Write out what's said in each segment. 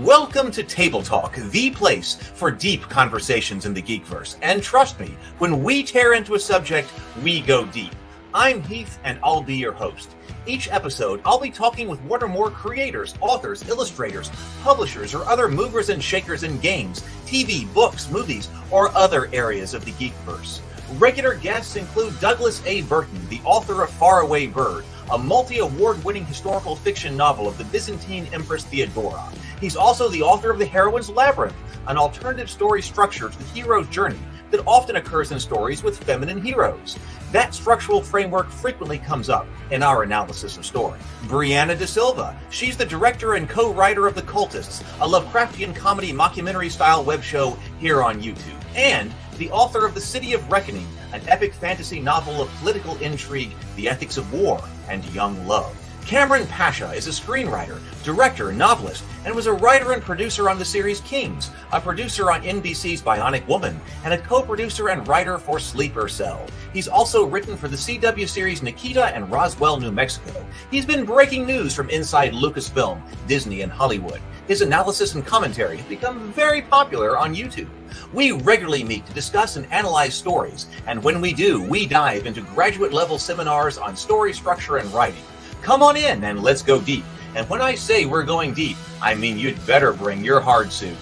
Welcome to Table Talk, the place for deep conversations in the Geekverse. And trust me, when we tear into a subject, we go deep. I'm Heath, and I'll be your host. Each episode, I'll be talking with one or more creators, authors, illustrators, publishers, or other movers and shakers in games, TV, books, movies, or other areas of the Geekverse. Regular guests include Douglas A. Burton, the author of Faraway Bird, a multi-award-winning historical fiction novel of the Byzantine Empress Theodora. He's also the author of the Heroine's Labyrinth, an alternative story structure to the hero's journey that often occurs in stories with feminine heroes. That structural framework frequently comes up in our analysis of story. Brianna da Silva, she's the director and co-writer of The Cultists, a Lovecraftian comedy mockumentary-style web show here on YouTube, and the author of The City of Reckoning, an epic fantasy novel of political intrigue, the ethics of war, and young love. Cameron Pasha is a screenwriter, director, novelist, and was a writer and producer on the series Kings, a producer on NBC's Bionic Woman, and a co-producer and writer for Sleeper Cell. He's also written for the CW series Nikita and Roswell, New Mexico. He's been breaking news from inside Lucasfilm, Disney, and Hollywood. His analysis and commentary have become very popular on YouTube. We regularly meet to discuss and analyze stories, and when we do, we dive into graduate-level seminars on story structure and writing. Come on in and let's go deep. And when I say we're going deep, I mean you'd better bring your hard suit.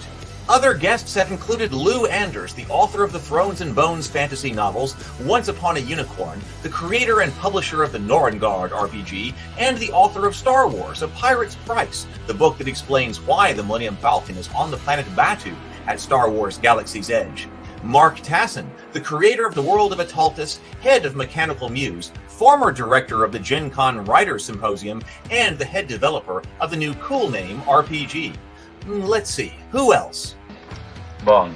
Other guests have included Lou Anders, the author of the Thrones and Bones fantasy novels Once Upon a Unicorn, the creator and publisher of the Norengard RPG, and the author of Star Wars: A Pirate's Price, the book that explains why the Millennium Falcon is on the planet Batu at Star Wars Galaxy's Edge. Mark Tassin, the creator of the World of Ataltis, head of Mechanical Muse, former director of the Gen Con Writers Symposium, and the head developer of the new Cool Name RPG. Let's see, who else? Bond.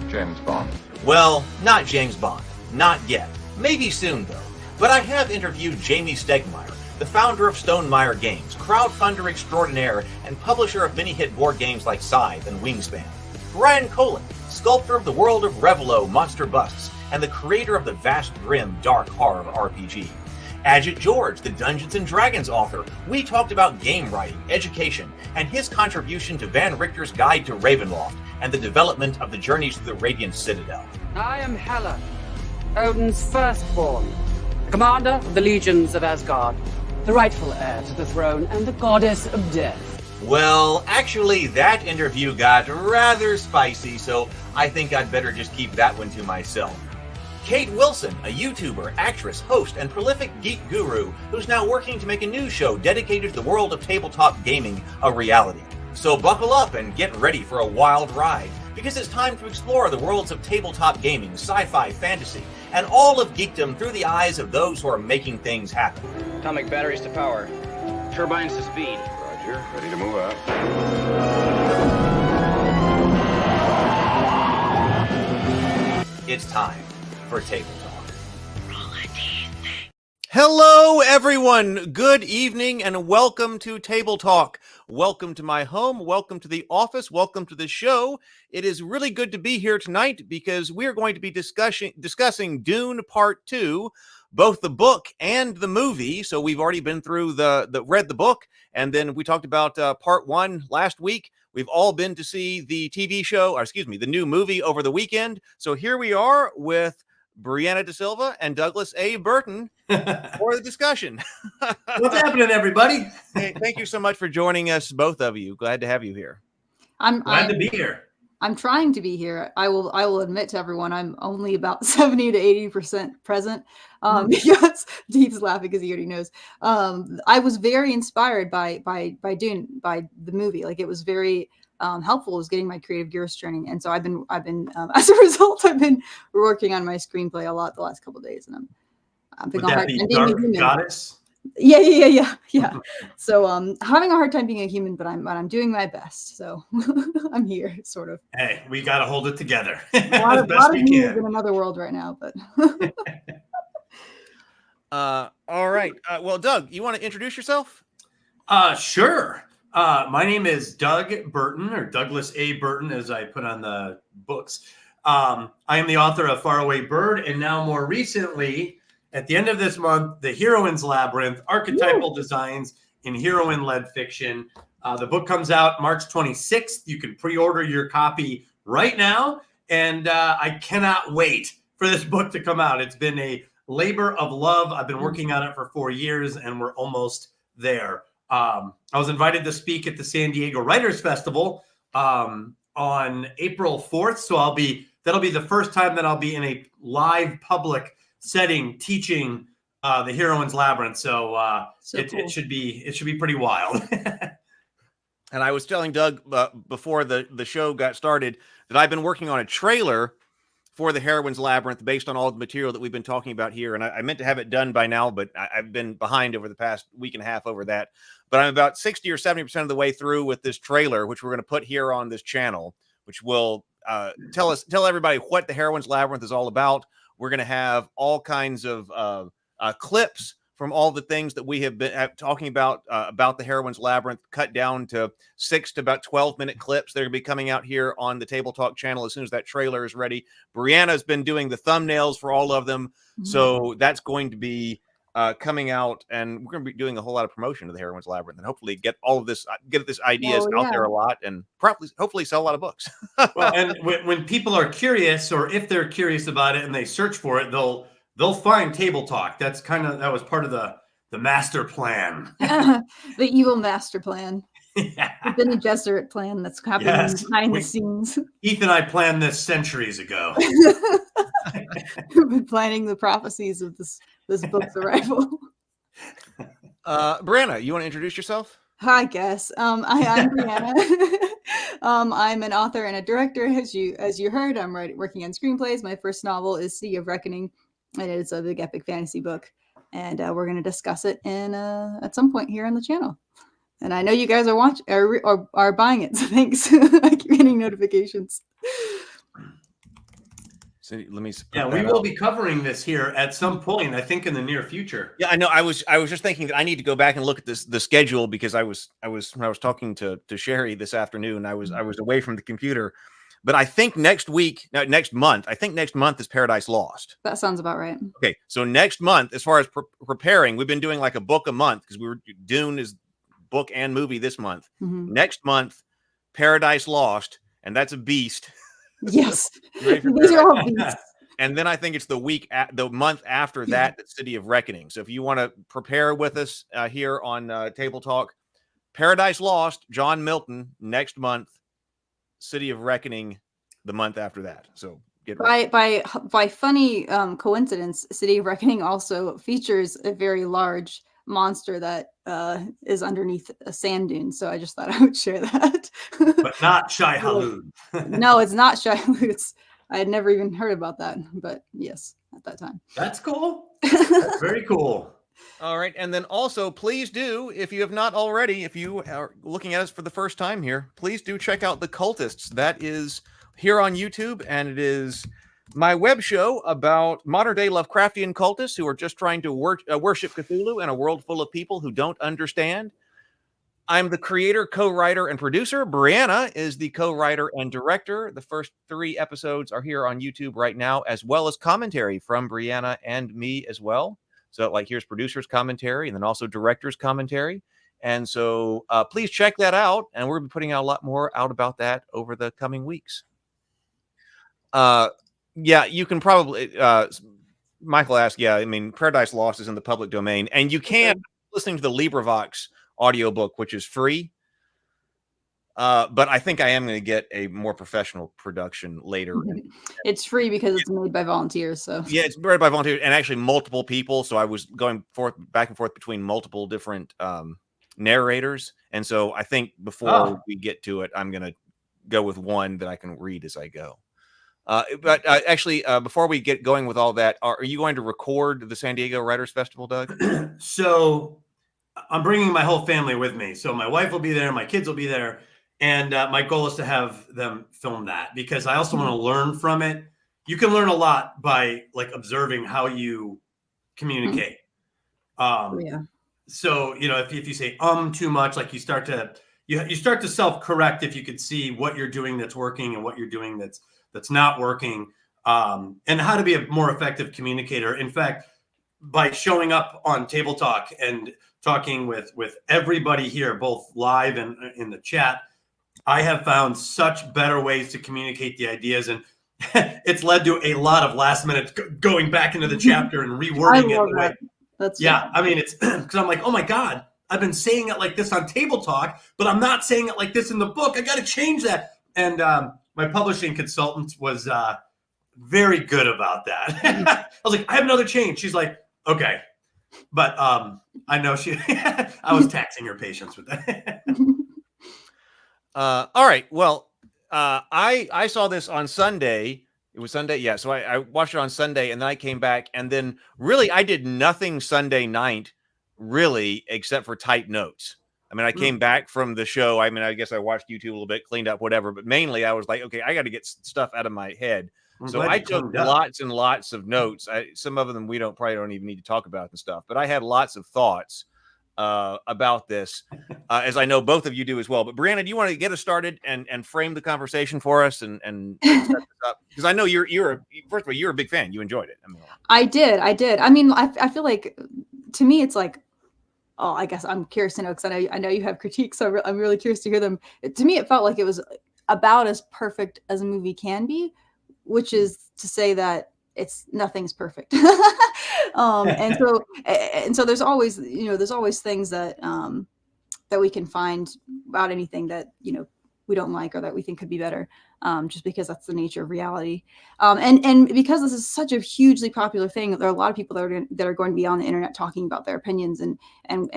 James Bond. Well, not James Bond. Not yet. Maybe soon, though. But I have interviewed Jamie Stegmaier, the founder of Stonemaier Games, crowdfunder extraordinaire, and publisher of many hit board games like Scythe and Wingspan. Brian Colin, sculptor of the world of Revelo Monster Busts, and the creator of the vast, grim, dark horror RPG. Ajit George, the Dungeons & Dragons author. We talked about game writing, education, and his contribution to Van Richter's Guide to Ravenloft, and the development of the Journeys to the Radiant Citadel. I am Hela, Odin's firstborn, commander of the legions of Asgard, the rightful heir to the throne, and the goddess of death. Well, actually, that interview got rather spicy, so I think I'd better just keep that one to myself. Kate Wilson, a YouTuber, actress, host, and prolific geek guru who's now working to make a new show dedicated to the world of tabletop gaming a reality. So buckle up and get ready for a wild ride, because it's time to explore the worlds of tabletop gaming, sci-fi, fantasy, and all of geekdom through the eyes of those who are making things happen. Atomic batteries to power. Turbines to speed. Roger, ready to move out. It's time for Table Talk. Hello, everyone. Good evening, and welcome to Table Talk. Welcome to my home. Welcome to the office. Welcome to the show. It is really good to be here tonight because we're going to be discussing Dune Part 2, both the book and the movie. So we've already been through read the book, and then we talked about Part 1 last week. We've all been to see the TV show, or excuse me, the new movie over the weekend. So here we are with Brianna da Silva and Douglas A. Burton for the discussion. What's happening, everybody? Hey, thank you so much for joining us, both of you. Glad to have you here. I'm glad to be here. I'm trying to be here. I will admit to everyone I'm only about 70 to 80% present because Deep's laughing because he already knows. I was very inspired by Dune, by the movie. Like, it was very helpful. It was getting my creative gears turning, and so I've been as a result I've been working on my screenplay a lot the last couple of days, and I'm Would that be Dark Goddess? Yeah. So having a hard time being a human, but I'm doing my best. So I'm here, sort of. Hey, we got to hold it together. A lot of humans in another world right now, but. All right. Well, Doug, you want to introduce yourself? Sure. My name is Doug Burton, or Douglas A. Burton, as I put on the books. I am the author of Faraway Bird, and now more recently, at the end of this month, the Heroine's Labyrinth, archetypal designs in heroine-led fiction. The book comes out March 26th. You can pre-order your copy right now. And I cannot wait for this book to come out. It's been a labor of love. I've been working on it for 4 years, and we're almost there. I was invited to speak at the San Diego Writers Festival on April 4th. So that'll be the first time that I'll be in a live public setting teaching the Heroine's Labyrinth. So, Cool. it should be pretty wild. And I was telling Doug before the show got started that I've been working on a trailer for the Heroine's Labyrinth based on all the material that we've been talking about here. And I meant to have it done by now, but I've been behind over the past week and a half over that. But I'm about 60 or 70% of the way through with this trailer, which we're going to put here on this channel, which will tell everybody what the Heroine's Labyrinth is all about. We're going to have all kinds of clips from all the things that we have been talking about the Heroine's Labyrinth, cut down to 6 to about 12-minute clips. They're going to be coming out here on the Table Talk channel as soon as that trailer is ready. Brianna's been doing the thumbnails for all of them. Mm-hmm. So that's going to be coming out, and we're going to be doing a whole lot of promotion to the Heroine's Labyrinth, and hopefully get this ideas out there a lot, and hopefully sell a lot of books. Well, and when people are curious, or if they're curious about it and they search for it, they'll find Table Talk. That was part of the master plan. The evil master plan. Yeah. The Bene Gesserit plan that's happening behind the scenes. Heath and I planned this centuries ago. We've been planning the prophecies of this book's arrival. Brianna, you want to introduce yourself? Hi, guess. I'm Brianna. I'm an author and a director. As you heard, I'm working on screenplays. My first novel is City of Reckoning, and it's a big epic fantasy book. And we're going to discuss it at some point here on the channel. And I know you guys are buying it, so thanks. I keep getting notifications. So let me. We will be covering this here at some point. I think in the near future. Yeah, I know. I was just thinking that I need to go back and look at the schedule, because I was when I was talking to Sherry this afternoon. I was away from the computer, but I think next month is Paradise Lost. That sounds about right. Okay, so next month, as far as preparing, we've been doing like a book a month, because Dune is book and movie this month. Mm-hmm. Next month, Paradise Lost, and that's a beast. Yes, these are all beasts. And then I think it's the month after that, the City of Reckoning. So if you want to prepare with us here on Table Talk, Paradise Lost, John Milton next month, City of Reckoning the month after that. So get ready. By funny coincidence, City of Reckoning also features a very large monster that is underneath a sand dune. So I just thought I would share that. But not Shai-Hulud. No, it's not Shai-Hulud. I had never even heard about that, but yes, at that time. That's cool. That's very cool. All right. And then also, please do, if you have not already, if you are looking at us for the first time here, please do check out The Cultists. That is here on YouTube, and it is my web show about modern-day Lovecraftian cultists who are just trying to worship Cthulhu in a world full of people who don't understand. I'm the creator, co-writer, and producer. Brianna is the co-writer and director. The first 3 episodes are here on YouTube right now, as well as commentary from Brianna and me as well. So, here's producer's commentary, and then also director's commentary. And so please check that out, and we're going to be putting out a lot more out about that over the coming weeks. Yeah, you can probably, Michael asked, Paradise Lost is in the public domain, and you can listening to the LibriVox audiobook, which is free. But I think I am going to get a more professional production later. It's free because it's made by volunteers. So yeah, it's made by volunteers and actually multiple people. So I was going back and forth between multiple different narrators. And so I think before we get to it, I'm going to go with one that I can read as I go. But actually, before we get going with all that, are you going to record the San Diego Writers Festival, Doug? So I'm bringing my whole family with me. So my wife will be there. My kids will be there. And my goal is to have them film that, because I also want to learn from it. You can learn a lot by observing how you communicate. So, if you say too much, you start to self-correct if you could see what you're doing that's working and what you're doing that's not working, and how to be a more effective communicator. In fact, by showing up on Table Talk and talking with everybody here, both live and in the chat, I have found such better ways to communicate the ideas, and it's led to a lot of last minute going back into the chapter and rewording it. That. That's yeah. I mean, it's because I'm like, oh my God, I've been saying it like this on Table Talk, but I'm not saying it like this in the book. I got to change that. And my publishing consultant was very good about that. I was like, I have another change. She's like, okay. But I know I was taxing her patience with that. All right. Well, I saw this on Sunday. It was Sunday. Yeah. So I watched it on Sunday, and then I came back, and then really I did nothing Sunday night really, except for type notes. I mean, I came back from the show. I mean, I guess I watched YouTube a little bit, cleaned up, whatever, but mainly I was like, okay, I got to get stuff out of my head. So I took lots and lots of notes. Some of them we probably don't even need to talk about and stuff, but I had lots of thoughts about this, as I know both of you do as well. But Brianna, do you want to get us started and frame the conversation for us and set this up? Because I know first of all, you're a big fan. You enjoyed it. I mean, I did. I mean, I feel like to me, it's like, oh, I guess I'm curious to know, because I know you have critiques, so I'm really curious to hear them. To me, it felt like it was about as perfect as a movie can be, which is to say that nothing's perfect. And so there's always things that we can find about anything that, we don't like or that we think could be better, just because that's the nature of reality. And because this is such a hugely popular thing, there are a lot of people that are going to be on the internet talking about their opinions and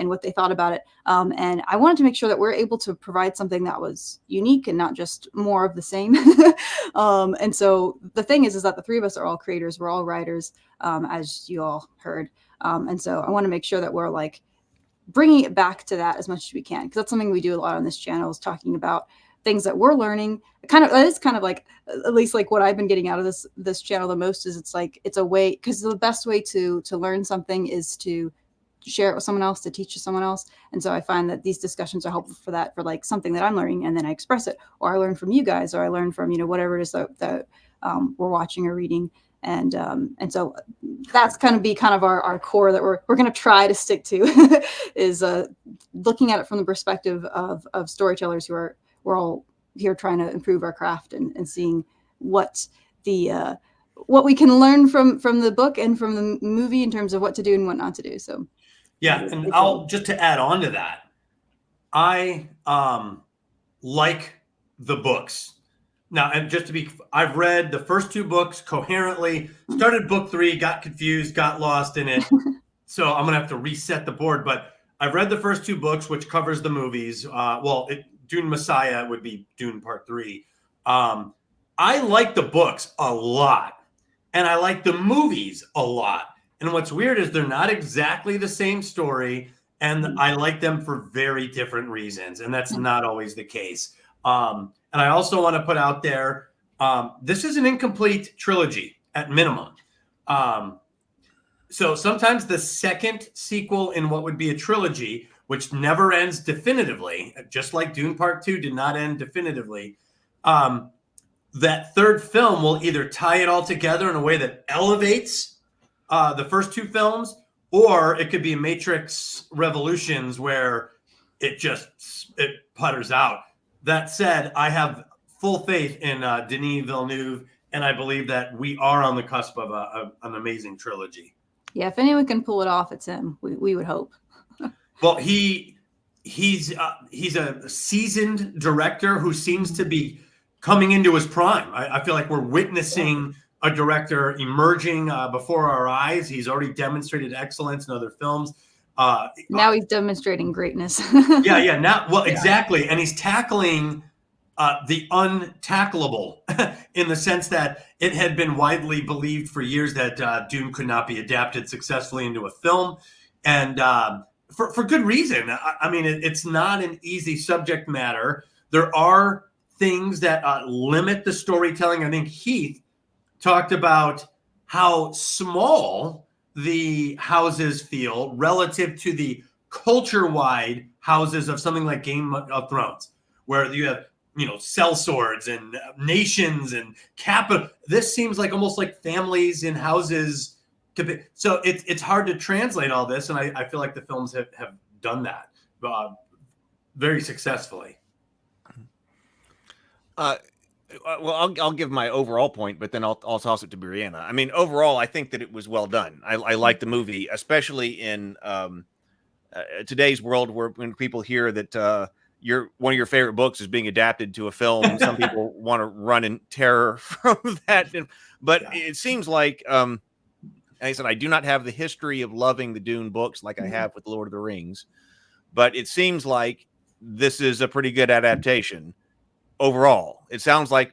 what they thought about it. And I wanted to make sure that we're able to provide something that was unique and not just more of the same. And so the thing is that the three of us are all creators. We're all writers, as you all heard. And so I want to make sure that we're like bringing it back to that as much as we can, because that's something we do a lot on this channel, is talking about things that we're learning. It's kind of like, at least like what I've been getting out of this channel the most is it's a way, because the best way to learn something is to share it with someone else, to teach to someone else. And so I find that these discussions are helpful for that, for like something that I'm learning, and then I express it, or I learn from you guys, or I learn from, whatever it is that we're watching or reading. And so that's kind of our core that we're going to try to stick to is looking at it from the perspective of storytellers who we're all here trying to improve our craft and seeing what we can learn from the book and from the movie in terms of what to do and what not to do. So yeah, and I'll just to add on to that, I like the books. Now, and just to be, I've read the first two books coherently, started book 3, got confused, got lost in it. So I'm going to have to reset the board, but I've read the first 2 books, which covers the movies. Dune Messiah would be Dune Part 3. I like the books a lot, and I like the movies a lot. And what's weird is they're not exactly the same story, and I like them for very different reasons, and that's not always the case. And I also want to put out there, this is an incomplete trilogy at minimum. So sometimes the second sequel in what would be a trilogy, which never ends definitively, just like Dune Part 2 did not end definitively, that third film will either tie it all together in a way that elevates the first 2 films, or it could be Matrix Revolutions where it putters out. That said, I have full faith in Denis Villeneuve, and I believe that we are on the cusp of an amazing trilogy. Yeah, if anyone can pull it off, it's him. We would hope. Well, he's a seasoned director who seems to be coming into his prime. I feel like we're witnessing a director emerging before our eyes. He's already demonstrated excellence in other films. Now he's demonstrating greatness. Yeah. Now, well, exactly. And he's tackling the untackleable in the sense that it had been widely believed for years that Dune could not be adapted successfully into a film. And for good reason. I mean, it's not an easy subject matter. There are things that limit the storytelling. I think Heath talked about how small the houses feel relative to the culture-wide houses of something like Game of Thrones, where you have, sellswords and nations and capital. This seems like almost like families in houses So it's hard to translate all this, and I feel like the films have done that very successfully. Well, I'll give my overall point, but then I'll toss it to Brianna. I mean, overall, I think that it was well done. I like the movie, especially in today's world, where when people hear that one of your favorite books is being adapted to a film, some people want to run in terror from that. But it seems like, like I said, I do not have the history of loving the Dune books like I have with Lord of the Rings, but it seems like this is a pretty good adaptation. Overall, it seems like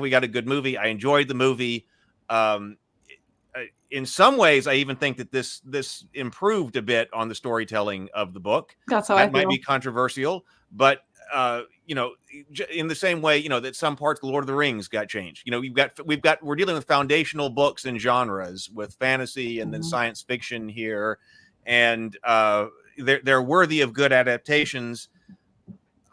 we got a good movie. I enjoyed the movie. In some ways, I even think that this improved a bit on the storytelling of the book. That's how I feel. Might be controversial, but in the same way, that some parts of Lord of the Rings got changed. We're dealing with foundational books and genres with fantasy and then science fiction here, and they're worthy of good adaptations.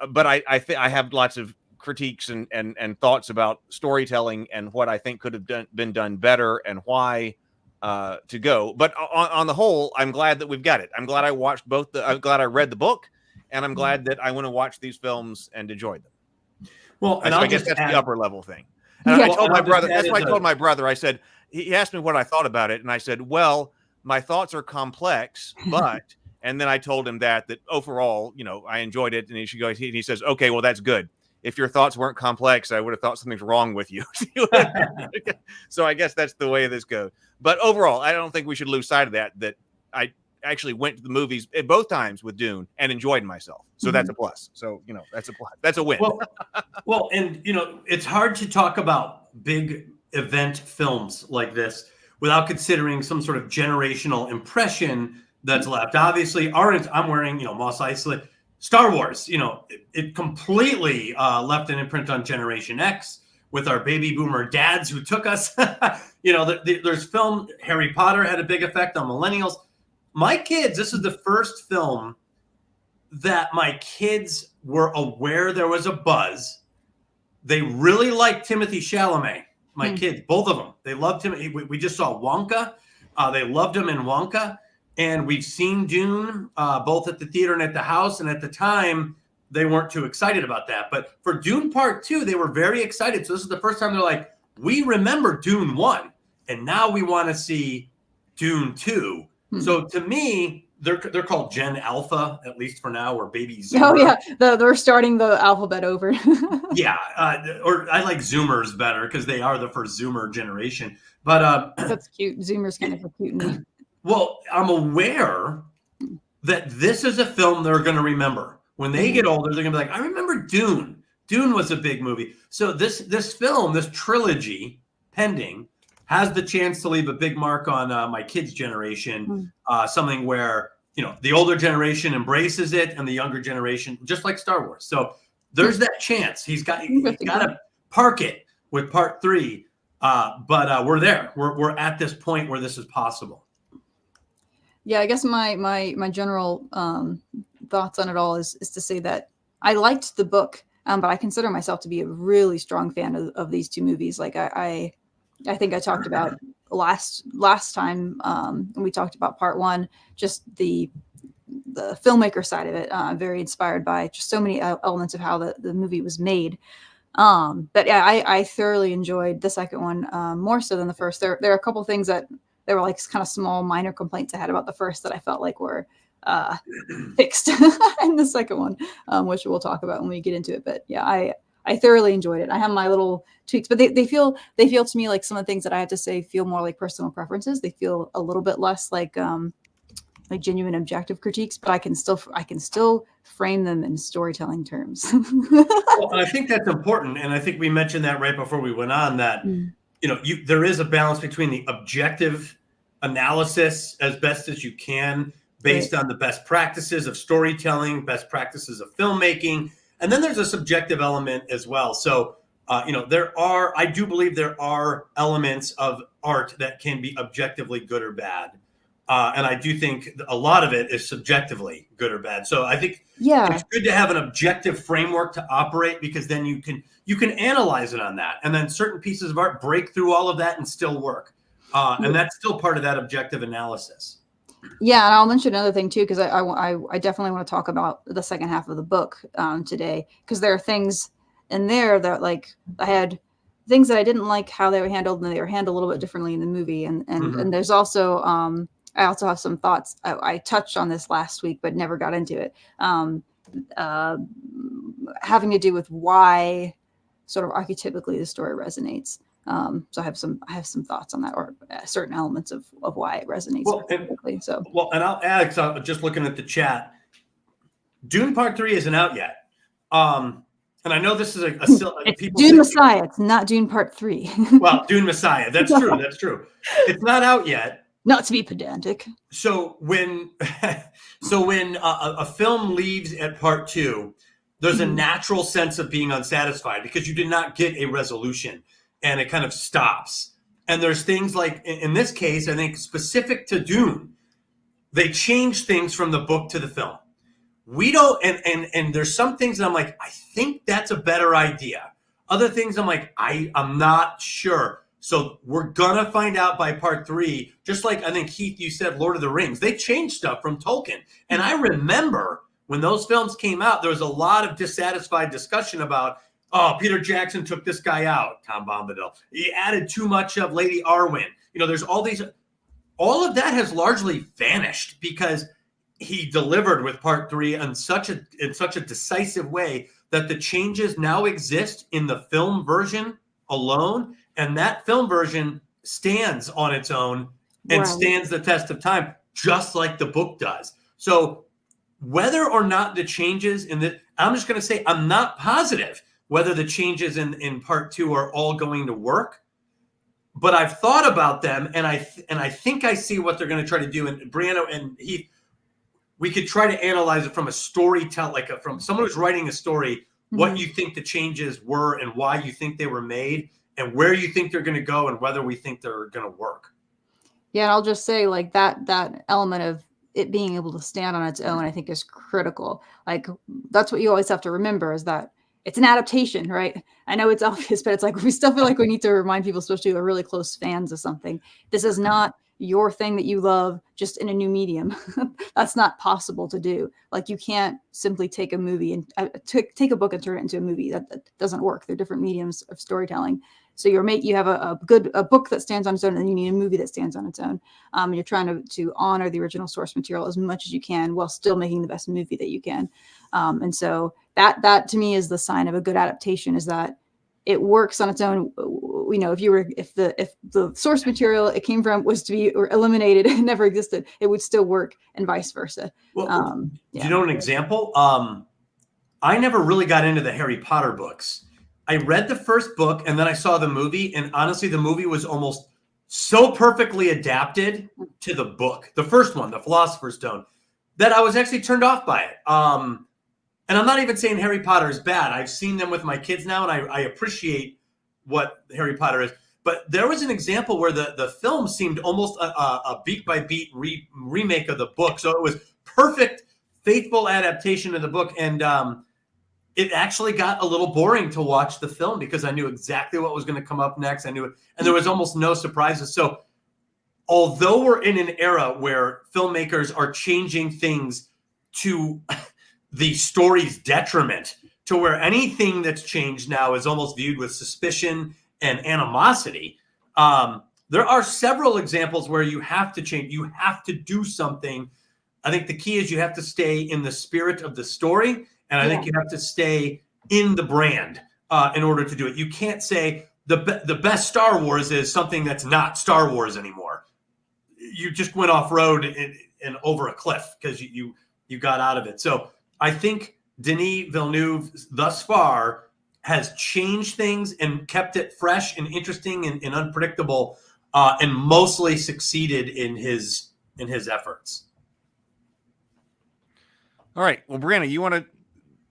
But I have lots of critiques and thoughts about storytelling and what I think could have been done better and why to go. But on the whole, I'm glad that we've got it. I'm glad I watched I'm glad I read the book, and I'm glad that I went to watch these films and enjoyed them. Well, and I guess that's the upper level thing. And I told my brother, that's why I told my brother, I said, he asked me what I thought about it. And I said, well, my thoughts are complex, but, and then I told him that overall, I enjoyed it. And he says, okay, well, that's good. If your thoughts weren't complex, I would have thought something's wrong with you. So I guess that's the way this goes. But overall, I don't think we should lose sight of that I actually went to the movies at both times with Dune and enjoyed myself. So that's a plus. So, that's a plus. That's a win. Well, and, it's hard to talk about big event films like this without considering some sort of generational impression that's left. Obviously, I'm wearing, Mos Eisley. Star Wars, it completely left an imprint on Generation X with our baby boomer dads who took us. There's film. Harry Potter had a big effect on millennials. My kids, this is the first film that my kids were aware there was a buzz. They really liked Timothée Chalamet. My kids, both of them, they loved him. We just saw Wonka. They loved him in Wonka. And we've seen Dune both at the theater and at the house. And at the time, they weren't too excited about that. But for Dune Part 2, they were very excited. So this is the first time they're like, we remember Dune 1. And now we want to see Dune 2. So to me, they're called Gen Alpha, at least for now, or Baby Zoomer. Oh, yeah. They're starting the alphabet over. Yeah. Or I like Zoomers better because they are the first Zoomer generation. But that's cute. Zoomers kind of a cute name. Well, I'm aware that this is a film they're going to remember. When they get older, they're going to be like, I remember Dune. Dune was a big movie. So this film, this trilogy, pending, has the chance to leave a big mark on my kids' generation, something where, the older generation embraces it and the younger generation, just like Star Wars. So there's that chance. He's got to park it with Part 3. But we're there. We're at this point where this is possible. Yeah, I guess my general thoughts on it all is to say that I liked the book, but I consider myself to be a really strong fan of these two movies. Like I think I talked about last time when we talked about Part 1, just the filmmaker side of it. I'm very inspired by just so many elements of how the movie was made. But yeah, I thoroughly enjoyed the second one more so than the first. There are a couple things that there were like kind of small minor complaints I had about the first that I felt like were fixed in the second one, which we'll talk about when we get into it. But yeah, I thoroughly enjoyed it. I have my little tweaks, but they feel to me like some of the things that I have to say feel more like personal preferences. They feel a little bit less like genuine objective critiques, but I can still frame them in storytelling terms. Well, I think that's important, and I think we mentioned that right before we went on that there is a balance between the objective analysis as best as you can based on the best practices of storytelling, best practices of filmmaking, and then there's a subjective element as well. So I do believe there are elements of art that can be objectively good or bad. And I do think a lot of it is subjectively good or bad. So I think it's good to have an objective framework to operate, because then you can analyze it on that. And then certain pieces of art break through all of that and still work. And that's still part of that objective analysis. Yeah, and I'll mention another thing too, because I definitely want to talk about the second half of the book today, because there are things in there that, like, I had things that I didn't like how they were handled, and they were handled a little bit differently in the movie, and there's also I also have some thoughts. I touched on this last week, but never got into it. Having to do with why sort of archetypically the story resonates. So I have some thoughts on that, or certain elements of why it resonates. And I'll add, because I'm just looking at the chat. Dune Part 3 isn't out yet. And I know this is it's Dune Messiah. It's not Dune Part 3. Well, Dune Messiah. That's true. That's true. It's not out yet. Not to be pedantic. So when a film leaves at Part 2, there's a natural sense of being unsatisfied because you did not get a resolution, and it kind of stops. And there's things like, in this case, I think specific to Dune, they change things from the book to the film. We don't, and there's some things that I'm like, I think that's a better idea. Other things I'm like, I'm not sure. So we're gonna find out by Part 3. Just like I think, Heath, you said Lord of the Rings, they changed stuff from Tolkien. And I remember when those films came out, there was a lot of dissatisfied discussion about, oh, Peter Jackson took this guy out, Tom Bombadil. He added too much of Lady Arwen. There's all of that has largely vanished because he delivered with Part 3 in such a decisive way that the changes now exist in the film version alone, and that film version stands on its own and stands the test of time, just like the book does. So whether or not the changes I'm just going to say I'm not positive whether the changes in Part 2 are all going to work, but I've thought about them, and I think I see what they're going to try to do. And Brianna and Heath, we could try to analyze it from a storyteller, from someone who's writing a story, what you think the changes were and why you think they were made and where you think they're going to go and whether we think they're going to work. Yeah, and I'll just say, like, that element of it being able to stand on its own, I think, is critical. Like, that's what you always have to remember, is that it's an adaptation, right? I know it's obvious, but it's like, we still feel like we need to remind people, especially who are really close fans of something. This is not your thing that you love just in a new medium. That's not possible to do. Like, you can't simply take a movie and take a book and turn it into a movie. That doesn't work. They're different mediums of storytelling. So you have a book that stands on its own, and then you need a movie that stands on its own. You're trying to honor the original source material as much as you can while still making the best movie that you can. And so that to me is the sign of a good adaptation, is that it works on its own. If the source material it came from was to be eliminated and never existed, it would still work, and vice versa. Well, do you know an example? I never really got into the Harry Potter books. I read the first book and then I saw the movie, and honestly, the movie was almost so perfectly adapted to the book, the first one, The Philosopher's Stone, that I was actually turned off by it. And I'm not even saying Harry Potter is bad. I've seen them with my kids now, and I appreciate what Harry Potter is. But there was an example where the film seemed almost a beat-by-beat remake of the book. So it was perfect, faithful adaptation of the book. And it actually got a little boring to watch the film because I knew exactly what was going to come up next. I knew it, and there was almost no surprises. So although we're in an era where filmmakers are changing things to the story's detriment, to where anything that's changed now is almost viewed with suspicion and animosity, there are several examples where you have to change. You have to do something. I think the key is you have to stay in the spirit of the story. And I think you have to stay in the brand in order to do it. You can't say the best Star Wars is something that's not Star Wars anymore. You just went off road and over a cliff because you got out of it. So I think Denis Villeneuve thus far has changed things and kept it fresh and interesting and unpredictable, and mostly succeeded in his efforts. All right. Well, Brianna, you want to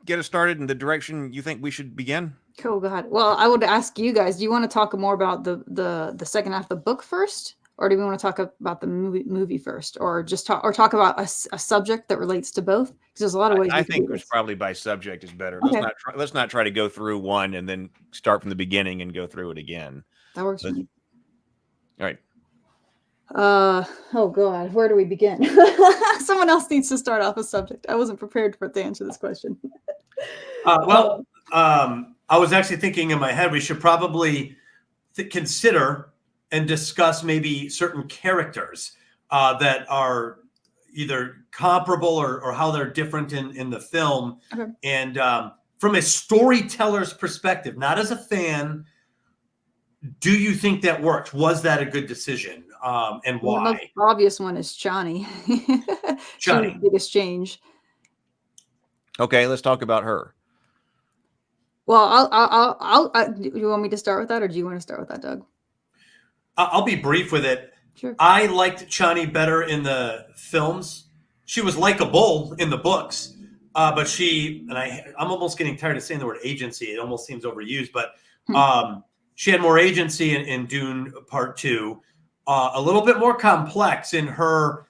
get us started in the direction you think we should begin? Oh God. Well, I would ask you guys, do you want to talk more about the second half of the book first, or do we want to talk about the movie first, or just talk about a subject that relates to both? Because there's a lot of ways. I think it's probably by subject is better. Okay. Let's not try to go through one and then start from the beginning and go through it again. That works for me. All right. Oh God, where do we begin? Someone else needs to start off a subject. I wasn't prepared to answer this question. I was actually thinking in my head, we should probably consider and discuss maybe certain characters that are either comparable or how they're different in the film. Okay. And from a storyteller's perspective, not as a fan, do you think that worked? Was that a good decision? And why? The most obvious one is Chani. Chani. The biggest change. Okay, let's talk about her. Well, do you want me to start with that, or do you want to start with that, Doug? I'll be brief with it. Sure. I liked Chani better in the films. She was likable in the books, but I'm almost getting tired of saying the word agency. It almost seems overused, but she had more agency in Dune Part 2, a little bit more complex in her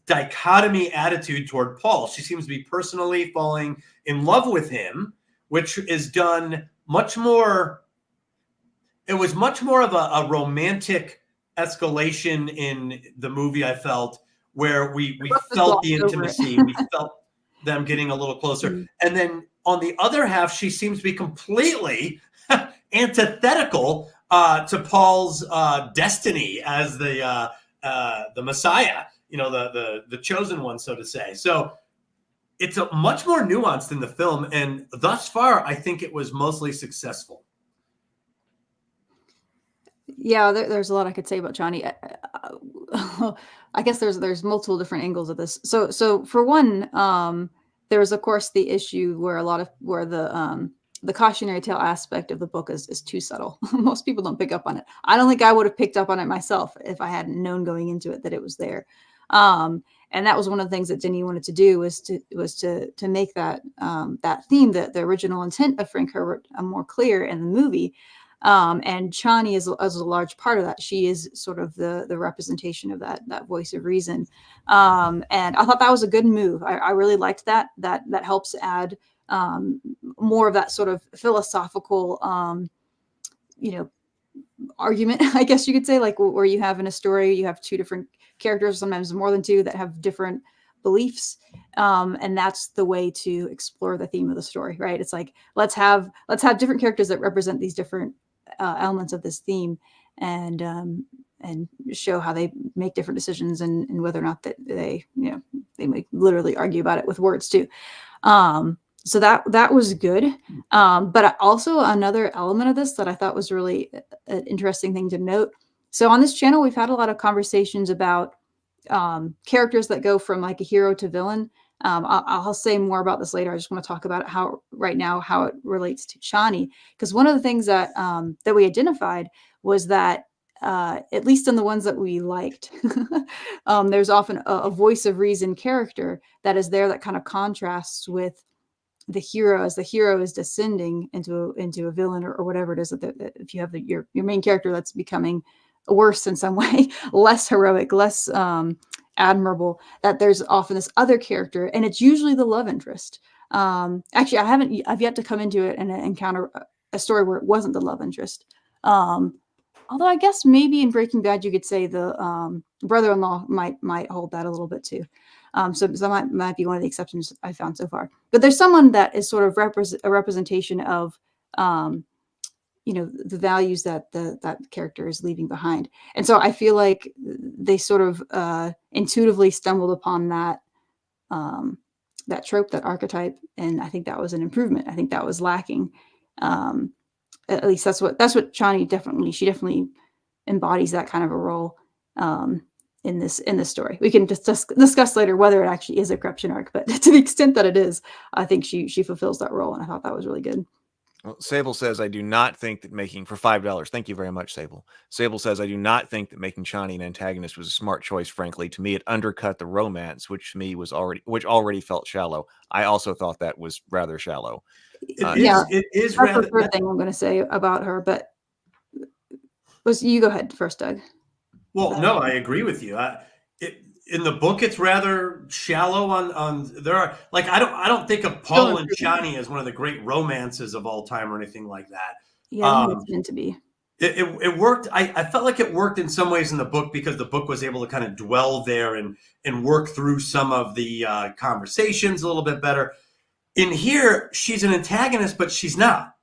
dichotomy attitude toward Paul. She seems to be personally falling in love with him, which is done much more. It was much more of a romantic escalation in the movie, I felt, where we felt the intimacy. We felt them getting a little closer. And then on the other half, she seems to be completely antithetical to Paul's destiny as the Messiah, the chosen one, so to say. So it's a much more nuanced in the film, and thus far, I think it was mostly successful. Yeah, there's a lot I could say about Chani. I guess there's multiple different angles of this. So for one, there was of course the issue where the cautionary tale aspect of the book is too subtle. Most people don't pick up on it. I don't think I would have picked up on it myself if I hadn't known going into it that it was there. And that was one of the things that Denny wanted to do was to make that theme, the original intent of Frank Herbert, more clear in the movie. And Chani is a large part of that. She is sort of the representation of that voice of reason. And I thought that was a good move. I really liked that. That helps add more of that sort of philosophical, argument, I guess you could say, like where you have in a story, you have two different characters, sometimes more than two, that have different beliefs. And that's the way to explore the theme of the story, right? It's like, let's have different characters that represent these different elements of this theme, and show how they make different decisions, and whether or not that they may literally argue about it with words too. So that was good. But also another element of this that I thought was really an interesting thing to note. So on this channel, we've had a lot of conversations about characters that go from like a hero to villain. I'll say more about this later. I just want to talk about it how it relates to Chani, because one of the things that we identified was that at least in the ones that we liked, there's often a voice of reason character that is there that kind of contrasts with the hero, as the hero is descending into a villain or whatever it is, that if you have your main character that's becoming worse in some way, less heroic, less admirable, that there's often this other character, and it's usually the love interest. Actually, I've yet to come into it and encounter a story where it wasn't the love interest. Although I guess maybe in Breaking Bad you could say the brother-in-law might hold that a little bit too. So that might be one of the exceptions I found so far. But there's someone that is sort of a representation of the values that that character is leaving behind. And so I feel like they sort of intuitively stumbled upon that trope, that archetype, and I think that was an improvement. I think that was lacking. At least that's what Chani definitely embodies, that kind of a role in this story. We can discuss later whether it actually is a corruption arc, but to the extent that it is, I think she fulfills that role, and I thought that was really good. Well, Sable says, I do not think that making, for $5, thank you very much, Sable. Sable says, I do not think that making Chani an antagonist was a smart choice, frankly. To me, it undercut the romance, which already felt shallow. I also thought that was rather shallow. It is That's rather. the third thing I'm going to say about her, but you go ahead first, Doug. Well, no, I agree with you. In the book, it's rather shallow. There are, like, I don't think of Paul and Chani as one of the great romances of all time or anything like that. Yeah, it's meant to be. it worked. I felt like it worked in some ways in the book because the book was able to kind of dwell there and work through some of the conversations a little bit better. In here, she's an antagonist, but she's not.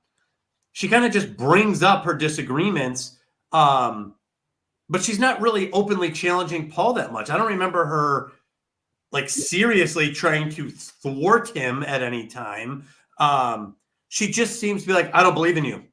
She kind of just brings up her disagreements, but she's not really openly challenging Paul that much. I don't remember her like seriously trying to thwart him at any time. She just seems to be like, I don't believe in you.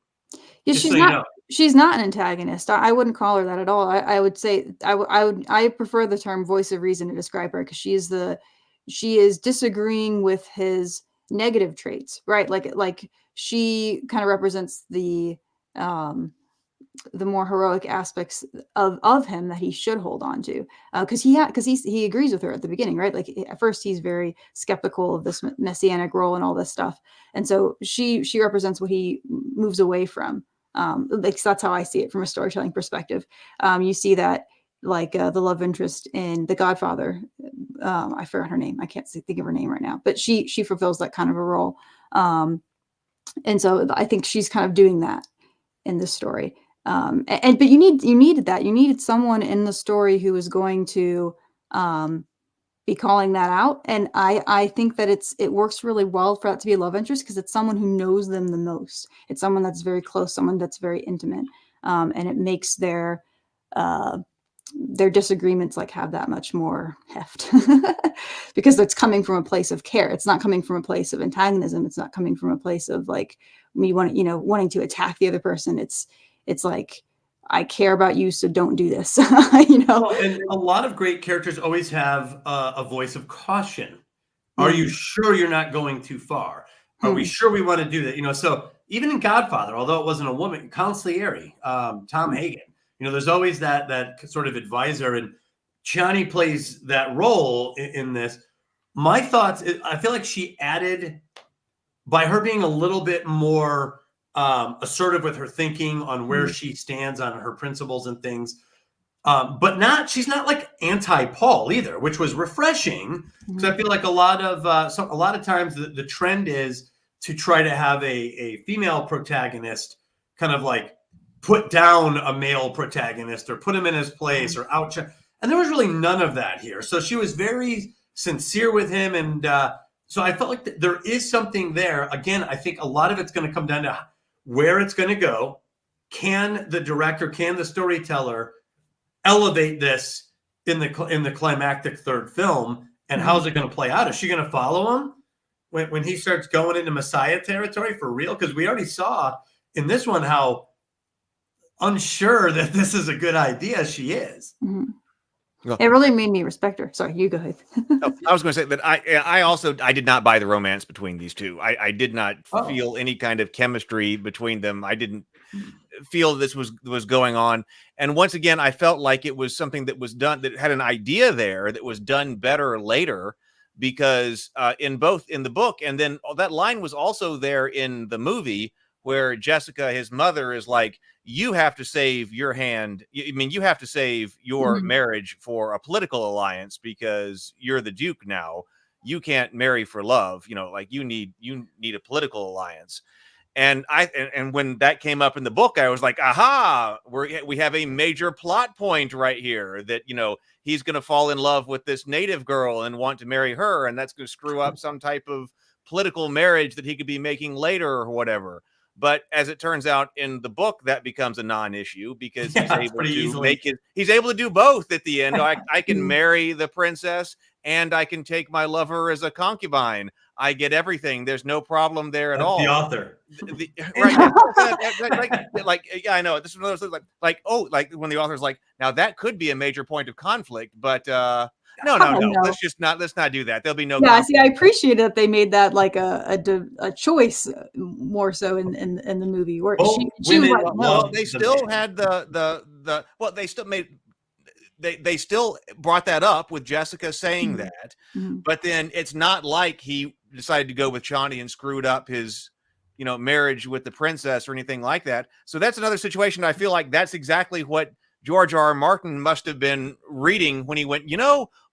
Yeah, she's not an antagonist. I wouldn't call her that at all. I would say I prefer the term voice of reason to describe her, because she is disagreeing with his negative traits, right? Like she kind of represents the more heroic aspects of him that he should hold on to, because he agrees with her at the beginning, right? Like at first he's very skeptical of this messianic role and all this stuff, and so she represents what he moves away from. Like that's how I see it from a storytelling perspective. You see that like the love interest in The Godfather. I forgot her name. I can't think of her name right now, but she fulfills that kind of a role. And so I think she's kind of doing that in this story. But you needed that. You needed someone in the story who was going to be calling that out. And I think that it works really well for that to be a love interest, because it's someone who knows them the most. It's someone that's very close, someone that's very intimate. And it makes their disagreements like have that much more heft because it's coming from a place of care. It's not coming from a place of antagonism. It's not coming from a place of like wanting to attack the other person. It's like, I care about you, so don't do this. And a lot of great characters always have a voice of caution. Are you sure you're not going too far? Are we sure we want to do that? So even in Godfather, although it wasn't a woman, Consigliere, Tom Hagen, there's always that sort of advisor, and Chani plays that role in this. My thoughts, I feel like she added, by her being a little bit more assertive with her thinking on where she stands on her principles and things, but she's not like anti-Paul either, which was refreshing, because I feel like a lot of times the trend is to try to have a female protagonist kind of like put down a male protagonist or put him in his place or out. And there was really none of that here. So she was very sincere with him. And so I felt like there is something there. Again, I think a lot of it's going to come down to where it's going to go. Can the director, can the storyteller elevate this in the climactic third film? And how's it going to play out? Is she going to follow him when he starts going into Messiah territory for real? Because we already saw in this one how unsure that this is a good idea she is. It really made me respect her. Sorry, you go ahead. I was going to say that I did not buy the romance between these two. I did not feel any kind of chemistry between them. I didn't feel this was going on. And once again, I felt like it was something that was done, that had an idea there that was done better later, because in the book, and then that line was also there in the movie, where Jessica, his mother, is like, you have to save your hand. I mean, you have to save your marriage for a political alliance, because you're the Duke now. You can't marry for love. Like you need a political alliance. And when that came up in the book, I was like, aha, we have a major plot point right here, that, he's going to fall in love with this native girl and want to marry her. And that's going to screw up some type of political marriage that he could be making later or whatever. But as it turns out in the book, that becomes a non-issue, because he's able to do both at the end. I can marry the princess and I can take my lover as a concubine. I get everything. There's no problem there at all. The author. Yeah, I know. This is one of those things like when the author's like, now that could be a major point of conflict, but no. Let's not do that. There'll be no. Yeah, see, I appreciate that they made that like a choice more so in the movie, where she was like, no. They still had they still brought that up with Jessica saying that, but then it's not like he decided to go with Chani and screwed up his marriage with the princess or anything like that. So that's another situation. I feel like that's exactly what George R. R. Martin must have been reading when he went,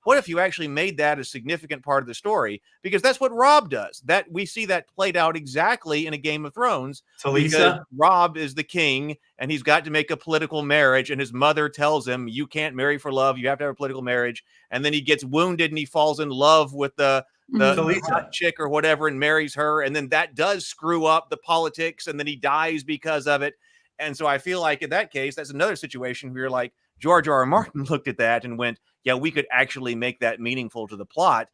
what if you actually made that a significant part of the story? Because that's what Robb does. That we see that played out exactly in a Game of Thrones. Talisa? Robb is the king, and he's got to make a political marriage, and his mother tells him, you can't marry for love, you have to have a political marriage. And then he gets wounded, and he falls in love with the hot chick or whatever and marries her. And then that does screw up the politics, and then he dies because of it. And so I feel like in that case, that's another situation where you're like, George R. R. Martin looked at that and went, yeah, we could actually make that meaningful to the plot.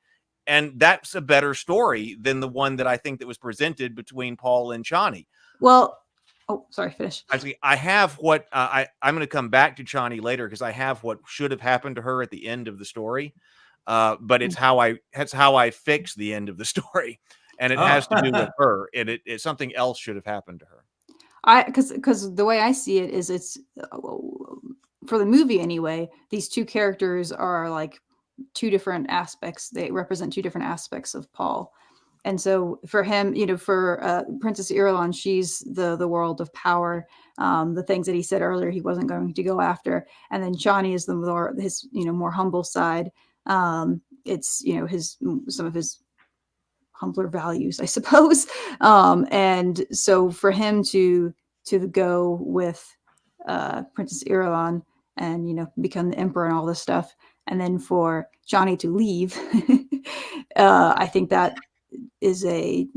And that's a better story than the one that I think that was presented between Paul and Chani. Well, oh, sorry, finish. Actually, I have what I'm going to come back to Chani later because I have what should have happened to her at the end of the story. But it's how I fix the end of the story. And it has to do with her. And it's something else should have happened to her. Because the way I see it is it's for the movie anyway, these two characters are like two different aspects. They represent two different aspects of Paul. And so for him, for Princess Irulan, she's the world of power, the things that he said earlier he wasn't going to go after. And then Chani is his more humble side. It's some of his humbler values, I suppose. And so for him to go with Princess Irulan and become the emperor and all this stuff, and then for Chani to leave, I think that is I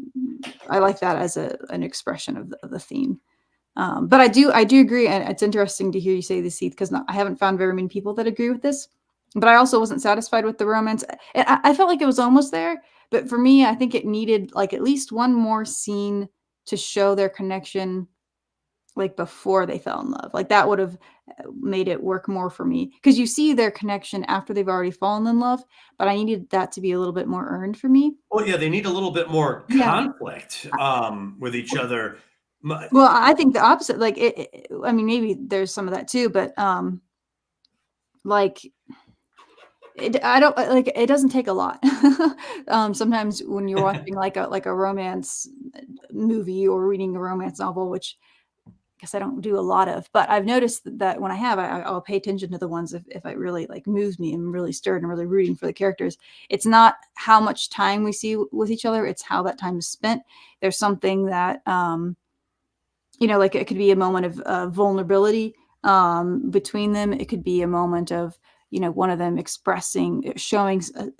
like that as an expression of the theme. But I do agree, and it's interesting to hear you say this, Heath, because I haven't found very many people that agree with this. But I also wasn't satisfied with the romance. I felt like it was almost there, but for me, I think it needed like at least one more scene to show their connection, like before they fell in love. Like that would have made it work more for me, because you see their connection after they've already fallen in love, but I needed that to be a little bit more earned for me. Well, yeah, they need a little bit more conflict with each other. Well, I think the opposite. Like, I mean, maybe there's some of that too, but like. I don't like it. Doesn't take a lot. Sometimes when you're watching like a romance movie or reading a romance novel, which I guess I don't do a lot of, but I've noticed that when I have, I'll pay attention to the ones if it really like moves me and really stirred and really rooting for the characters. It's not how much time we see with each other; it's how that time is spent. There's something that like it could be a moment of vulnerability between them. It could be a moment of one of them showing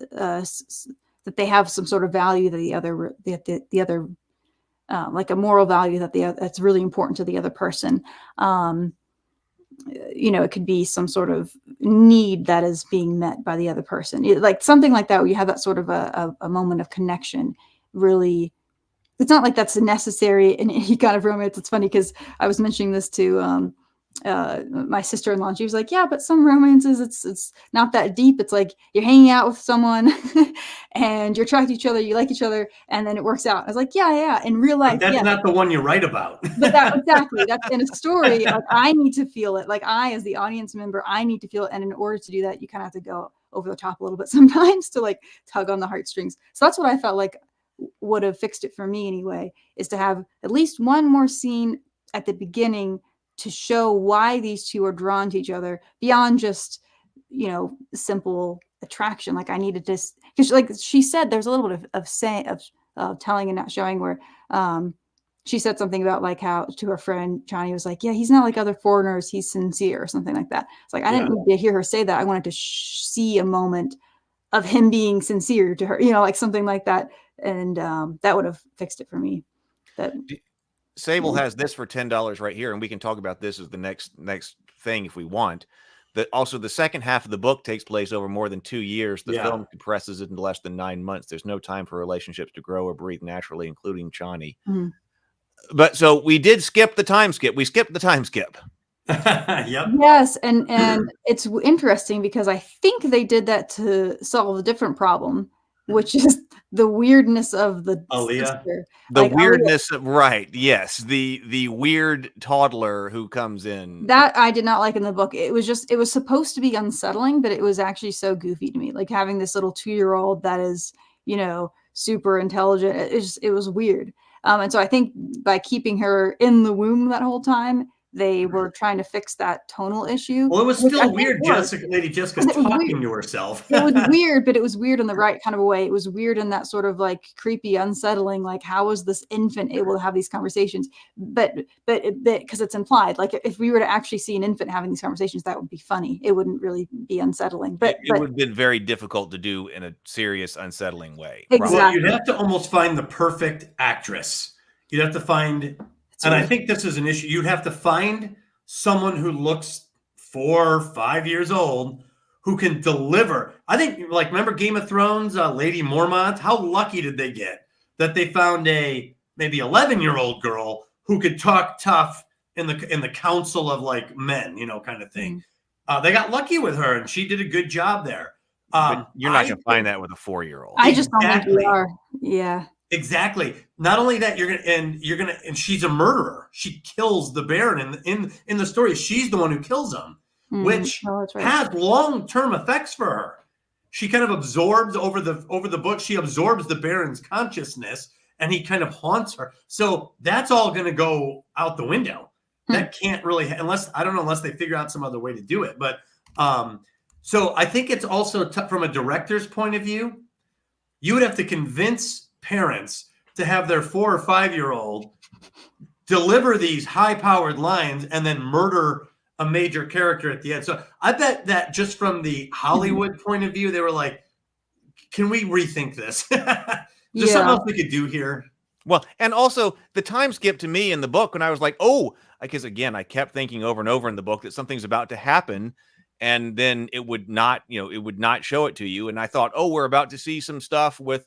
that they have some sort of value that the other, like a moral value that's really important to the other person. It could be some sort of need that is being met by the other person, like something like that, where you have that sort of a moment of connection. Really, it's not like that's necessary in any kind of romance. It's funny because I was mentioning this to my sister-in-law, and she was like, yeah, but some romances it's not that deep. It's like you're hanging out with someone and you're attracted to each other, you like each other, and then it works out. I was like, yeah, in real life, but that's not the one you write about. But exactly, that's in a story. Like, I need to feel it. Like, I, as the audience member, I need to feel it, and in order to do that, you kind of have to go over the top a little bit sometimes to like tug on the heartstrings. So that's what I felt like would have fixed it for me anyway, is to have at least one more scene at the beginning to show why these two are drawn to each other beyond just, simple attraction. Like, I needed this, because like she said, there's a little bit of telling and not showing, where she said something about like how to her friend Chani was like, yeah, he's not like other foreigners, he's sincere, or something like that. It's like, I didn't need to hear her say that. I wanted to see a moment of him being sincere to her, like something like that. And that would have fixed it for me. Sable has this for $10 right here, and we can talk about this as the next thing if we want. That also, the second half of the book takes place over more than 2 years. The film compresses it into less than 9 months. There's no time for relationships to grow or breathe naturally, including Chani. Mm-hmm. But so we did skip the time skip. We skipped the time skip. Yep. Yes, and it's interesting because I think they did that to solve a different problem, which is the weirdness of the sister. The weirdness of, right. Yes. The weird toddler who comes in. That I did not like in the book. It was supposed to be unsettling, but it was actually so goofy to me. Like having this little 2-year-old that is, super intelligent. It was weird. And so I think by keeping her in the womb that whole time, they were trying to fix that tonal issue. Well, it was which I still think weird, worked. Lady Jessica's It was talking weird. to herself. It was weird, but it was weird in the right kind of a way. It was weird in that sort of like creepy, unsettling, like how is this infant able to have these conversations? But because it's implied, like if we were to actually see an infant having these conversations, that would be funny. It wouldn't really be unsettling. But it would have been very difficult to do in a serious, unsettling way. Exactly. Well, you'd have to almost find the perfect actress. You'd have to find, I think this is an issue. You'd have to find someone who looks 4 or 5 years old who can deliver. I think, like, remember Game of Thrones, Lady Mormont? How lucky did they get that they found a maybe 11-year-old girl who could talk tough in the council of like men, kind of thing. They got lucky with her, and she did a good job there. But you're not going to find that with a 4-year-old. I just don't think we are. Yeah. Exactly. Not only that, and she's a murderer. She kills the Baron in the story. She's the one who kills him, which has long-term effects for her. She kind of absorbs over the book. She absorbs the Baron's consciousness, and he kind of haunts her. So that's all going to go out the window. That can't really, unless they figure out some other way to do it. But so I think it's also from a director's point of view, you would have to convince parents to have their 4 or 5-year-old deliver these high-powered lines and then murder a major character at the end. So I bet that just from the Hollywood point of view, they were like, can we rethink this? There's something else we could do here. Well, and also the time skip to me in the book when I was like, oh, because again, I kept thinking over and over in the book that something's about to happen. And then it would not, it would not show it to you. And I thought, oh, we're about to see some stuff with,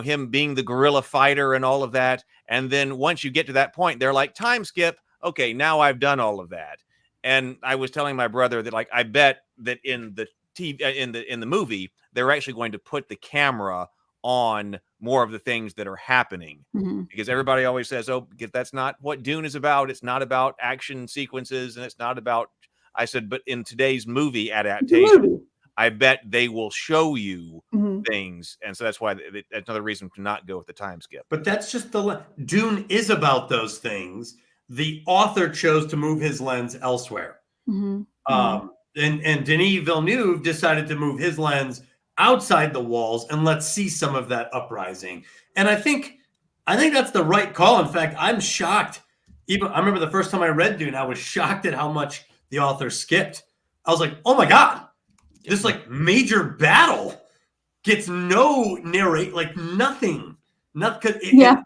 him being the guerrilla fighter and all of that. And then once you get to that point, they're like, time skip. Okay, now I've done all of that. And I was telling my brother that, like, I bet that in the TV, in the movie, they're actually going to put the camera on more of the things that are happening, because everybody always says, oh, that's not what Dune is about. It's not about action sequences, and it's not about, I said, but in today's movie adaptation, I bet they will show you things. And so that's why that's another reason to not go with the time skip. But that's just Dune is about those things. The author chose to move his lens elsewhere. And Denis Villeneuve decided to move his lens outside the walls and let's see some of that uprising. And I think that's the right call. In fact, I'm shocked. I remember the first time I read Dune, I was shocked at how much the author skipped. I was like, oh my God, this like major battle gets no narrate, like nothing. The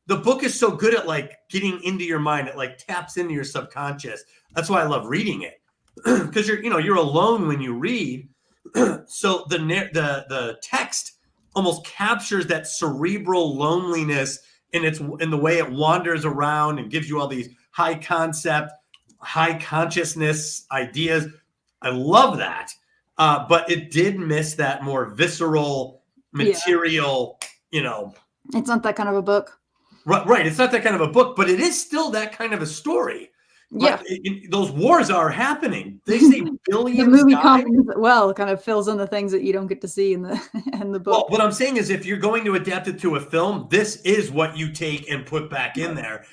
book is so good at like getting into your mind. It like taps into your subconscious. That's why I love reading it, because you're alone when you read. So the text almost captures that cerebral loneliness in the way it wanders around and gives you all these high concept, high consciousness ideas. I love that. But it did miss that more visceral material, It's not that kind of a book. Right. It's not that kind of a book, but it is still that kind of a story. Yeah. Those wars are happening. They say billions. The movie kind of fills in the things that you don't get to see in the book. Well, what I'm saying is if you're going to adapt it to a film, this is what you take and put back in there.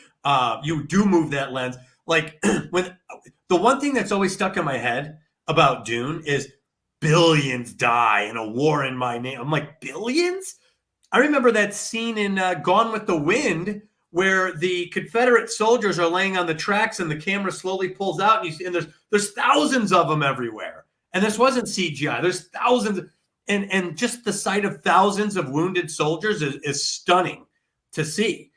You do move that lens. Like when the one thing that's always stuck in my head about Dune is billions die in a war in my name. I'm like, billions? I remember that scene in Gone with the Wind where the Confederate soldiers are laying on the tracks and the camera slowly pulls out and there's thousands of them everywhere. And this wasn't CGI. There's thousands. And just the sight of thousands of wounded soldiers is stunning to see.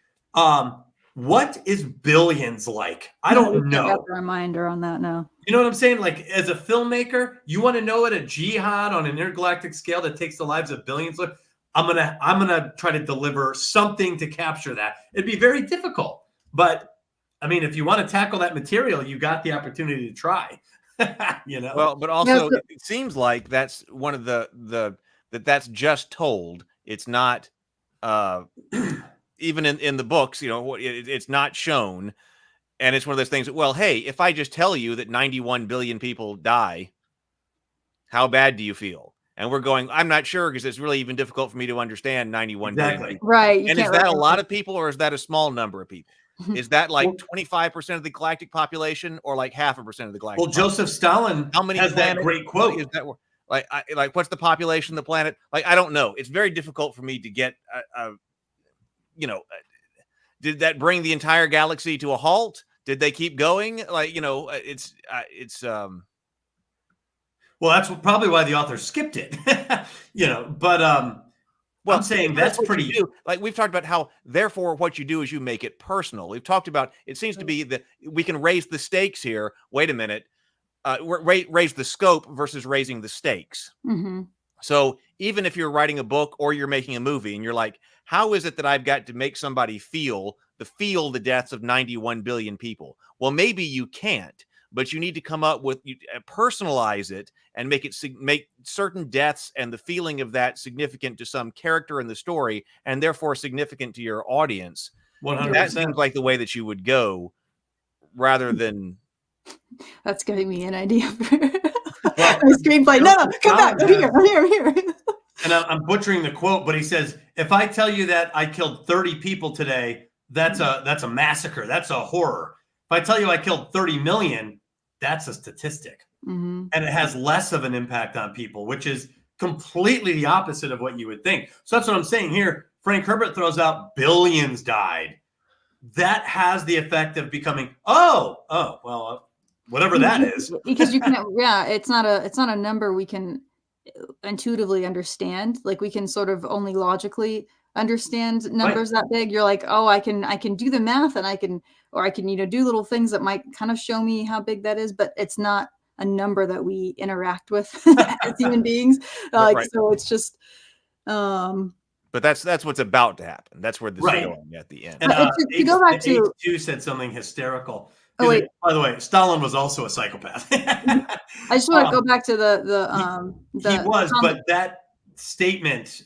What is billions like? I don't know. Got the reminder on that now. You know what I'm saying? Like as a filmmaker, you want to know what a jihad on an intergalactic scale that takes the lives of billions look. I'm gonna try to deliver something to capture that. It'd be very difficult, but I mean, if you want to tackle that material, you got the opportunity to try. Well, but also it seems like that's one of that's just told. It's not even in the books. It's not shown, and it's one of those things that, well, hey, if I just tell you that 91 billion people die, how bad do you feel? And we're going, I'm not sure, because it's really even difficult for me to understand 91 billion people. Right. And is that a lot of people or is that a small number of people? Is that like 25% of the galactic population, or like 0.5% of the galactic? Well, Joseph Stalin how many has that planets? great quote. Is that like what's the population of the planet? Like, I don't know. It's very difficult for me to get did that bring the entire galaxy to a halt? Did they keep going? Like, it's well, that's probably why the author skipped it. But well, I'm saying that's pretty. Like, we've talked about how, therefore, what you do is you make it personal. We've talked about, it seems to be that we can raise the stakes here. Wait a minute. Raise the scope versus raising the stakes. Mm-hmm. So even if you're writing a book or you're making a movie and you're like, how is it that I've got to make somebody feel the deaths of 91 billion people? Well, maybe you can't, but you need to come up with, personalize it and make certain deaths and the feeling of that significant to some character in the story, and therefore significant to your audience. 100%. That seems like the way that you would go, rather than. That's giving me an idea for my screenplay. No, come back. I'm here. And I'm butchering the quote, but he says, if I tell you that I killed 30 people today, that's a massacre. That's a horror. If I tell you I killed 30 million, that's a statistic. Mm-hmm. And it has less of an impact on people, which is completely the opposite of what you would think. So that's what I'm saying here. Frank Herbert throws out billions died. That has the effect of becoming, whatever that is. Because you can, it's not a number we can intuitively understand. Like, we can sort of only logically understand numbers that big. You're like, oh, I can do the math, and I can do little things that might kind of show me how big that is, but it's not a number that we interact with as human beings. So it's just but that's what's about to happen. That's where this is going at the end. And to go back to H2 said something hysterical. Oh, wait. By the way, Stalin was also a psychopath. I just want to go back to he was, but that statement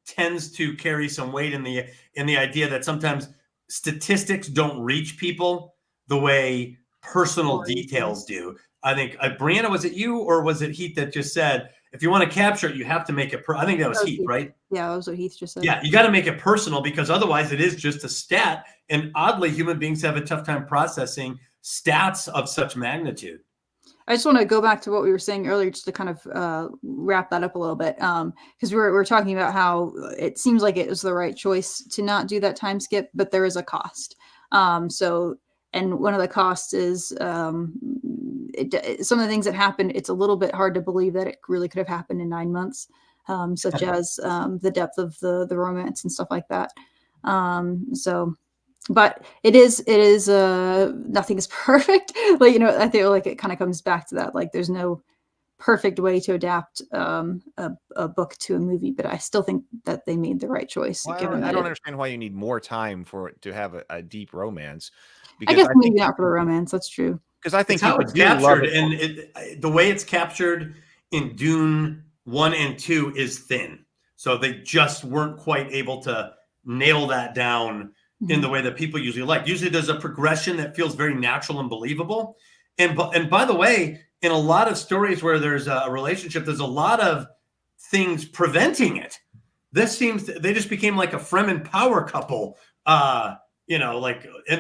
tends to carry some weight in the idea that sometimes statistics don't reach people the way personal details do. I think Brianna, was it you or was it Heath that just said, if you want to capture it, you have to make it. I think that was Heath, right? Yeah, that was what Heath just said. Yeah, you got to make it personal, because otherwise it is just a stat. And oddly, human beings have a tough time processing stats of such magnitude. I just want to go back to what we were saying earlier, just to kind of wrap that up a little bit, because we're talking about how it seems like it was the right choice to not do that time skip, but there is a cost. And one of the costs is some of the things that happened. It's a little bit hard to believe that it really could have happened in 9 months, such as the depth of the romance and stuff like that. But it is nothing is perfect. Like, I feel like it kind of comes back to that. Like, there's no perfect way to adapt a book to a movie, but I still think that they made the right choice. Well, I don't understand why you need more time for it to have a deep romance. I guess maybe not for the romance. That's true. Because I think it's how it's captured, and the way it's captured in Dune 1 and 2 is thin. So they just weren't quite able to nail that down in the way that people usually like. Usually there's a progression that feels very natural and believable. And by the way, in a lot of stories where there's a relationship, there's a lot of things preventing it. This seems they just became like a Fremen power couple. And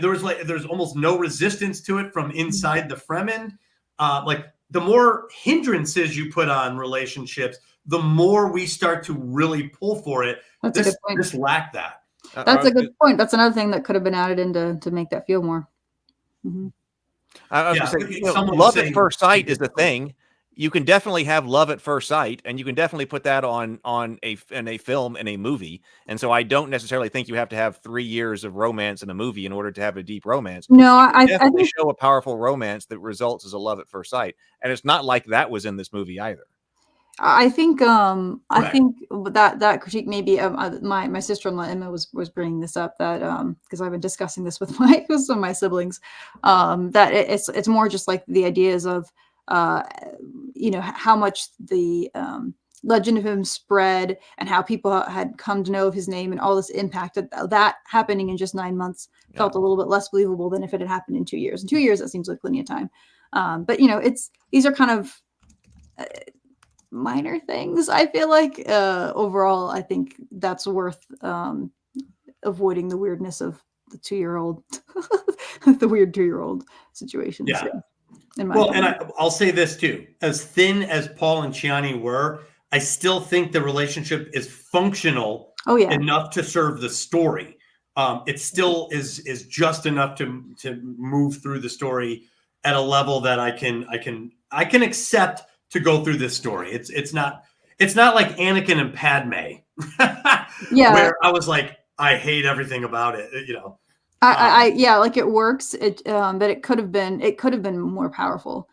there's almost no resistance to it from inside the Fremen. The more hindrances you put on relationships, the more we start to really pull for it. That's a good point. Just lack that. That's a good point. That's another thing that could have been added in to make that feel more. Mm-hmm. I was going to say, love at first sight is the thing. You can definitely have love at first sight, and you can definitely put that in a film, in a movie. And so I don't necessarily think you have to have 3 years of romance in a movie in order to have a deep romance. No, I definitely show a powerful romance that results as a love at first sight. And it's not like that was in this movie either. I think that critique maybe my sister-in-law Emma was bringing this up, that because I've been discussing this with some of my siblings, that it's more just like the ideas of how much the legend of him spread and how people had come to know of his name and all this impact that happening in just 9 months felt a little bit less believable than if it had happened in 2 years. In 2 years, that seems like plenty of time. But these are kind of minor things. I feel like overall, I think that's worth avoiding the weirdness of 2-year-old, the weird 2-year-old situation. Yeah. So, in my Well, opinion. and I'll say this too: as thin as Paul and Chiani were, I still think the relationship is functional Oh yeah. enough to serve the story. It still is just enough to move through the story at a level that I can accept to go through this story. It's not like Anakin and Padme, Yeah. where I was like, I hate everything about it. You know, yeah, like it works. But it could have been more powerful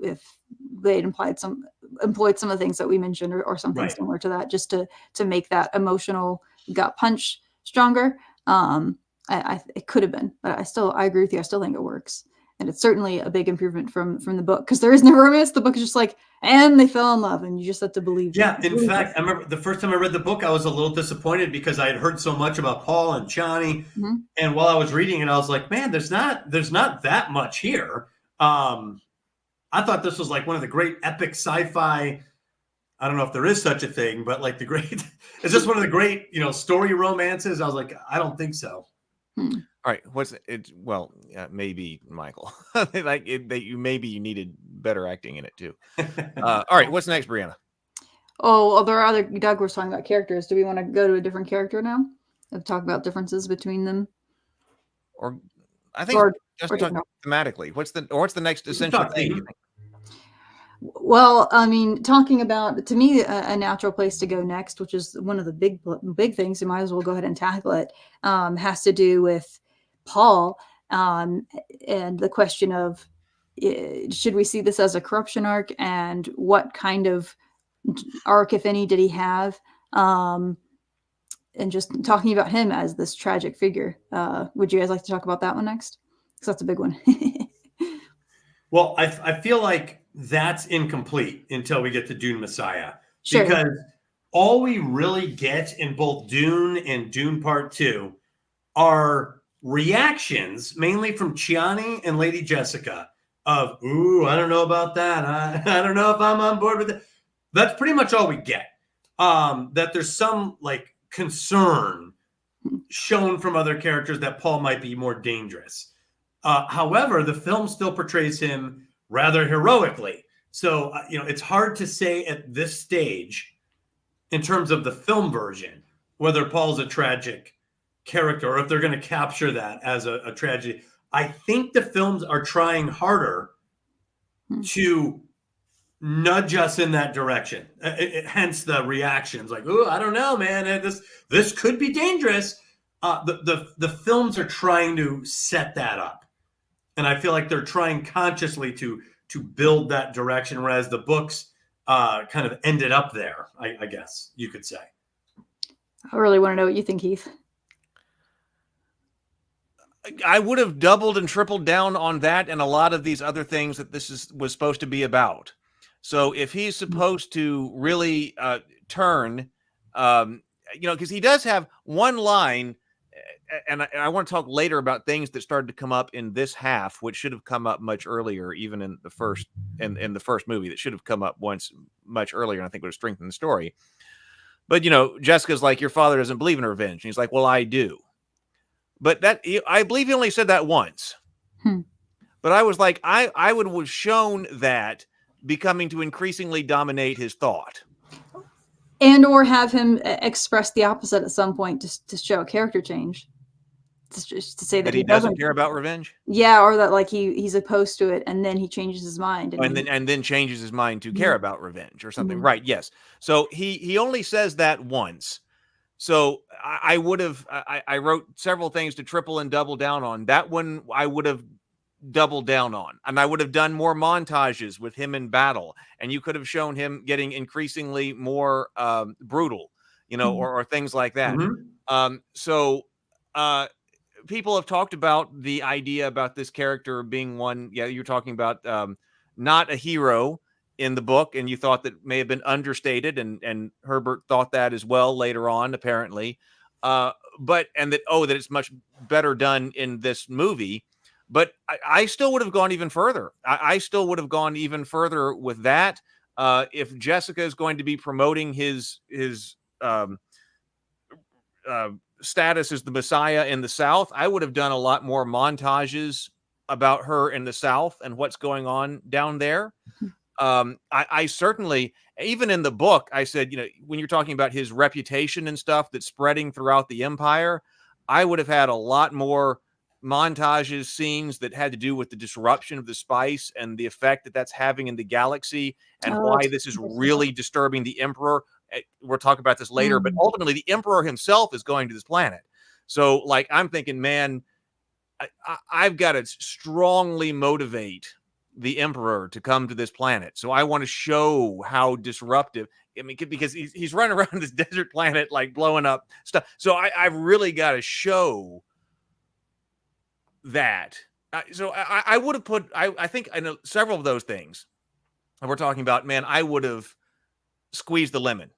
if they'd employed some of the things that we mentioned, or something Right. similar to that, just to make that emotional gut punch stronger. It could have been, but I agree with you. I still think it works, and it's certainly a big improvement from the book, because there is no romance. The book is just like, and they fell in love, and you just have to believe. Yeah, in fact, I remember the first time I read the book, I was a little disappointed because I had heard so much about Paul and Chani, and while I was reading it, I was like, man, there's not that much here. I thought this was like one of the great epic sci-fi. I don't know if there is such a thing, but like is this one of the great, story romances? I was like, I don't think so. All right, what's it? Well, maybe Michael, you needed better acting in it too. All right, what's next, Brianna? Oh, well, there are other. Doug was talking about characters. Do we want to go to a different character now? Talk about differences between them, or I think just talk thematically. What's the next essential thing? Well, I mean, talking about, to me, a natural place to go next, which is one of the big things, you might as well go ahead and tackle it, has to do with Paul, and the question of, should we see this as a corruption arc, and what kind of arc, if any, did he have? And just talking about him as this tragic figure. Would you guys like to talk about that one next? Because that's a big one. Well, I feel like that's incomplete until we get to Dune Messiah. Sure. Because all we really get in both Dune and Dune Part 2 are reactions, mainly from Chiani and Lady Jessica, of, ooh, I don't know about that. I don't know if I'm on board with it. That's pretty much all we get. That there's some like concern shown from other characters that Paul might be more dangerous. However, the film still portrays him rather heroically. So, it's hard to say at this stage, in terms of the film version, whether Paul's a tragic character or if they're going to capture that as a tragedy. I think the films are trying harder to nudge us in that direction. Hence the reactions like, oh, I don't know, man. This could be dangerous. The films are trying to set that up. And I feel like they're trying consciously to build that direction, whereas the books kind of ended up there, I guess you could say. I really want to know what you think, Heath. I would have doubled and tripled down on that and a lot of these other things that was supposed to be about. So if he's supposed to really turn, because he does have one line, and I want to talk later about things that started to come up in this half, which should have come up much earlier, even in the first in the first movie, that should have come up once much earlier, and I think would have strengthened the story. But Jessica's like, your father doesn't believe in revenge, and he's like, well, I do. But I believe he only said that once. But I was like, I would have shown that becoming to increasingly dominate his thought. And or have him express the opposite at some point to show a character change. Just to say that he doesn't care about revenge. Yeah, or that like he's opposed to it, and then he changes his mind, and then changes his mind to care about revenge or something. Right? Yes. So he only says that once. So I would have I wrote several things to triple and double down on. That one I would have doubled down on, and I would have done more montages with him in battle, and you could have shown him getting increasingly more brutal, or things like that. So people have talked about the idea about this character being one. Yeah, you're talking about not a hero in the book, and you thought that may have been understated, and Herbert thought that as well later on, apparently. That it's much better done in this movie. But I still would have gone even further. I still would have gone even further with that. If Jessica is going to be promoting his status as the Messiah in the South, I would have done a lot more montages about her in the South and what's going on down there. I certainly, even in the book, I said, when you're talking about his reputation and stuff that's spreading throughout the empire, I would have had a lot more montages, scenes that had to do with the disruption of the spice and the effect that that's having in the galaxy, and why this is really disturbing the Emperor. We'll talk about this later, but ultimately the Emperor himself is going to this planet. So like, I'm thinking, man, I've got to strongly motivate the Emperor to come to this planet. So I want to show how disruptive, I mean, because he's running around this desert planet, like blowing up stuff. So I've really got to show that. So I would have put, I think I know several of those things that we're talking about, man, I would have squeezed the lemon.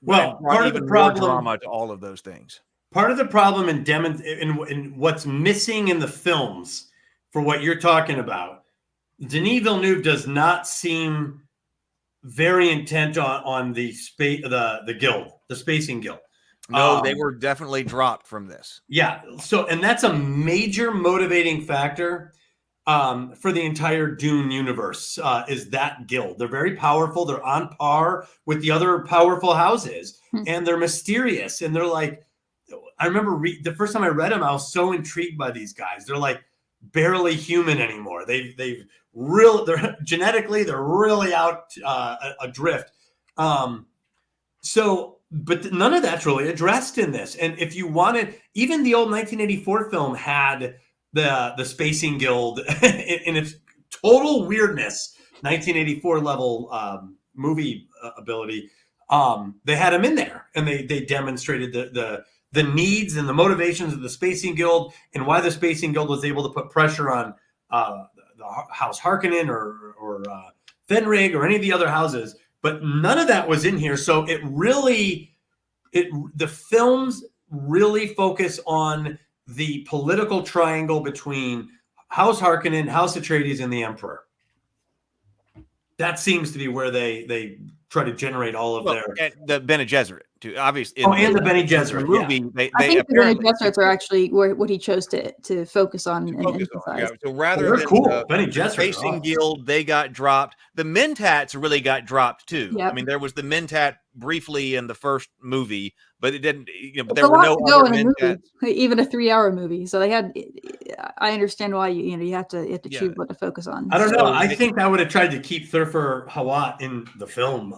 Well, part of the problem, drama to all of those things. Part of the problem in what's missing in the films for what you're talking about, Denis Villeneuve does not seem very intent on the guild, the spacing guild. No, they were definitely dropped from this. Yeah. So, and that's a major motivating factor for the entire Dune universe, is that guild. They're very powerful. They're on par with the other powerful houses, and they're mysterious. And they're like, I remember the first time I read them, I was so intrigued by these guys. They're like barely human anymore. They're genetically, they're really out adrift. But none of that's really addressed in this. And if you wanted, even the old 1984 film had the Spacing Guild in its total weirdness, 1984 level movie ability. They had them in there, and they demonstrated the needs and the motivations of the Spacing Guild, and why the Spacing Guild was able to put pressure on the House Harkonnen or Fenrig or any of the other houses. But none of that was in here. So the films really focus on the political triangle between House Harkonnen, House Atreides, and the Emperor. That seems to be where they try to generate all of the Bene Gesserit too, obviously. And the Bene Gesserit movie. Yeah. I think the Bene Gesserits are actually what he chose to focus on and emphasize. Yeah. So rather than cool. Bene Gesserit Spacing Guild, they got dropped. The Mentats really got dropped too. Yep. I mean, there was the Mentat briefly in the first movie, but it didn't. But there were no other Mentats. Even a 3-hour movie. So they had. I understand why you have to choose what to focus on. I don't know. I think I would have tried to keep Thurfer Hawat in the film.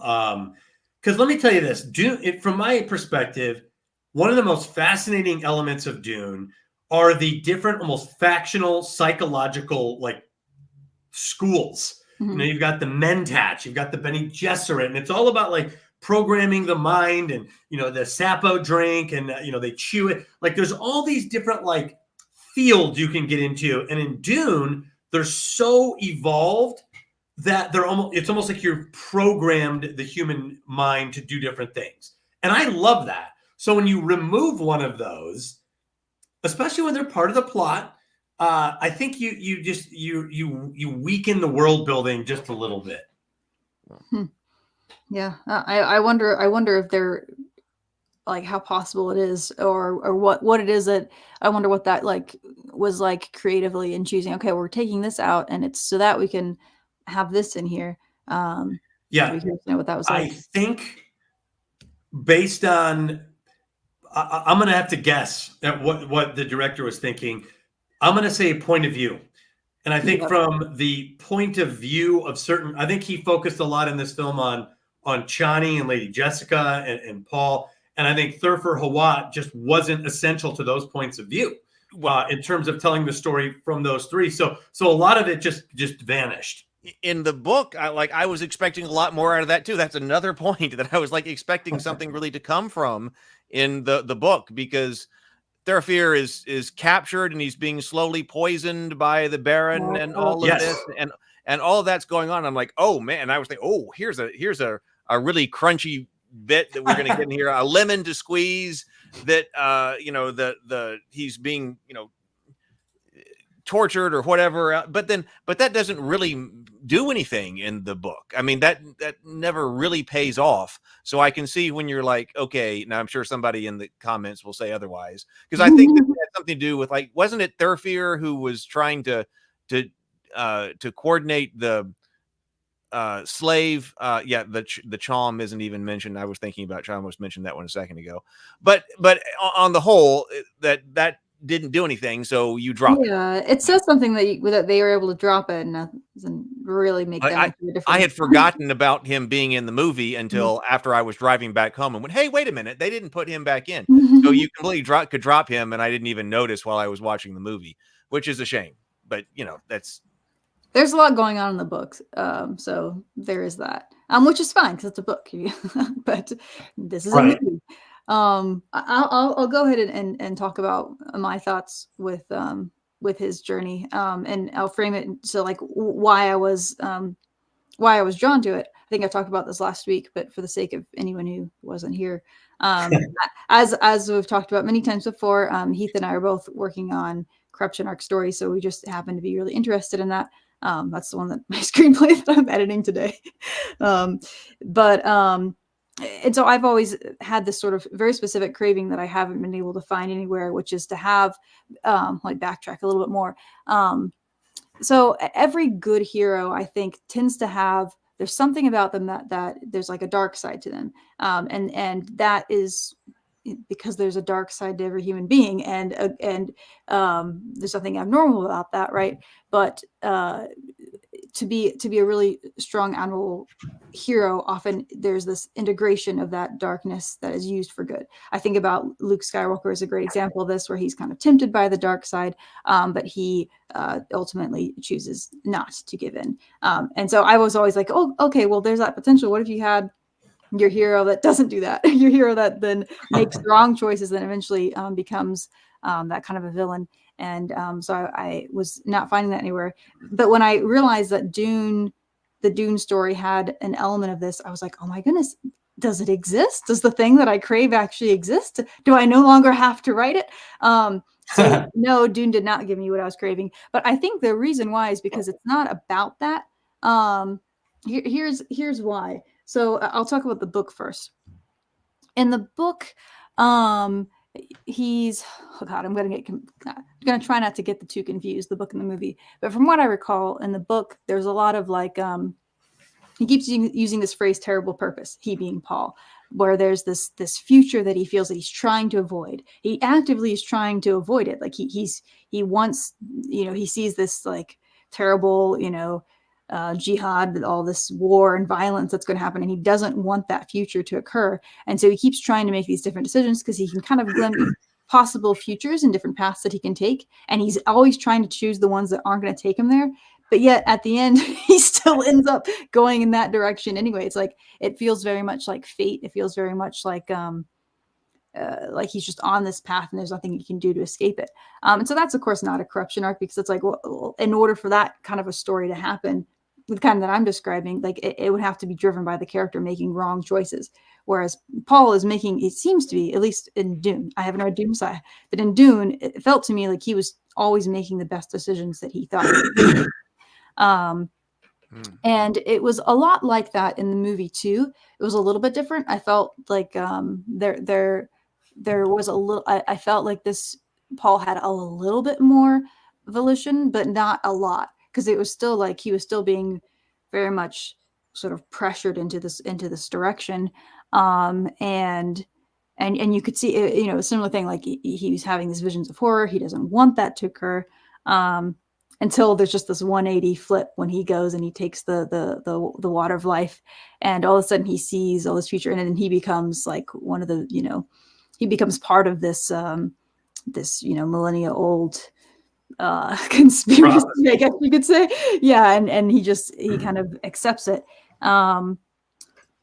Because let me tell you this, Dune, from my perspective, one of the most fascinating elements of Dune are the different, almost factional, psychological, like, schools. Mm-hmm. You've got the Mentat, you've got the Bene Gesserit, and it's all about, like, programming the mind, and, the Sapo drink, and, they chew it. Like, there's all these different, like, fields you can get into. And in Dune, they're so evolved that it's almost like you've programmed the human mind to do different things. And I love that. So when you remove one of those, especially when they're part of the plot, I think you weaken the world building just a little bit. Yeah. I wonder if they're like how possible it is or what it is that I wonder what that like was like creatively in choosing, okay, we're taking this out and it's so that we can have this in here. Yeah. To know what that was like. I think based on, I'm going to have to guess at what the director was thinking. I'm going to say point of view. And I think from the point of view of I think he focused a lot in this film on Chani and Lady Jessica and Paul. And I think Thurfer Hawat just wasn't essential to those points of view in terms of telling the story from those three. So a lot of it just vanished. In the book, I was expecting a lot more out of that too. That's another point that I was like expecting something really to come from in the book, because Thurfer is captured and he's being slowly poisoned by the Baron and all of this and all of that's going on. I'm like, oh man, and I was thinking, oh, here's a really crunchy bit that we're going to get in here, a lemon to squeeze that he's being tortured or whatever. But that doesn't really do anything in the book. I mean, that never really pays off. So I can see when you're like, okay, now I'm sure somebody in the comments will say otherwise, because I think that had something to do with, like, wasn't it Thurfear who was trying to coordinate the slave? The Chom isn't even mentioned. I was thinking about Chom, was mentioned that one a second ago, but on the whole, that didn't do anything, so you drop it. Yeah, it says something that they were able to drop it and doesn't really make that much of a difference. I had forgotten about him being in the movie until after I was driving back home and went, hey, wait a minute, they didn't put him back in. So you completely could drop him, and I didn't even notice while I was watching the movie, which is a shame. But there's a lot going on in the books, so there is that, which is fine because it's a book. But this is a movie. I'll go ahead and talk about my thoughts with his journey, and I'll frame it to like why I was drawn to it. I think I talked about this last week, but for the sake of anyone who wasn't here, as we've talked about many times before, Heath and I are both working on Corruption Arc stories, so we just happen to be really interested in that. That's the one that my screenplay that I'm editing today. And so I've always had this sort of very specific craving that I haven't been able to find anywhere, which is to have, like, backtrack a little bit more. So every good hero, I think, tends to have, there's something about them that there's like a dark side to them. And that is because there's a dark side to every human being, and there's nothing abnormal about that, right? But to be a really strong, admirable hero, often there's this integration of that darkness that is used for good. I think about Luke Skywalker as a great example of this, where he's kind of tempted by the dark side, but he ultimately chooses not to give in. And so I was always like, oh, okay, well, there's that potential. What if you had your hero that doesn't do that? Your hero that then makes the wrong choices, then eventually becomes that kind of a villain. And so I was not finding that anywhere. But when I realized that the Dune story had an element of this, I was like, oh my goodness, does it exist? Does the thing that I crave actually exist? Do I no longer have to write it? So no, Dune did not give me what I was craving. But I think the reason why is because it's not about that. Here's why. So I'll talk about the book first. In the book, he's, oh God, I'm going to try not to get the two confused, the book and the movie. But from what I recall, in the book, there's a lot of like, he keeps using this phrase, terrible purpose, he being Paul, where there's this future that he feels that he's trying to avoid. He actively is trying to avoid it. Like he wants, he sees this like terrible, jihad, all this war and violence that's going to happen, and he doesn't want that future to occur. And so he keeps trying to make these different decisions because he can kind of glimpse possible futures and different paths that he can take, and he's always trying to choose the ones that aren't going to take him there. But yet at the end, he still ends up going in that direction anyway. It's like, it feels very much like fate. It feels very much like he's just on this path and there's nothing he can do to escape it. And so that's, of course, not a corruption arc, because it's like, well, in order for that kind of a story to happen, the kind that I'm describing, like it would have to be driven by the character making wrong choices. Whereas Paul is making, it seems to be, at least in Dune, I haven't read Dune side, but in Dune, it felt to me like he was always making the best decisions that he thought. And it was a lot like that in the movie too. It was a little bit different. I felt like there was a little, I felt like this Paul had a little bit more volition, but not a lot, because it was still like he was still being very much sort of pressured into this direction. And you could see, a similar thing, like he was having these visions of horror. He doesn't want that to occur. Until there's just this 180 flip when he goes and he takes the water of life, and all of a sudden he sees all this future, and then he becomes like one of the, he becomes part of this millennia old conspiracy, I guess you could say. Yeah. And he kind of accepts it. And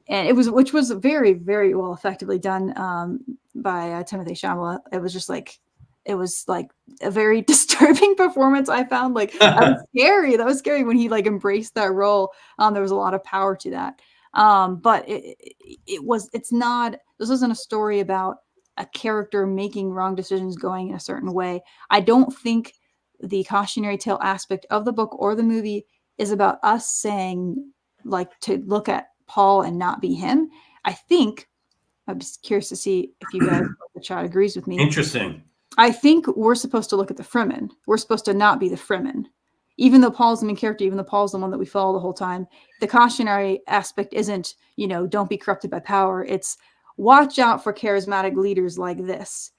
which was very, very well effectively done by Timothée Chalamet. It was like a very disturbing performance, I found. Like, that was scary when he like embraced that role. There was a lot of power to that. But this isn't a story about a character making wrong decisions going in a certain way. I don't think the cautionary tale aspect of the book or the movie is about us saying, like, to look at Paul and not be him. I think, I'm just curious to see if you guys, the chat agrees with me. Interesting. I think we're supposed to look at the Fremen. We're supposed to not be the Fremen. Even though Paul's the main character, even though Paul's the one that we follow the whole time, the cautionary aspect isn't, don't be corrupted by power. It's watch out for charismatic leaders like this.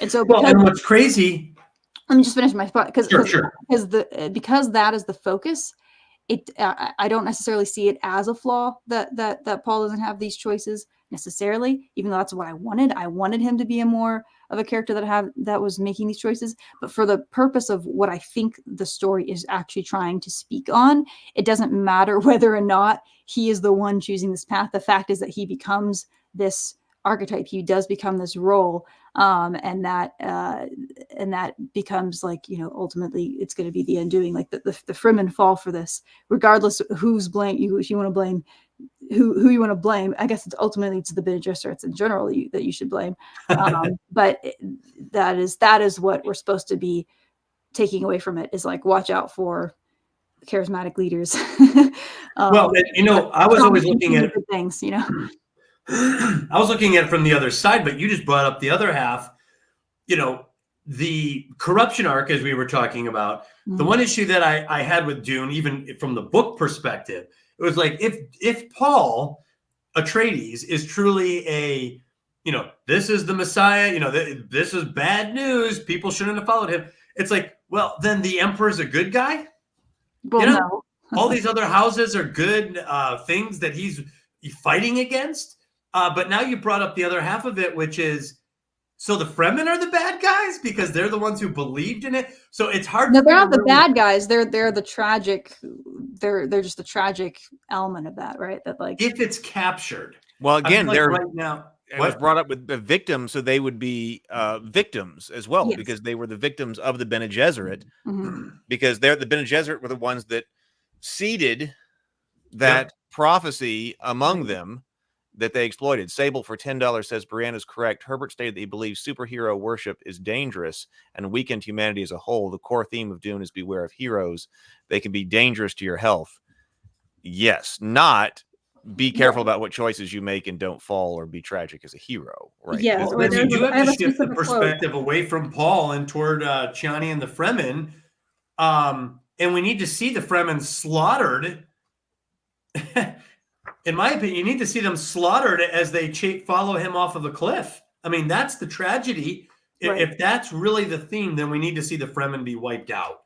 And so, and what's crazy? Let me just finish my thought, because Sure. that is the focus. I don't necessarily see it as a flaw that Paul doesn't have these choices necessarily, even though that's what I wanted. I wanted him to be more of a character that was making these choices. But for the purpose of what I think the story is actually trying to speak on, it doesn't matter whether or not he is the one choosing this path. The fact is that he becomes this archetype. He does become this role, and that becomes, like, ultimately it's going to be the undoing. Like the Fremen fall for this, regardless of who's blame you. If you want to blame who you want to blame, I guess it's ultimately to the Bene Gesserits in general that you should blame. But that is what we're supposed to be taking away from it, is like, watch out for charismatic leaders. Well, I was always looking at things, I was looking at it from the other side, but you just brought up the other half, the corruption arc, as we were talking about. The one issue that I had with Dune, even from the book perspective, it was like, if Paul Atreides is truly a, this is the Messiah, this is bad news, people shouldn't have followed him. It's like, well, then the Emperor's a good guy. Well, no. All these other houses are good things that he's fighting against. But now you brought up the other half of it, which is, so the Fremen are the bad guys because they're the ones who believed in it. So it's hard. No, they're not the bad guys. They're the tragic. They're just the tragic element of that, right? That, like, if it's captured. Well, again, they're right now. It was brought up with the victims, so they would be victims as well, Yes. because they were the victims of the Bene Gesserit, Mm-hmm. because the Bene Gesserit were the ones that seeded that prophecy among them that they exploited. Sable for $10 says Brianna's correct. Herbert stated that he believes superhero worship is dangerous and weakened humanity as a whole. The core theme of Dune is beware of heroes. They can be dangerous to your health. Yes, not be careful about what choices you make and don't fall or be tragic as a hero. Right? Yes. Well, then you do have to shift the perspective away from Paul and toward Chani and the Fremen. And we need to see the Fremen slaughtered. In my opinion, you need to see them slaughtered as they follow him off of a cliff. I mean, that's the tragedy. Right. If that's really the theme, then we need to see the Fremen be wiped out.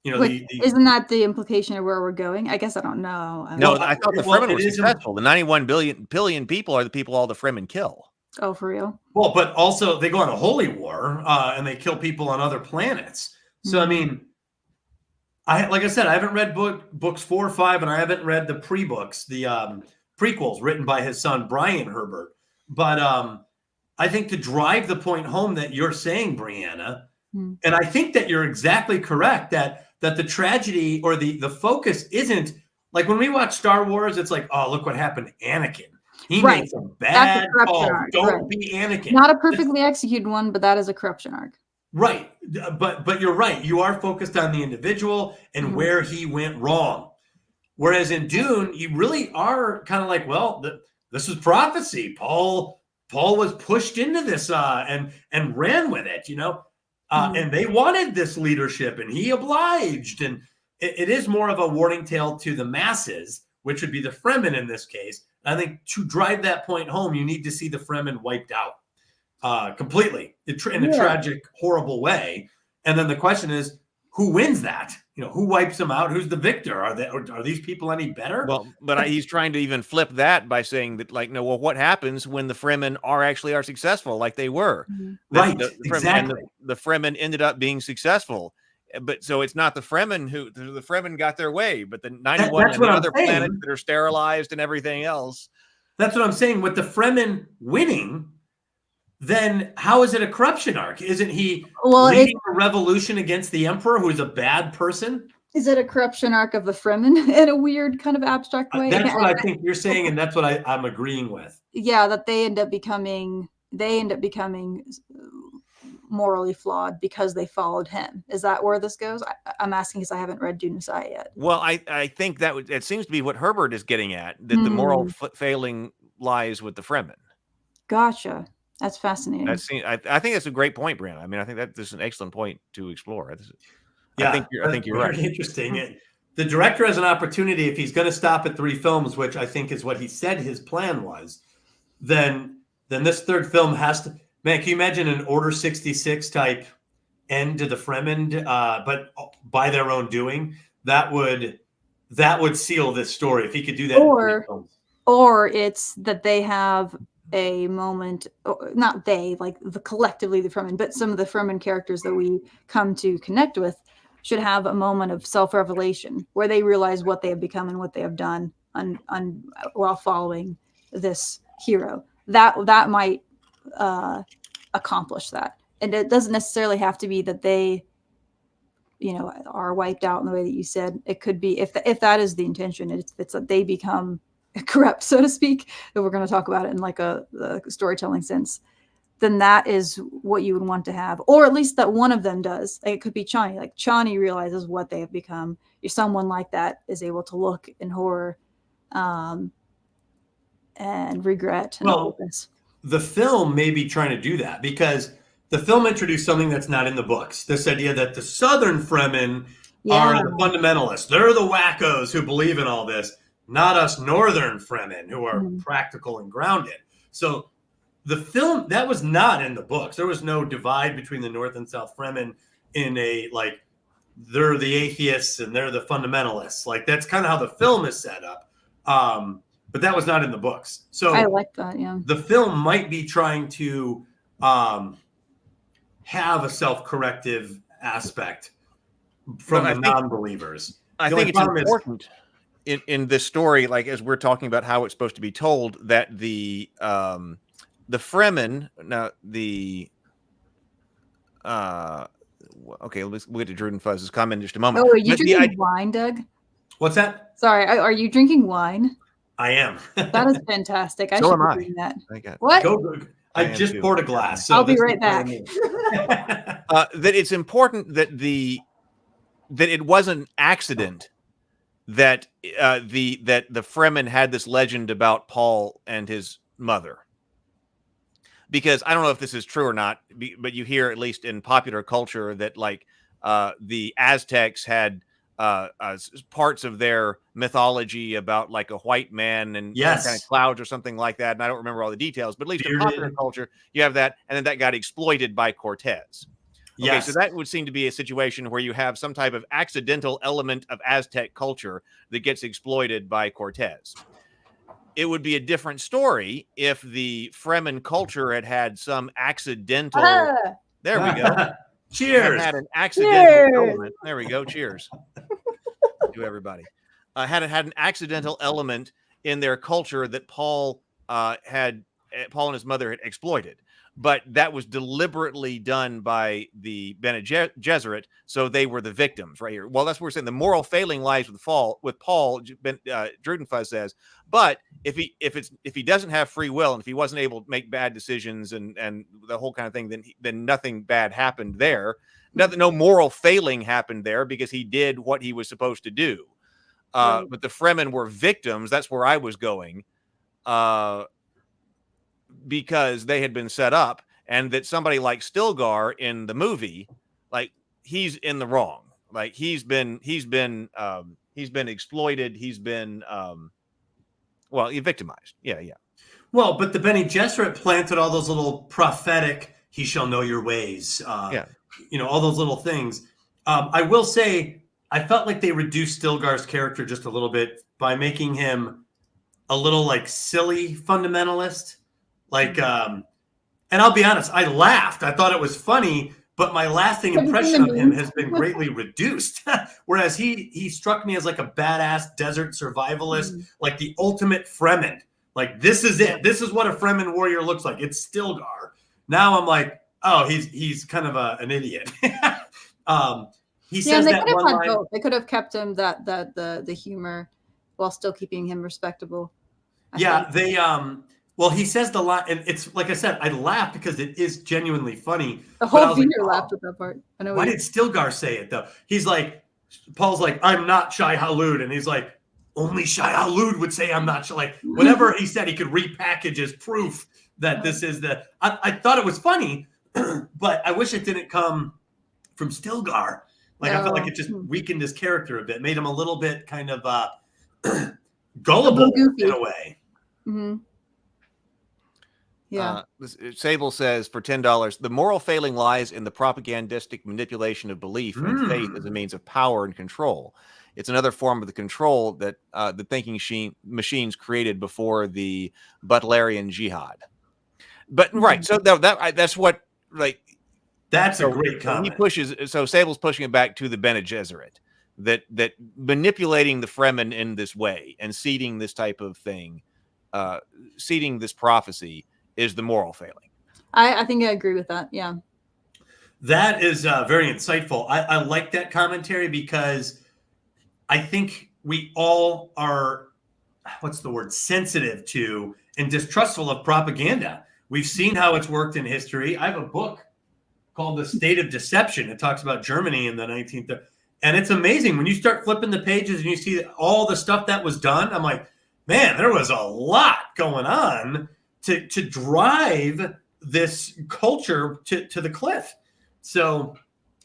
Isn't that the implication of where we're going? I guess I don't know. No, I thought the Fremen were successful. The 91 billion people are the people all the Fremen kill. Oh, for real? Well, but also they go on a holy war and they kill people on other planets. So, I mean, like I said, I haven't read books 4 or 5, and I haven't read the pre-books, the prequels written by his son, Brian Herbert. But I think to drive the point home that you're saying, Brianna, and I think that you're exactly correct, that the tragedy or the focus isn't, like when we watch Star Wars, it's like, oh, look what happened to Anakin. He made some bad calls. Don't be Anakin. Not a perfectly executed one, but that is a corruption arc. Right. But you're right. You are focused on the individual and where he went wrong. Whereas in Dune, you really are kind of like, well, this is prophecy. Paul was pushed into this and ran with it, and they wanted this leadership and he obliged. And it is more of a warning tale to the masses, which would be the Fremen in this case. And I think to drive that point home, you need to see the Fremen wiped out. Completely in a tragic, horrible way. And then the question is, who wins that? Who wipes them out? Who's the victor? Are these people any better? Well, but he's trying to even flip that by saying that, like, no, well, what happens when the Fremen are successful, like they were? Right, exactly. The Fremen ended up being successful, but so it's not the Fremen got their way, but the 91 and the other planets that are sterilized and everything else. That's what I'm saying. With the Fremen winning, then how is it a corruption arc? Isn't he leading a revolution against the Emperor, who is a bad person? Is it a corruption arc of the Fremen in a weird kind of abstract way? That's what I think you're saying, and that's what I'm agreeing with. Yeah, that they end up becoming morally flawed because they followed him. Is that where this goes? I'm asking because I haven't read Dune Messiah yet. Well, I think it seems to be what Herbert is getting at, that the moral failing lies with the Fremen. Gotcha. That's fascinating. I think that's a great point, Brianna. I mean, I think that this is an excellent point to explore. Yeah, I think you're right. Interesting. The director has an opportunity, if he's going to stop at 3 films, which I think is what he said his plan was, then this third film has to. Man, can you imagine an Order 66 type end to the Fremen, but by their own doing? That would seal this story if he could do that. Or it's that they have a moment, not they, like collectively the Fremen, but some of the Fremen characters that we come to connect with should have a moment of self-revelation where they realize what they have become and what they have done while following this hero. That might accomplish that. And it doesn't necessarily have to be that they, are wiped out in the way that you said. It could be, if that is the intention, it's that they become corrupt, so to speak, if we're going to talk about it in like a storytelling sense, then that is what you would want to have, or at least that one of them does. Like, it could be Chani. Like, Chani realizes what they have become. If someone like that is able to look in horror and regret and all of this. The film may be trying to do that, because the film introduced something that's not in the books. This idea that the Southern Fremen are the fundamentalists. They're the wackos who believe in all this, not us Northern Fremen who are practical and grounded. So the film, that was not in the books. There was no divide between the North and South Fremen in a, like, they're the atheists and they're the fundamentalists. Like, that's kind of how the film is set up. But that was not in the books. So I like that, yeah. The film might be trying to have a self-corrective aspect from the non-believers. I think it's important in this story, like as we're talking about how it's supposed to be told, that the Fremen, now okay, we'll get to Druden Fuzz's comment in just a moment. Oh, are you drinking wine, Doug? What's that? Sorry, are you drinking wine? I am. That is fantastic. I so should am be doing that. What? I just poured a glass. So I'll be right back. That it's important that it wasn't an accident that the Fremen had this legend about Paul and his mother. Because I don't know if this is true or not, but you hear, at least in popular culture, that like the Aztecs had parts of their mythology about like a white man and some kind of clouds or something like that. And I don't remember all the details, but at least in popular culture, you have that. And then that got exploited by Cortez. Okay, so that would seem to be a situation where you have some type of accidental element of Aztec culture that gets exploited by Cortez. It would be a different story if the Fremen culture had some accidental. There we go. Cheers. Had an accidental element. There we go. Cheers to everybody. Had an accidental element in their culture that Paul and his mother had exploited. But that was deliberately done by the Bene Gesserit, so they were the victims right here. Well, that's what we're saying. The moral failing lies with Paul. Drudenfuzz says, but if he doesn't have free will and if he wasn't able to make bad decisions and the whole kind of thing, then nothing bad happened there. No moral failing happened there because he did what he was supposed to do. But the Fremen were victims. That's where I was going. Because they had been set up, and that somebody like Stilgar in the movie, like, he's in the wrong. Like, he's been exploited. He's been victimized. Yeah. Well, but the Bene Gesserit planted all those little prophetic, he shall know your ways. All those little things. I will say, I felt like they reduced Stilgar's character just a little bit by making him a little like silly fundamentalist. Like, and I'll be honest, I laughed. I thought it was funny, but my lasting impression of him has been greatly reduced. Whereas he struck me as like a badass desert survivalist, like the ultimate Fremen. Like, this is it. This is what a Fremen warrior looks like. It's Stilgar. Now I'm like, oh, he's kind of an idiot. He says that one line. Both. They could have kept him the humor while still keeping him respectable. I think. Well, he says the line, and it's like I said, I laughed because it is genuinely funny. The but I whole was like, theater laughed at that part. I know. why did Stilgar say it though? He's like, Paul's like, I'm not Shai Hulud, and he's like, only Shai Hulud would say I'm not Shai. Like whatever he said, he could repackage as proof that this is the. I thought it was funny, but I wish it didn't come from Stilgar. Like I felt like it just weakened his character a bit, made him a little bit kind of gullible in a way. Mm-hmm. Yeah. Sable says for $10, the moral failing lies in the propagandistic manipulation of belief and faith as a means of power and control. It's another form of the control that the thinking machines created before the Butlerian jihad. But right, so that's what like. That's a great comment. He pushes. So Sable's pushing it back to the Bene Gesserit, that manipulating the Fremen in this way and seeding this type of thing, seeding this prophecy is the moral failing. I think I agree with that. Yeah. That is very insightful. I like that commentary because I think we all are, what's the word, sensitive to and distrustful of propaganda. We've seen how it's worked in history. I have a book called The State of Deception. It talks about Germany in the 1930s. And it's amazing when you start flipping the pages and you see all the stuff that was done. I'm like, man, there was a lot going on to drive this culture to the cliff. So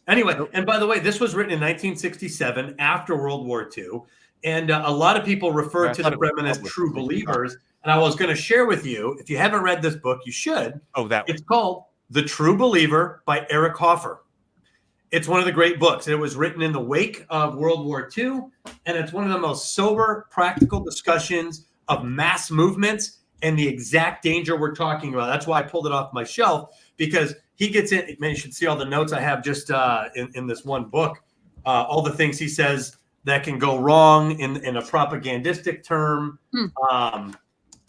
anyway, and by the way, this was written in 1967 after World War II. And a lot of people refer to the Fremen as true believers. And I was going to share with you, if you haven't read this book, you should. It's called The True Believer by Eric Hoffer. It's one of the great books. It was written in the wake of World War II, and it's one of the most sober, practical discussions of mass movements and the exact danger we're talking about. That's why I pulled it off my shelf, because he gets in. Man, you should see all the notes I have just in this one book, all the things he says that can go wrong in a propagandistic term,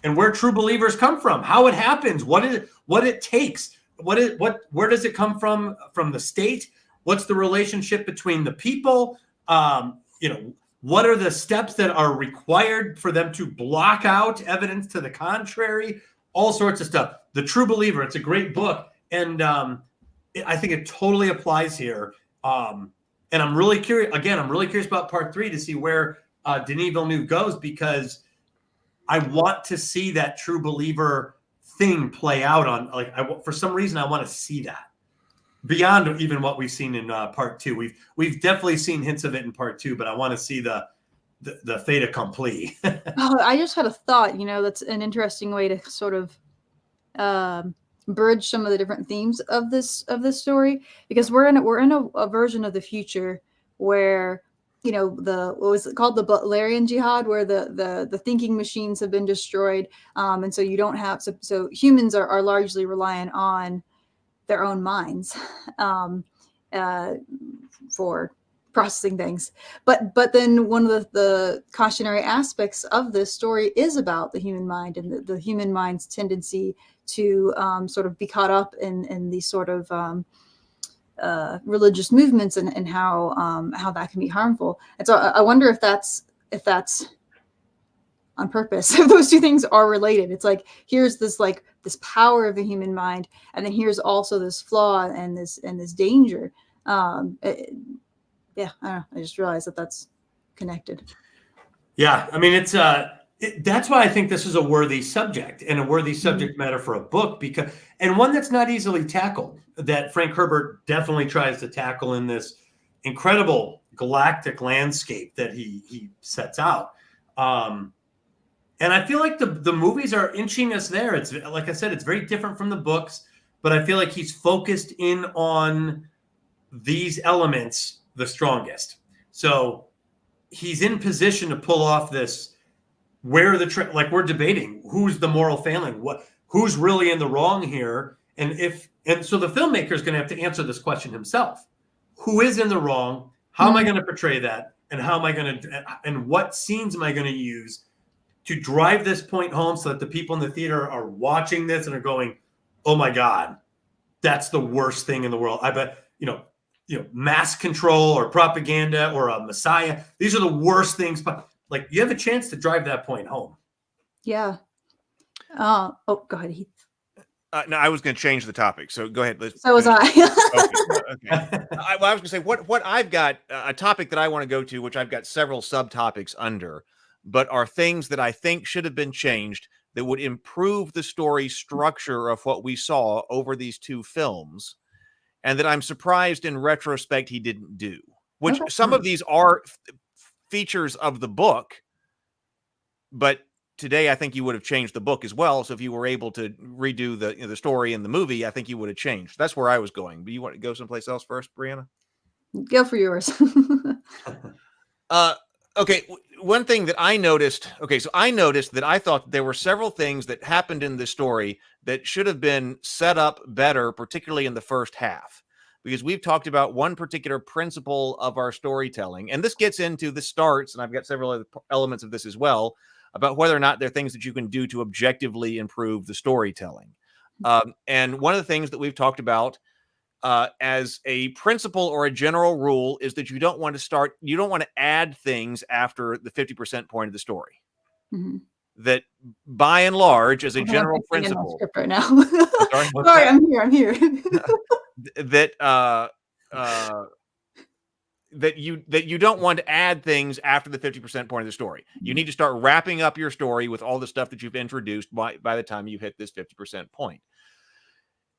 and where true believers come from, how it happens, what it takes. Where does it come from the state? What's the relationship between the people? What are the steps that are required for them to block out evidence to the contrary? All sorts of stuff. The True Believer. It's a great book, and I think it totally applies here. And I'm really curious. Again, I'm really curious about part 3 to see where Denis Villeneuve goes, because I want to see that true believer thing play out on, for some reason, I want to see that beyond even what we've seen in part 2. We've definitely seen hints of it in part 2, but I want to see the fait accompli. I just had a thought, that's an interesting way to sort of bridge some of the different themes of this story, because we're in a version of the future where what was it called, the Butlerian jihad, where the thinking machines have been destroyed, and so you don't have so humans are largely reliant on their own minds for processing things. But then one of the cautionary aspects of this story is about the human mind and the human mind's tendency to sort of be caught up in these sort of religious movements and how that can be harmful. And so I wonder if that's on purpose. If those two things are related, it's like, here's this power of the human mind, and then here's also this flaw and this danger. I don't know. I just realized that that's connected. Yeah, I mean, it's that's why I think this is a worthy subject and a worthy subject matter for a book, and one that's not easily tackled, that Frank Herbert definitely tries to tackle in this incredible galactic landscape that he sets out. And I feel like the movies are inching us there. It's like I said, it's very different from the books, but I feel like he's focused in on these elements the strongest. So he's in position to pull off this, where like we're debating who's the moral failing, who's really in the wrong here. And so the filmmaker is going to have to answer this question himself. Who is in the wrong? How am I going to portray that? And how am I going to, and what scenes am I going to use to drive this point home so that the people in the theater are watching this and are going, oh my God, that's the worst thing in the world. I bet, mass control or propaganda or a messiah. These are the worst things. Like, you have a chance to drive that point home. Yeah. Oh, go ahead, Heath. No, I was going to change the topic. So go ahead. So was I. Okay. I was going to say what I've got a topic that I want to go to, which I've got several subtopics under, but are things that I think should have been changed that would improve the story structure of what we saw over these two films, and that I'm surprised in retrospect he didn't do. Which some of these are features of the book, but today I think you would have changed the book as well. So if you were able to redo the story in the movie, I think you would have changed. That's where I was going. But you want to go someplace else first, Brianna? Go for yours. Okay. One thing that I noticed. Okay, so I noticed that I thought there were several things that happened in this story that should have been set up better, particularly in the first half. Because we've talked about one particular principle of our storytelling, and this gets into the starts, and I've got several other elements of this as well, about whether or not there are things that you can do to objectively improve the storytelling. And one of the things that we've talked about as a principle or a general rule is that you don't want to add things after the 50% point of the story. Mm-hmm. That by and large, as a general principle, right now. Sorry, I'm here. that you don't want to add things after the 50% point of the story. You need to start wrapping up your story with all the stuff that you've introduced by the time you hit this 50% point.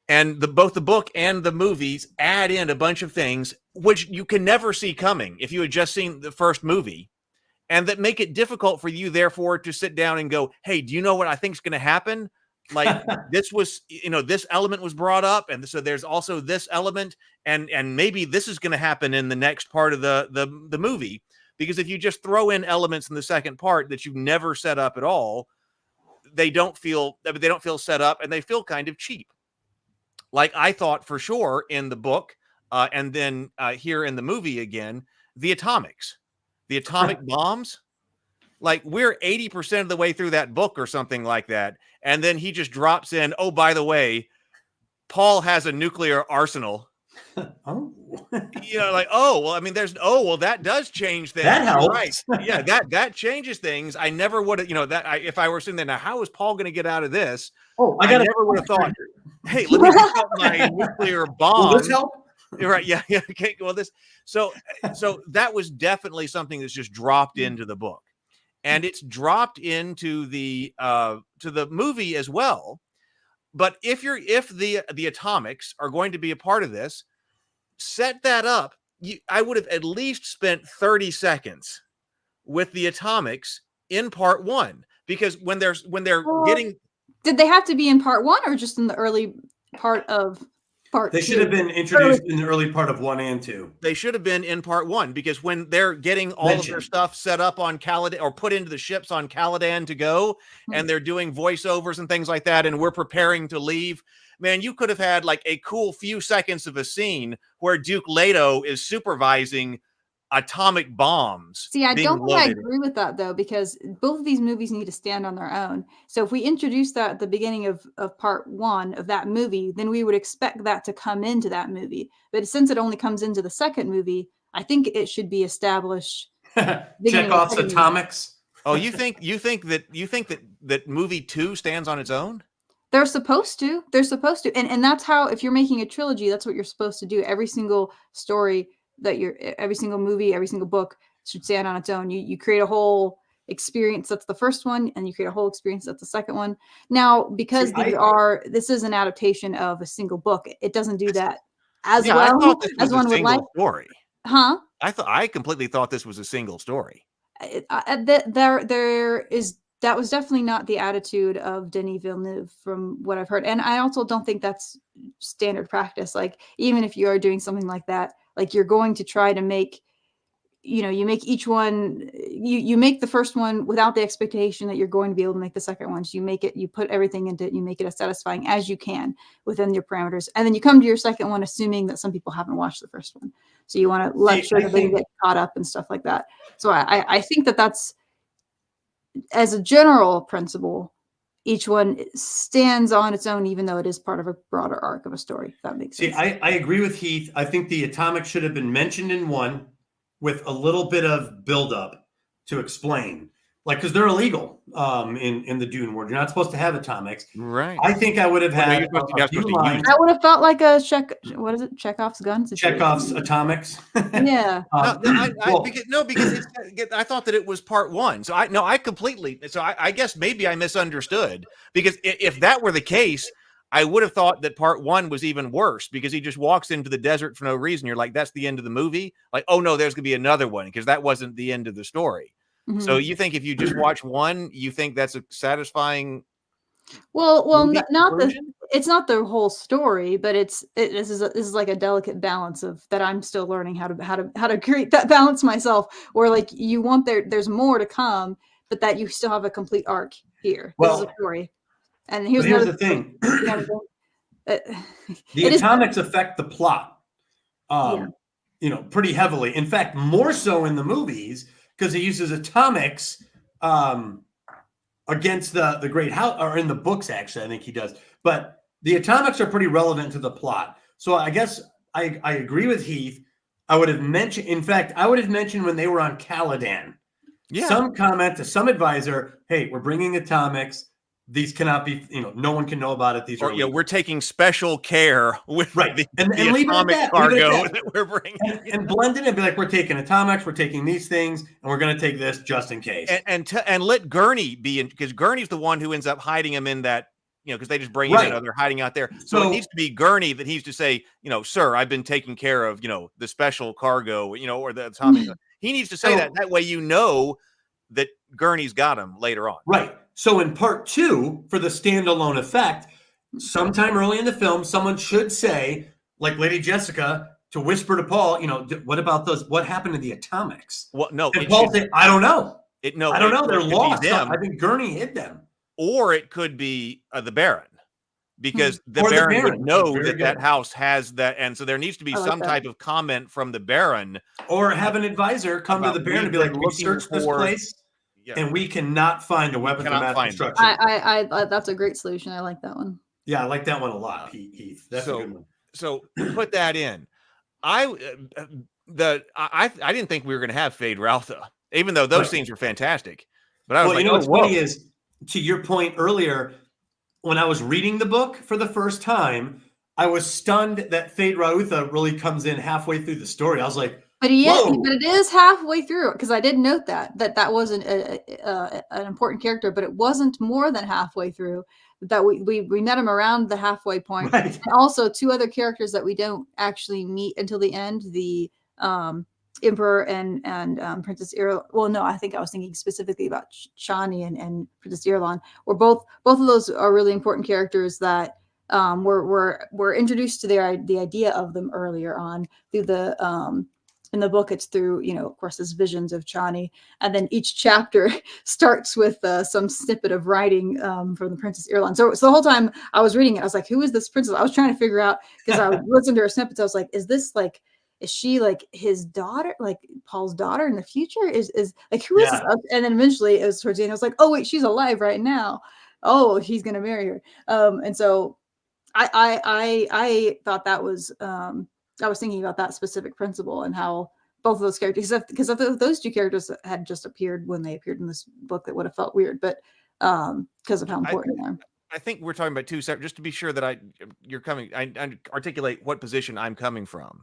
And both the book and the movies add in a bunch of things which you can never see coming if you had just seen the first movie, and that make it difficult for you, therefore, to sit down and go, hey, do you know what I think is going to happen? Like this was, this element was brought up, and so there's also this element, and maybe this is going to happen in the next part of the movie. Because if you just throw in elements in the second part that you've never set up at all, they don't feel set up, and they feel kind of cheap. Like I thought for sure in the book, and then here in the movie again, the atomic bombs. Like we're 80% of the way through that book or something like that. And then he just drops in, oh, by the way, Paul has a nuclear arsenal. Oh, that does change things. That helps. Right. Yeah, that changes things. I never would have, if I were sitting there now, how is Paul going to get out of this? Oh, I never would have thought, hey, let me pick up my nuclear bomb. Will this help? Right. Yeah. Yeah. Okay. Well, so that was definitely something that's just dropped into the book. And it's dropped into the to the movie as well. But if the atomics are going to be a part of this, set that up. I would have at least spent 30 seconds with the atomics in part one, because when they're getting. Did they have to be in part one or just in the early part of part They two? should have been introduced in the early part of 1 and 2. They should have been in part one, because when they're getting all of their stuff set up on Caladan or put into the ships on Caladan to go, and they're doing voiceovers and things like that, and we're preparing to leave, man, you could have had like a cool few seconds of a scene where Duke Leto is supervising atomic bombs. See, I don't think I agree with that, though, because both of these movies need to stand on their own. So if we introduce that at the beginning of part one of that movie, then we would expect that to come into that movie. But since it only comes into the second movie, I think it should be established. Chekhov's atomics. Oh, you think that movie 2 stands on its own? They're supposed to. And that's how, if you're making a trilogy, that's what you're supposed to do. Every single story every single movie, every single book should stand on its own. You create a whole experience that's the first one, and you create a whole experience that's the second one. Now, because this is an adaptation of a single book, it doesn't do that as well as one would like. Story. Huh? I completely thought this was a single story. That was definitely not the attitude of Denis Villeneuve from what I've heard. And I also don't think that's standard practice. Like, even if you are doing something like that, like you're going to try to make, you make each one, you make the first one without the expectation that you're going to be able to make the second one. So you put everything into it, you make it as satisfying as you can within your parameters. And then you come to your second one, assuming that some people haven't watched the first one. So you want to let sure that they get caught up and stuff like that. So I think that's, as a general principle, each one stands on its own, even though it is part of a broader arc of a story. If that makes sense. I agree with Heath. I think the atomic should have been mentioned in one with a little bit of buildup to explain. like, because they're illegal in the Dune world. You're not supposed to have atomics. Right. I think I would have Well, no, had you're supposed to- a you're few supposed to use lines. That would have felt like a what is it? Chekhov's gun situation. Chekhov's atomics. Yeah. Because I thought that it was part one. So I completely. So I guess maybe I misunderstood, because if that were the case, I would have thought that part one was even worse, because he just walks into the desert for no reason. You're like, that's the end of the movie. Like, oh no, there's gonna be another one, because that wasn't the end of the story. Mhm. So you think if you just watch one, you think that's a satisfying? Well, movie not the. conclusion? It's not the whole story, but this is like a delicate balance of that. I'm still learning how to create that balance myself, where like you want there's more to come, but that you still have a complete arc here. This is a story, and here's the thing. The atomics affect the plot, pretty heavily. In fact, more so in the movies, because he uses atomics against the Great House, or in the books, actually, I think he does. But the atomics are pretty relevant to the plot. So I guess I agree with Heath. I would have mentioned when they were on Caladan, some comment to some advisor, hey, we're bringing atomics. These cannot be, no one can know about it. These are we're taking special care with the leave atomic cargo that we're bringing, and blend it and be like, we're taking atomics, we're taking these things, and we're going to take this just in case. And let Gurney be in, because Gurney's the one who ends up hiding him in that, because they just bring him in, they're hiding out there. So it needs to be Gurney that he's to say, sir, I've been taking care of, the special cargo, or the atomic. He needs to say that. That way, that Gurney's got him later on. Right. So in part 2, for the standalone effect, sometime early in the film, someone should say, like Lady Jessica, to whisper to Paul, what about those? What happened to the atomics? Well, no. And Paul said, I don't know. I don't know. They're lost. I think Gurney hid them. Or it could be the Baron, because the Baron would know that house has that. And so there needs to be some type of comment from the Baron. Or have an advisor come to the Baron and be like, we searched this place. And we cannot find a weapon of mass destruction. I that's a great solution. I like that one. Yeah, I like that one a lot, Heath. That's a good one. So put that in. I didn't think we were going to have Fade Raltha, even though those scenes were fantastic. But I was what's funny is, to your point earlier, when I was reading the book for the first time, I was stunned that Fade Raltha really comes in halfway through the story. I was like, but it is halfway through, because I did note that wasn't an important character, but it wasn't more than halfway through. That we met him around the halfway point. Right. And also 2 other characters that we don't actually meet until the end: the Emperor and Princess Irulan. Well, no, I think I was thinking specifically about Chani and Princess Irulan. Where both of those are really important characters that were introduced to the idea of them earlier on through the. In the book, it's through, of course, this visions of Chani. And then each chapter starts with some snippet of writing from the Princess Irulan. So the whole time I was reading it, I was like, who is this princess? I was trying to figure out, because I listened to her snippets. I was like, is she like his daughter, like Paul's daughter in the future? Is like, who is this? And then eventually it was towards the end, I was like, oh, wait, she's alive right now. Oh, he's going to marry her. And so I thought that was... I was thinking about that specific principle and how both of those characters, because if those 2 characters had just appeared when they appeared in this book, that would have felt weird, but because of how important they are. I think we're talking about 2 separate, just to be sure that I articulate what position I'm coming from,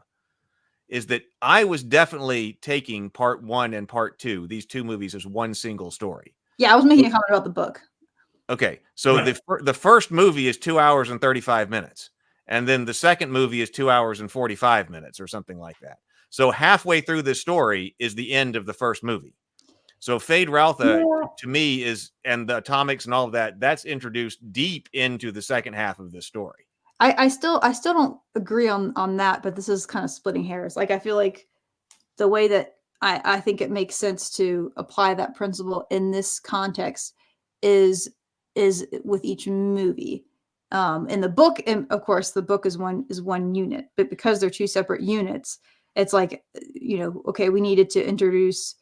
is that I was definitely taking part 1 and part 2, these 2 movies, as one single story. Yeah, I was making a comment about the book. Okay, so the first movie is 2 hours and 35 minutes. And then the second movie is 2 hours and 45 minutes or something like that. So halfway through this story is the end of the first movie. So Fade Raltha, to me, and the atomics and all of that, that's introduced deep into the second half of this story. I still don't agree on that, but this is kind of splitting hairs. Like, I feel like the way that I think it makes sense to apply that principle in this context is with each movie. In the book, and of course the book is one unit, but because they're 2 separate units, it's like, okay, we needed to introduce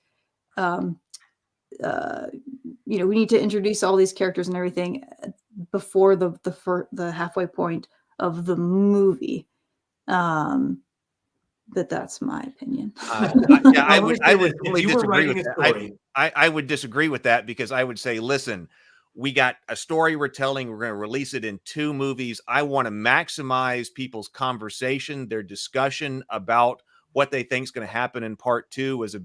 we need to introduce all these characters and everything before the halfway point of the movie. that's my opinion. Yeah, I would totally you were disagree writing with a that. story, I would disagree with that because I would say, listen, we got a story we're telling. We're going to release it in 2 movies. I want to maximize people's conversation, their discussion about what they think is going to happen in part 2 as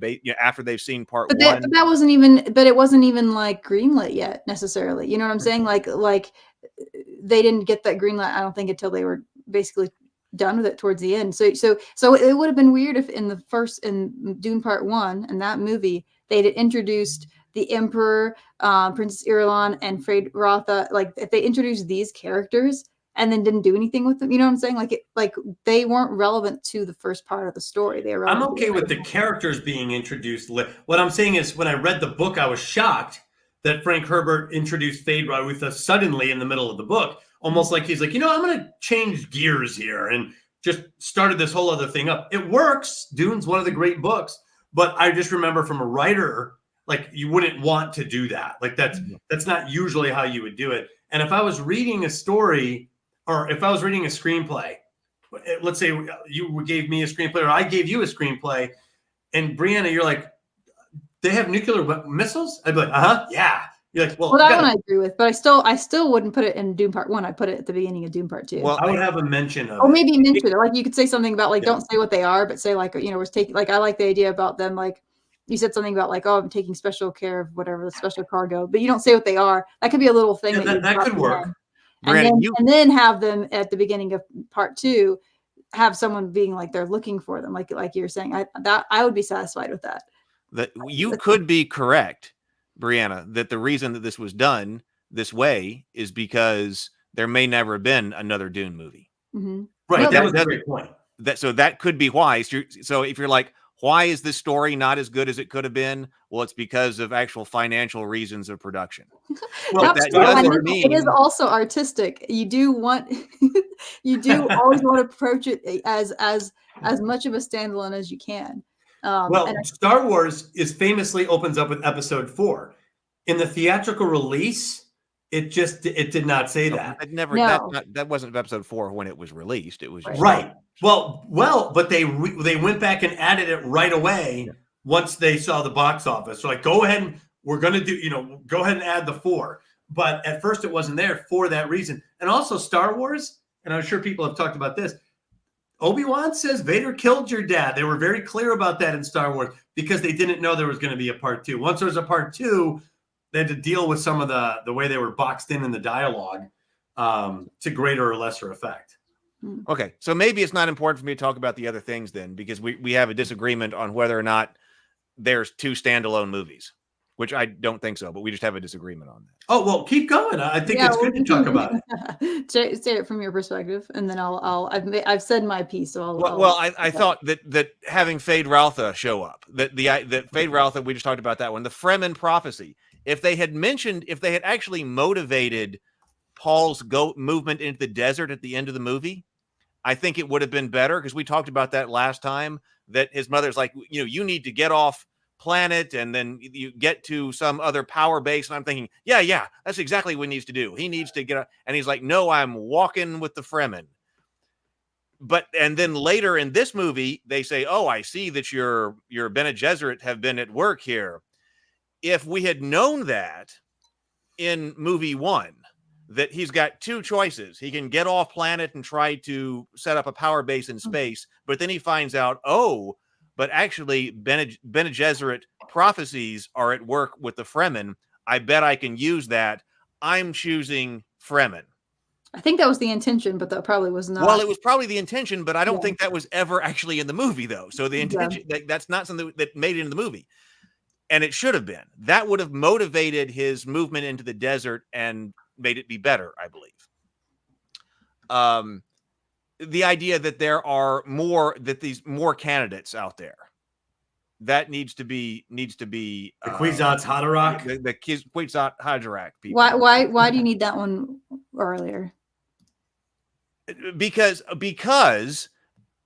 after they've seen part 1. But that wasn't even. But it wasn't even like greenlit yet necessarily. You know what I'm saying? Like they didn't get that greenlit. I don't think until they were basically done with it towards the end. So it would have been weird if in Dune Part 1 and that movie they'd introduced the Emperor, Princess Irulan, and Freyr Rotha. Like if they introduced these characters and then didn't do anything with them, you know what I'm saying? Like they weren't relevant to the first part of the story. They were. I'm okay with the characters being introduced. What I'm saying is, when I read the book, I was shocked that Frank Herbert introduced Feyd Rautha suddenly in the middle of the book, almost like he's like, I'm going to change gears here and just started this whole other thing up. It works. Dune's one of the great books, but I just remember from a writer, like you wouldn't want to do that. Like that's not usually how you would do it. And if I was reading a story or if I was reading a screenplay, let's say you gave me a screenplay or I gave you a screenplay, and Brianna, you're like, they have nuclear missiles? I'd be like, yeah. You're like, well, that one I agree with, but I still wouldn't put it in Dune Part 1. I put it at the beginning of Dune Part 2. Well, I would have a mention of maybe mention it. Like you could say something about don't say what they are, but say like, we're taking, like, I like the idea about them. Like you said something about like, I'm taking special care of whatever the special cargo, but you don't say what they are. That could be a little thing that could work. And then have them at the beginning of Part 2, have someone being like, they're looking for them. Like you're saying, I would be satisfied with that. That you could be correct, Brianna, that the reason that this was done this way is because there may never have been another Dune movie. Mm-hmm. Right. No, that was a great point. So that could be why. So if you're like, why is this story not as good as it could have been? Well, it's because of actual financial reasons of production. Well, it is also artistic. You do always want to approach it as much of a standalone as you can. Star Wars famously opens up with Episode 4. In the theatrical release, it did not say that. That wasn't Episode 4 when it was released. It was just right. Well, but they went back and added it right away once they saw the box office. So like, go ahead and we're going to do, go ahead and add the 4. But at first it wasn't there for that reason. And also Star Wars, and I'm sure people have talked about this, Obi-Wan says Vader killed your dad. They were very clear about that in Star Wars because they didn't know there was going to be a part 2. Once there was a part 2, they had to deal with some of the way they were boxed in the dialogue to greater or lesser effect. Okay, so maybe it's not important for me to talk about the other things then, because we have a disagreement on whether or not there's 2 standalone movies, which I don't think so, but we just have a disagreement on that. Oh, well, keep going. I think it's good to talk about it. Say it from your perspective, and then I've said my piece, so I thought that having Feyd Rautha show up, that Feyd Rautha, we just talked about that one, the Fremen prophecy. If they had actually motivated Paul's movement into the desert at the end of the movie, I think it would have been better, because we talked about that last time, that his mother's like, you need to get off planet and then you get to some other power base. And I'm thinking, yeah, that's exactly what he needs to do. He needs to get up. And he's like, no, I'm walking with the Fremen. And then later in this movie, they say, oh, I see that your Bene Gesserit have been at work here. If we had known that in movie 1, that he's got 2 choices. He can get off planet and try to set up a power base in space, but then he finds out, but actually Bene Gesserit prophecies are at work with the Fremen. I bet I can use that. I'm choosing Fremen. I think that was the intention, but that probably was not. Well, it was probably the intention, but I don't think that was ever actually in the movie, though. So the intention, that's not something that made it in the movie. And it should have been. That would have motivated his movement into the desert and made it be better, I believe. The idea that there are these more candidates out there, that needs to be the Kwisatz Haderach, the Kwisatz Haderach people. Why do you need that one earlier? Because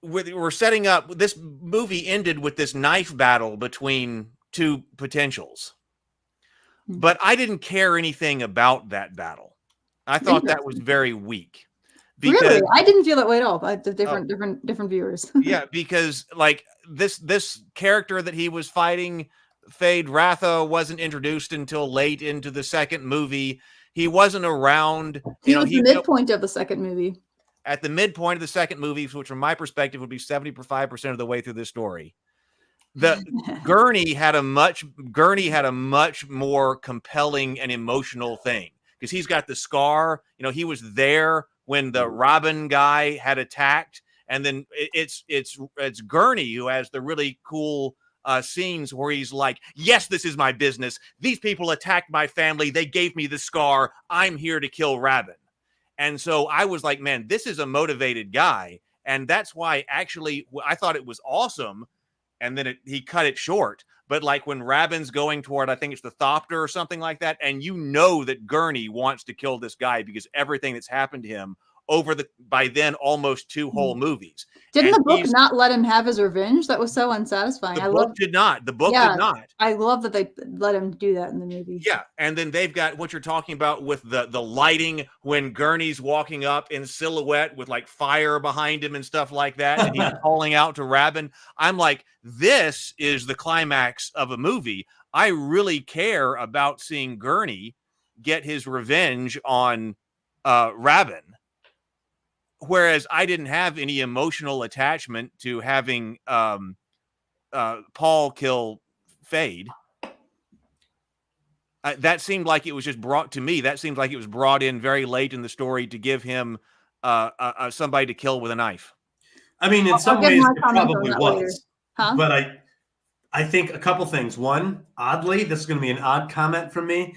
we're setting up, this movie ended with this knife battle between 2 potentials. But I didn't care anything about that battle. I thought that was very weak. Because, really, I didn't feel that way at all. But the different viewers. Yeah, because like this character that he was fighting, Fade Ratha, wasn't introduced until late into the second movie. He wasn't around. He was the midpoint of the second movie. At the midpoint of the second movie, which from my perspective would be 75% of the way through this story. Gurney had a much more compelling and emotional thing because he's got the scar. He was there when the Robin guy had attacked, and then it's Gurney who has the really cool scenes where he's like, yes, this is my business. These people attacked my family. They gave me the scar. I'm here to kill Robin. And so I was like, man, this is a motivated guy. And that's why actually I thought it was awesome. And then he cut it short. But like when Rabin's going toward, I think it's the Thopter or something like that. And that Gurney wants to kill this guy because everything that's happened to him over by then almost 2 whole movies. Didn't the book not let him have his revenge? That was so unsatisfying. The book did not. I love that they let him do that in the movie. Yeah, and then they've got what you're talking about with the lighting when Gurney's walking up in silhouette with like fire behind him and stuff like that, and he's calling out to Rabin. I'm like, this is the climax of a movie. I really care about seeing Gurney get his revenge on Rabin. Whereas I didn't have any emotional attachment to having Paul kill Fade. That seemed like it was just brought to me. That seemed like it was brought in very late in the story to give him somebody to kill with a knife. I mean, in some ways, it probably was. Huh? But I think a couple things. One, oddly, this is going to be an odd comment from me.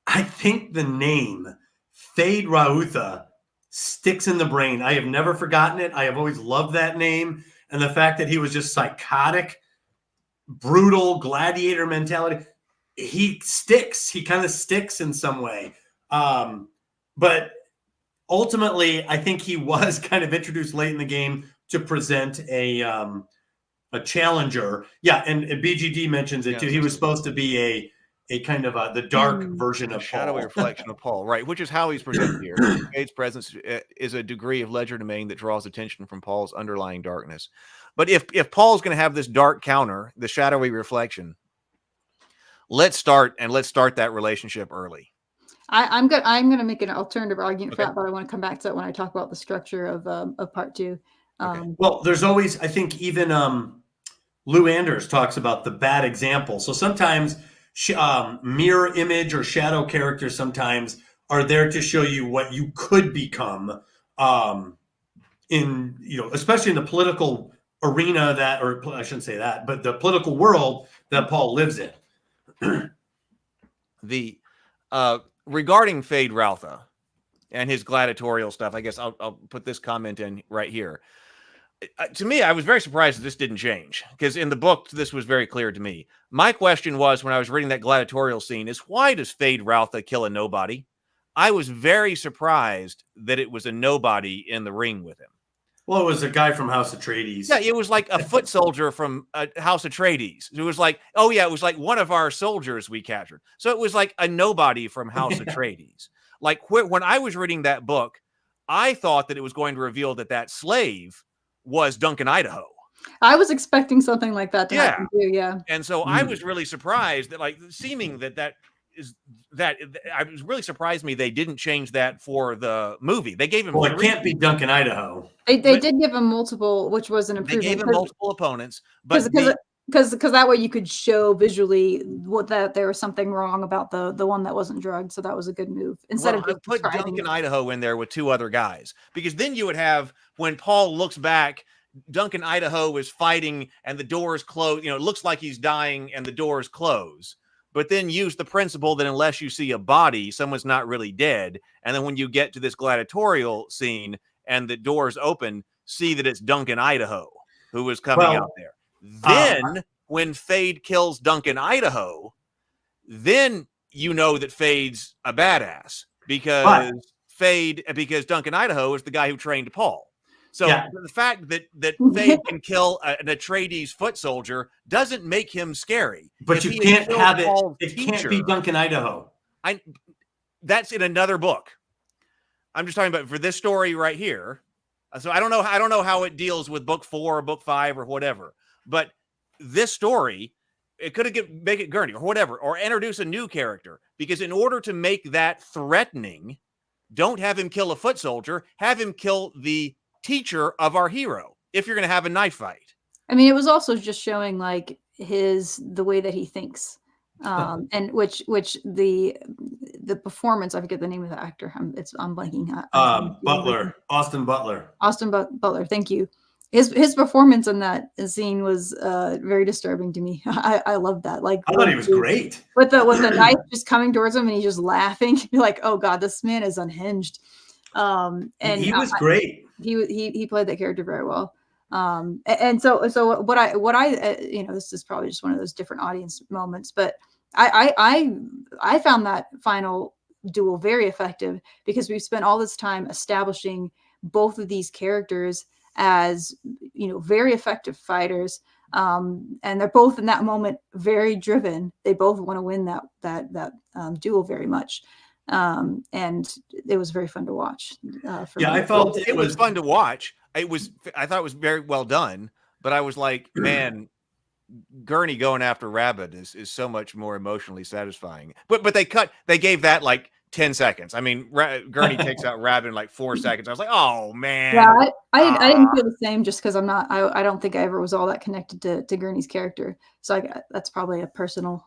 I think the name Fade Rautha sticks in the brain. I have never forgotten it. I have always loved that name. And the fact that he was just psychotic, brutal, gladiator mentality, he sticks. He kind of sticks in some way. But ultimately, I think he was kind of introduced late in the game to present a challenger. Yeah, and BGD mentions it too. He was supposed to be a kind of the dark version of shadowy reflection of Paul, right? Which is how he's presented here. Fade's presence is a degree of legerdemain that draws attention from Paul's underlying darkness. But if Paul's going to have this dark counter, the shadowy reflection, let's start that relationship early. I'm gonna make an alternative argument for that, but I want to come back to that when I talk about the structure of part 2. Well, there's always, I think, even Lou Anders talks about the bad example. So sometimes mirror image or shadow characters sometimes are there to show you what you could become especially in the political arena or I shouldn't say that, but the political world that Paul lives in. Regarding Fade Rautha and his gladiatorial stuff, I guess I'll put this comment in right here. To me, I was very surprised that this didn't change because in the book, this was very clear to me. My question was when I was reading that gladiatorial scene is why does Fade Rautha kill a nobody? I was very surprised that it was a nobody in the ring with him. Well, it was a guy from House Atreides. Yeah, it was like a foot soldier from House Atreides. It was like, oh yeah, it was like one of our soldiers we captured. So it was like a nobody from House Atreides. Like when I was reading that book, I thought that it was going to reveal that slave was Duncan Idaho. I was expecting something like that to happen too, yeah. And so I was really surprised that I was really surprised they didn't change that for the movie. They gave him it can't be Duncan Idaho. They did give him multiple, which was an improvement. They gave him multiple opponents, but because that way you could show visually that there was something wrong about the one that wasn't drugged. So that was a good move. Instead of just put Duncan Idaho in there with 2 other guys, because then you would have when Paul looks back, Duncan Idaho is fighting and the doors close. It looks like he's dying and the doors close. But then use the principle that unless you see a body, someone's not really dead. And then when you get to this gladiatorial scene and the doors open, see that it's Duncan Idaho who is coming out there. Then when Fade kills Duncan Idaho, then you know that Fade's a badass because Duncan Idaho is the guy who trained Paul. So the fact that Fade can kill an Atreides foot soldier doesn't make him scary. But you can't have it. It can't be Duncan Idaho. That's in another book. I'm just talking about for this story right here. So I don't know how it deals with book 4 or book 5 or whatever. But this story, it could have make it Gurney or whatever, or introduce a new character. Because in order to make that threatening, don't have him kill a foot soldier. Have him kill the teacher of our hero. If you're going to have a knife fight. I mean, it was also just showing like the way that he thinks. And which the performance, I forget the name of the actor. I'm blanking. Austin Butler. Austin Butler. Thank you. His performance in that scene was very disturbing to me. I love that. Like I thought he was great. With the knife just coming towards him and he's just laughing. You're like, oh God, this man is unhinged. And he was great. He played that character very well. And so what I this is probably just one of those different audience moments, but I found that final duel very effective because we've spent all this time establishing both of these characters as, very effective fighters. And they're both in that moment very driven. They both want to win that duel very much. And it was very fun to watch. I felt it was fun to watch. I thought it was very well done, but I was like, man, Gurney going after Rabbit is so much more emotionally satisfying. But they gave that like 10 seconds. I mean, Gurney takes out Rabbit in like 4 seconds. I was like, oh man. Yeah, I didn't feel the same just because I don't think I ever was all that connected to Gurney's character. So that's probably a personal.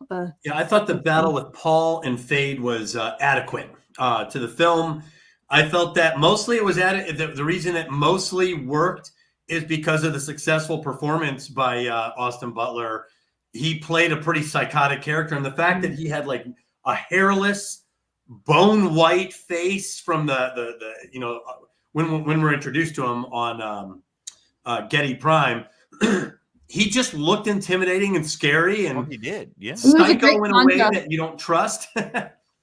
I thought the battle with Paul and Fade was adequate to the film. I felt that mostly it was the reason it mostly worked is because of the successful performance by Austin Butler. He played a pretty psychotic character, and the fact that he had like a hairless, bone white face from the when we're introduced to him on Getty Prime, he just looked intimidating and scary, and he did, yeah, psycho in a way that you don't trust.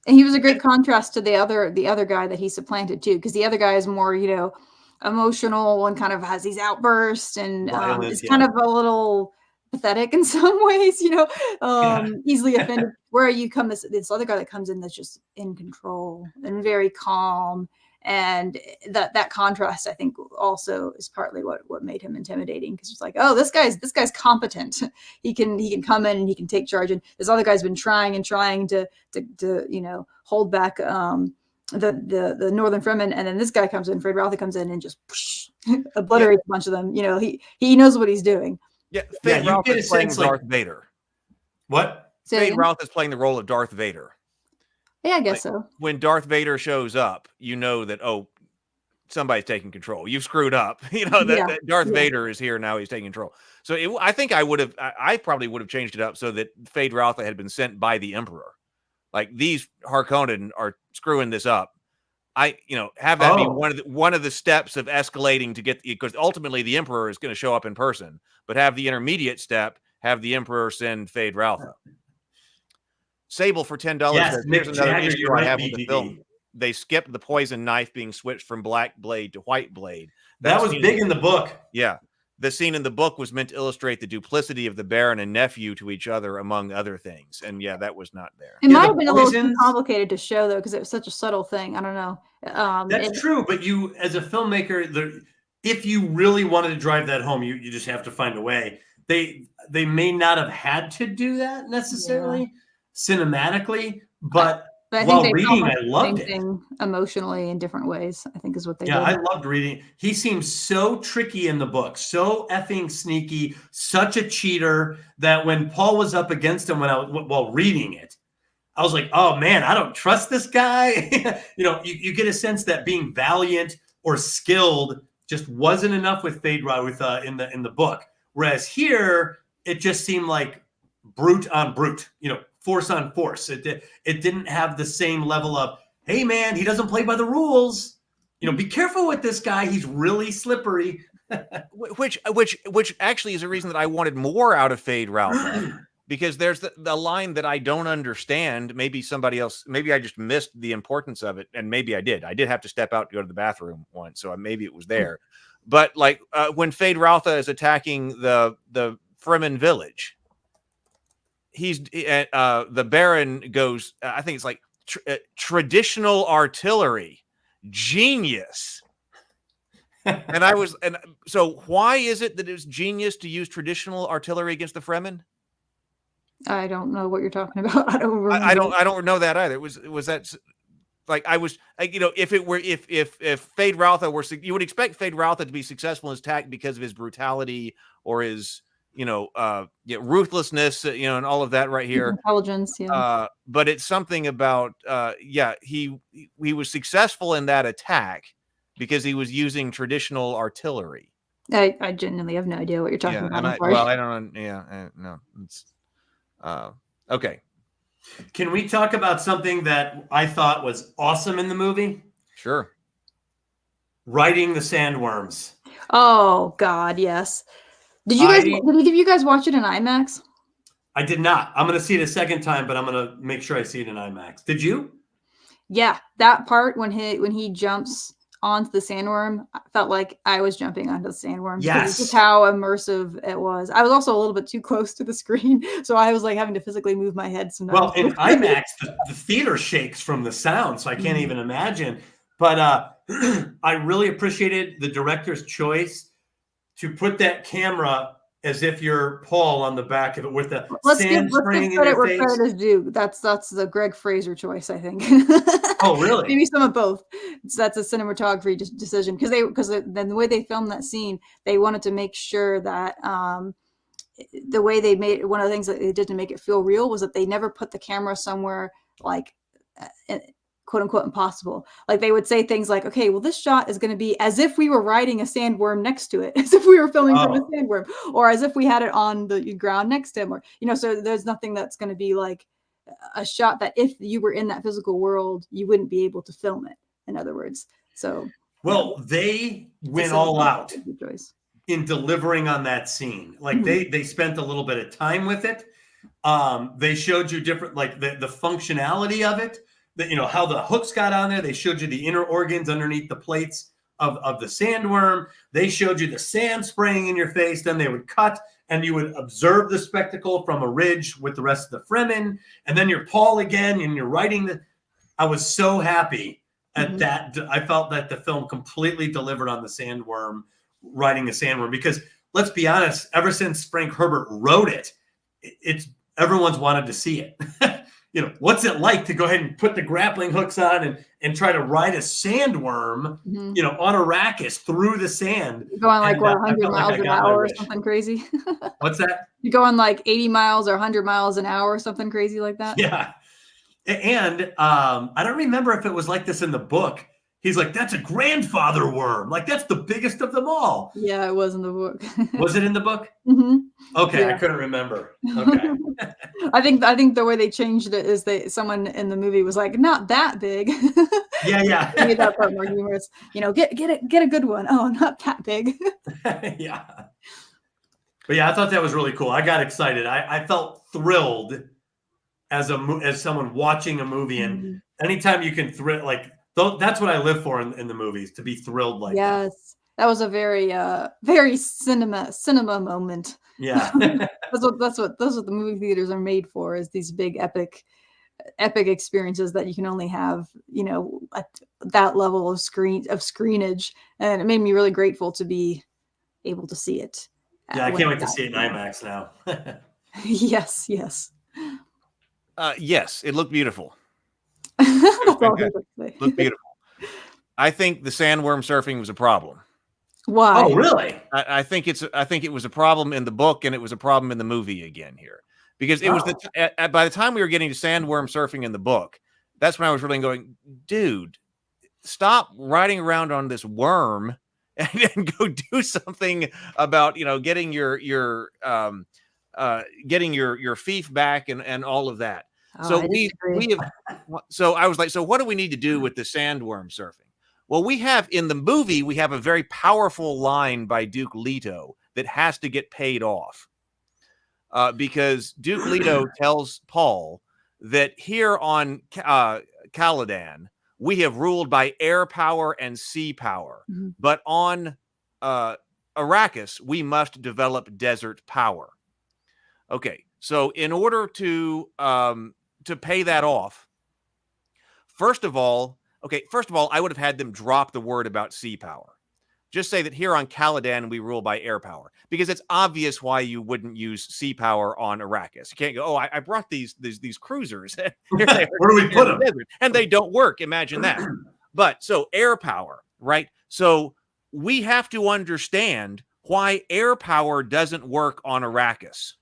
And he was a great contrast to the other guy that he supplanted too, because the other guy is more, emotional and kind of has these outbursts and is kind of a little pathetic in some ways, easily offended. Where you come, this other guy that comes in that's just in control and very calm, and that contrast I think also is partly what made him intimidating, because it's like, oh, this guy's competent. He can come in and he can take charge, and this other guy's been trying to hold back the Northern Fremen, and then this guy comes in, Fred Rother comes in and just obliterates a bunch of them. He knows what he's doing. Yeah, Fade Ralph is playing Darth Vader. What? Fade Ralph is playing the role of Darth Vader. Yeah, I guess so. When Darth Vader shows up, you know that, oh, somebody's taking control. You've screwed up. That Darth Vader is here now. He's taking control. So I think I probably would have changed it up so that Fade Ralph had been sent by the Emperor. Like, these Harkonnen are screwing this up. Have that be one of the steps of escalating to get, because ultimately the Emperor is going to show up in person, but have the intermediate step, have the Emperor send Fade Ralph. Sable for $10. Yes, Here's another Jagger, issue I have with the film. They skipped the poison knife being switched from black blade to white blade. That was big in the book. Yeah. The scene in the book was meant to illustrate the duplicity of the Baron and nephew to each other, among other things. And yeah, that was not there. It might have been a little too complicated to show, though, because it was such a subtle thing. I don't know. That's true. But you, as a filmmaker, if you really wanted to drive that home, you just have to find a way. They may not have had to do that necessarily cinematically, but I while think reading, I loved it. Emotionally in different ways, I think is what they did. Yeah, I loved reading. He seems so tricky in the book, so effing sneaky, such a cheater, that when Paul was up against him while reading it, I was like, oh man, I don't trust this guy. You get a sense that being valiant or skilled just wasn't enough with Fade Ralph in the book. Whereas here, it just seemed like brute on brute, force on force. It didn't have the same level of, hey man, he doesn't play by the rules. Be careful with this guy. He's really slippery. which actually is a reason that I wanted more out of Fade Ralph, because there's the line that I don't understand. Maybe I just missed the importance of it, and maybe I did. I did have to step out to go to the bathroom once, so maybe it was there. But like when Fade Ralpha is attacking the Fremen village, the Baron goes, I think it's like traditional artillery, genius. And so why is it that it's genius to use traditional artillery against the Fremen? I don't know what you're talking about. I don't remember. I don't know that either. Was that like if Fade Routha were, you would expect Fade Routha to be successful in his attack because of his brutality or his ruthlessness, and all of that right here. Intelligence, yeah. But it's something about he was successful in that attack because he was using traditional artillery. I genuinely have no idea what you're talking about. I don't. Yeah, no. It's okay. Can we talk about something that I thought was awesome in the movie? Sure. Riding the sandworms. Oh God, yes. Did you guys watch it in IMAX? I did not. I'm going to see it a second time, but I'm going to make sure I see it in IMAX. Did you? Yeah, that part when he jumps onto the sandworm, I felt like I was jumping onto the sandworm. Yes. Just how immersive it was. I was also a little bit too close to the screen, so I was like having to physically move my head sometimes. Well, in IMAX, the theater shakes from the sound, so I can't even imagine. But I really appreciated the director's choice to put that camera as if you're Paul on the back of it with the sand spraying in your face. Credit is due. That's the Greg Fraser choice, I think. Oh, really? Maybe some of both. That's a cinematography decision because then the way they filmed that scene, they wanted to make sure that the way they made one of the things that they did to make it feel real was that they never put the camera somewhere like quote unquote impossible. Like they would say things like, okay, well, this shot is going to be as if we were riding a sandworm next to it, as if we were filming from a sandworm, or as if we had it on the ground next to him, or, so there's nothing that's going to be like a shot that if you were in that physical world, you wouldn't be able to film it, in other words. So, well, they went all out in delivering on that scene. Like they spent a little bit of time with it. They showed you different, like the functionality of it. How the hooks got on there. They showed you the inner organs underneath the plates of the sandworm. They showed you the sand spraying in your face. Then they would cut and you would observe the spectacle from a ridge with the rest of the Fremen. And then you're Paul again and you're riding I was so happy at that. I felt that the film completely delivered on the sandworm, riding the sandworm, because let's be honest, ever since Frank Herbert wrote it, everyone's wanted to see it. What's it like to go ahead and put the grappling hooks on and try to ride a sandworm, on Arrakis through the sand. You're going like 100 miles an hour or something crazy. What's that? You're going like 80 miles or 100 miles an hour or something crazy like that. Yeah. And I don't remember if it was like this in the book. He's like, that's a grandfather worm. Like, that's the biggest of them all. Yeah, it was in the book. Was it in the book? Mm-hmm. Okay, yeah. I couldn't remember. Okay. I think the way they changed it is someone in the movie was like, not that big. Yeah. Made that part more humorous. Get a good one. Oh, not that big. Yeah. But yeah, I thought that was really cool. I got excited. I felt thrilled as someone watching a movie, and anytime you can that's what I live for in the movies, to be thrilled like that. Yes, that was a very very cinema moment. Yeah. that's what the movie theaters are made for, is these big epic experiences that you can only have at that level of screenage, and it made me really grateful to be able to see it. Yeah, I can't wait to see it in IMAX now. Yes. Yes, it looked beautiful. Looked beautiful. I think the sandworm surfing was a problem. Why? Oh, really? I think it was a problem in the book, and it was a problem in the movie again here, because it was by the time we were getting to sandworm surfing in the book, that's when I was really going, dude, stop riding around on this worm and go do something about getting your fief back and all of that. So so I was like, so what do we need to do with the sandworm surfing? Well, we have a very powerful line by Duke Leto that has to get paid off, because Duke Leto tells Paul that here on Caladan, we have ruled by air power and sea power, but on Arrakis, we must develop desert power. Okay, so in order to pay that off, first of all, Okay, first of all, I would have had them drop the word about sea power. Just say that here on Caladan, we rule by air power, because it's obvious why you wouldn't use sea power on Arrakis. You can't go, oh, I brought these cruisers. Where do we put them? And they don't work. Imagine that. But so air power, right? So we have to understand why air power doesn't work on Arrakis.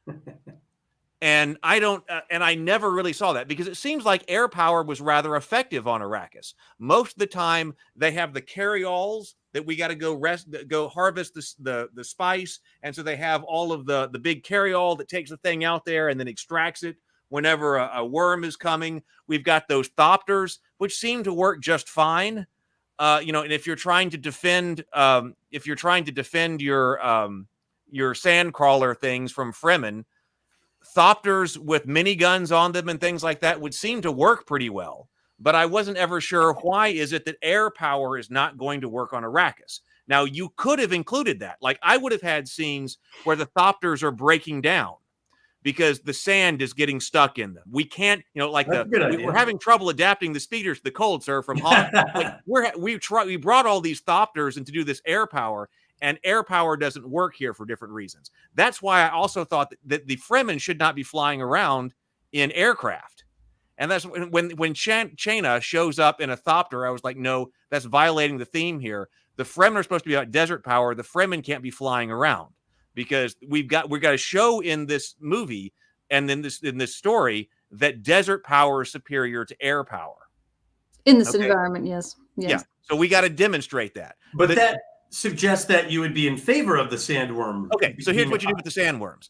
And I never really saw that, because it seems like air power was rather effective on Arrakis. Most of the time, they have the carryalls that we got to go harvest the spice, and so they have all of the big carryall that takes the thing out there and then extracts it whenever a worm is coming. We've got those thopters, which seem to work just fine. And if you're trying to defend, your sand crawler things from Fremen, thopters with miniguns on them and things like that would seem to work pretty well. But I wasn't ever sure, why is it that air power is not going to work on Arrakis? Now, you could have included that. Like, I would have had scenes where the thopters are breaking down because the sand is getting stuck in them. We can't, we're having trouble adapting the speeders to the cold, sir, from Holland. Like, we brought all these thopters in to do this air power, and air power doesn't work here for different reasons. That's why I also thought that the Fremen should not be flying around in aircraft. And that's when Chaena shows up in a thopter, I was like, no, that's violating the theme here. The Fremen are supposed to be about desert power. The Fremen can't be flying around, because we've got to show in this movie and in this story that desert power is superior to air power. In this environment, yes. Yeah. So we got to demonstrate that. But that suggests that you would be in favor of the sandworm. Okay, so here's what you do with the sandworms.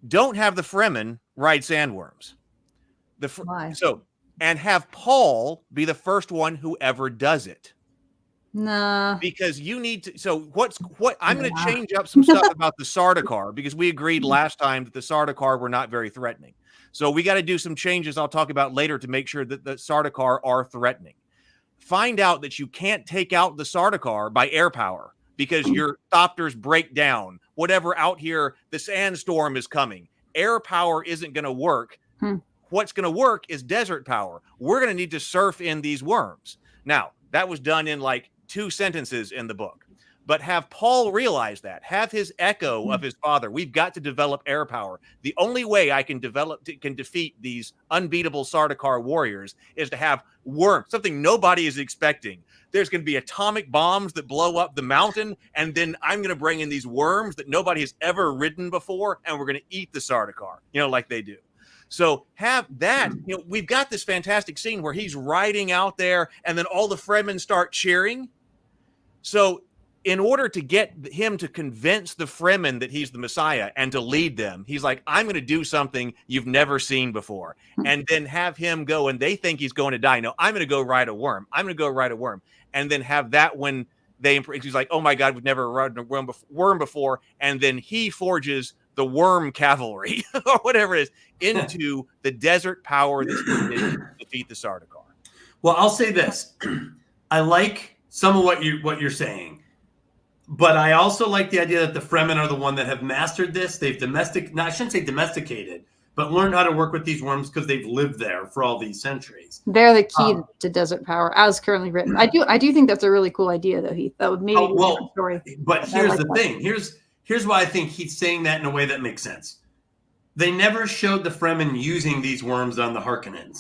Don't have the Fremen ride sandworms. Why? And have Paul be the first one who ever does it. Nah. Because you need to. So I'm going to change up some stuff about the Sardaukar, because we agreed last time that the Sardaukar were not very threatening. So we got to do some changes I'll talk about later to make sure that the Sardaukar are threatening. Find out that you can't take out the Sardaukar by air power, because your thopters break down. Whatever out here, the sandstorm is coming. Air power isn't going to work. What's going to work is desert power. We're going to need to surf in these worms. Now, that was done in like 2 sentences in the book. But have Paul realize that. Have his echo of his father. We've got to develop air power. The only way I can defeat these unbeatable Sardaukar warriors is to have worms, something nobody is expecting. There's going to be atomic bombs that blow up the mountain, and then I'm going to bring in these worms that nobody has ever ridden before, and we're going to eat the Sardaukar, like they do. So have that, we've got this fantastic scene where he's riding out there, and then all the Fremen start cheering. So in order to get him to convince the Fremen that he's the Messiah and to lead them, he's like, I'm going to do something you've never seen before. And then have him go, and they think he's going to die. No, I'm going to go ride a worm. I'm going to go ride a worm. And then have that when he's like, oh my God, we've never ridden a worm before. And then he forges the worm cavalry or whatever it is into the desert power that's needed to defeat the Sardaukar. Well, I'll say this. I like some of what you're saying, but I also like the idea that the Fremen are the one that have mastered this. They've I shouldn't say domesticated, but learned how to work with these worms because they've lived there for all these centuries. They're the key to desert power, as currently written. I do think that's a really cool idea, though, Heath. That would maybe be a different story. But here's the thing. Here's why I think he's saying that in a way that makes sense. They never showed the Fremen using these worms on the Harkonnens.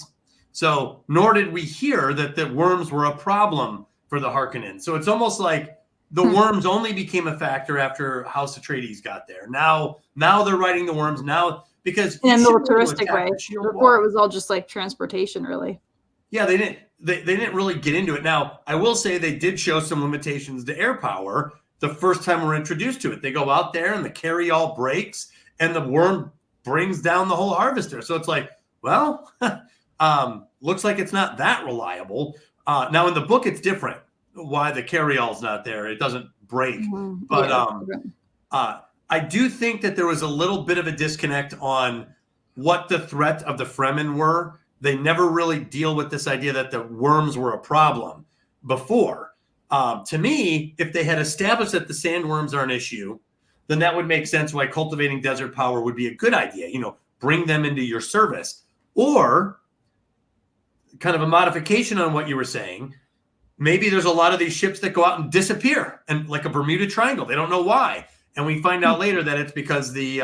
So nor did we hear that the worms were a problem for the Harkonnens. So it's almost like the worms only became a factor after House Atreides got there. Now they're riding the worms now because in a militaristic way. Before it was all just like transportation, really. Yeah, they didn't really get into it. Now, I will say they did show some limitations to air power the first time we're introduced to it. They go out there and the carryall breaks and the worm brings down the whole harvester. So it's like, well, looks like it's not that reliable. Now in the book, it's different. Why the carryall's not there. It doesn't break. Mm-hmm. But I do think that there was a little bit of a disconnect on what the threat of the Fremen were. They never really deal with this idea that the worms were a problem before. To me, if they had established that the sandworms are an issue, then that would make sense why cultivating desert power would be a good idea. Bring them into your service. Or kind of a modification on what you were saying, maybe there's a lot of these ships that go out and disappear, and like a Bermuda Triangle. They don't know why. And we find out later that it's because the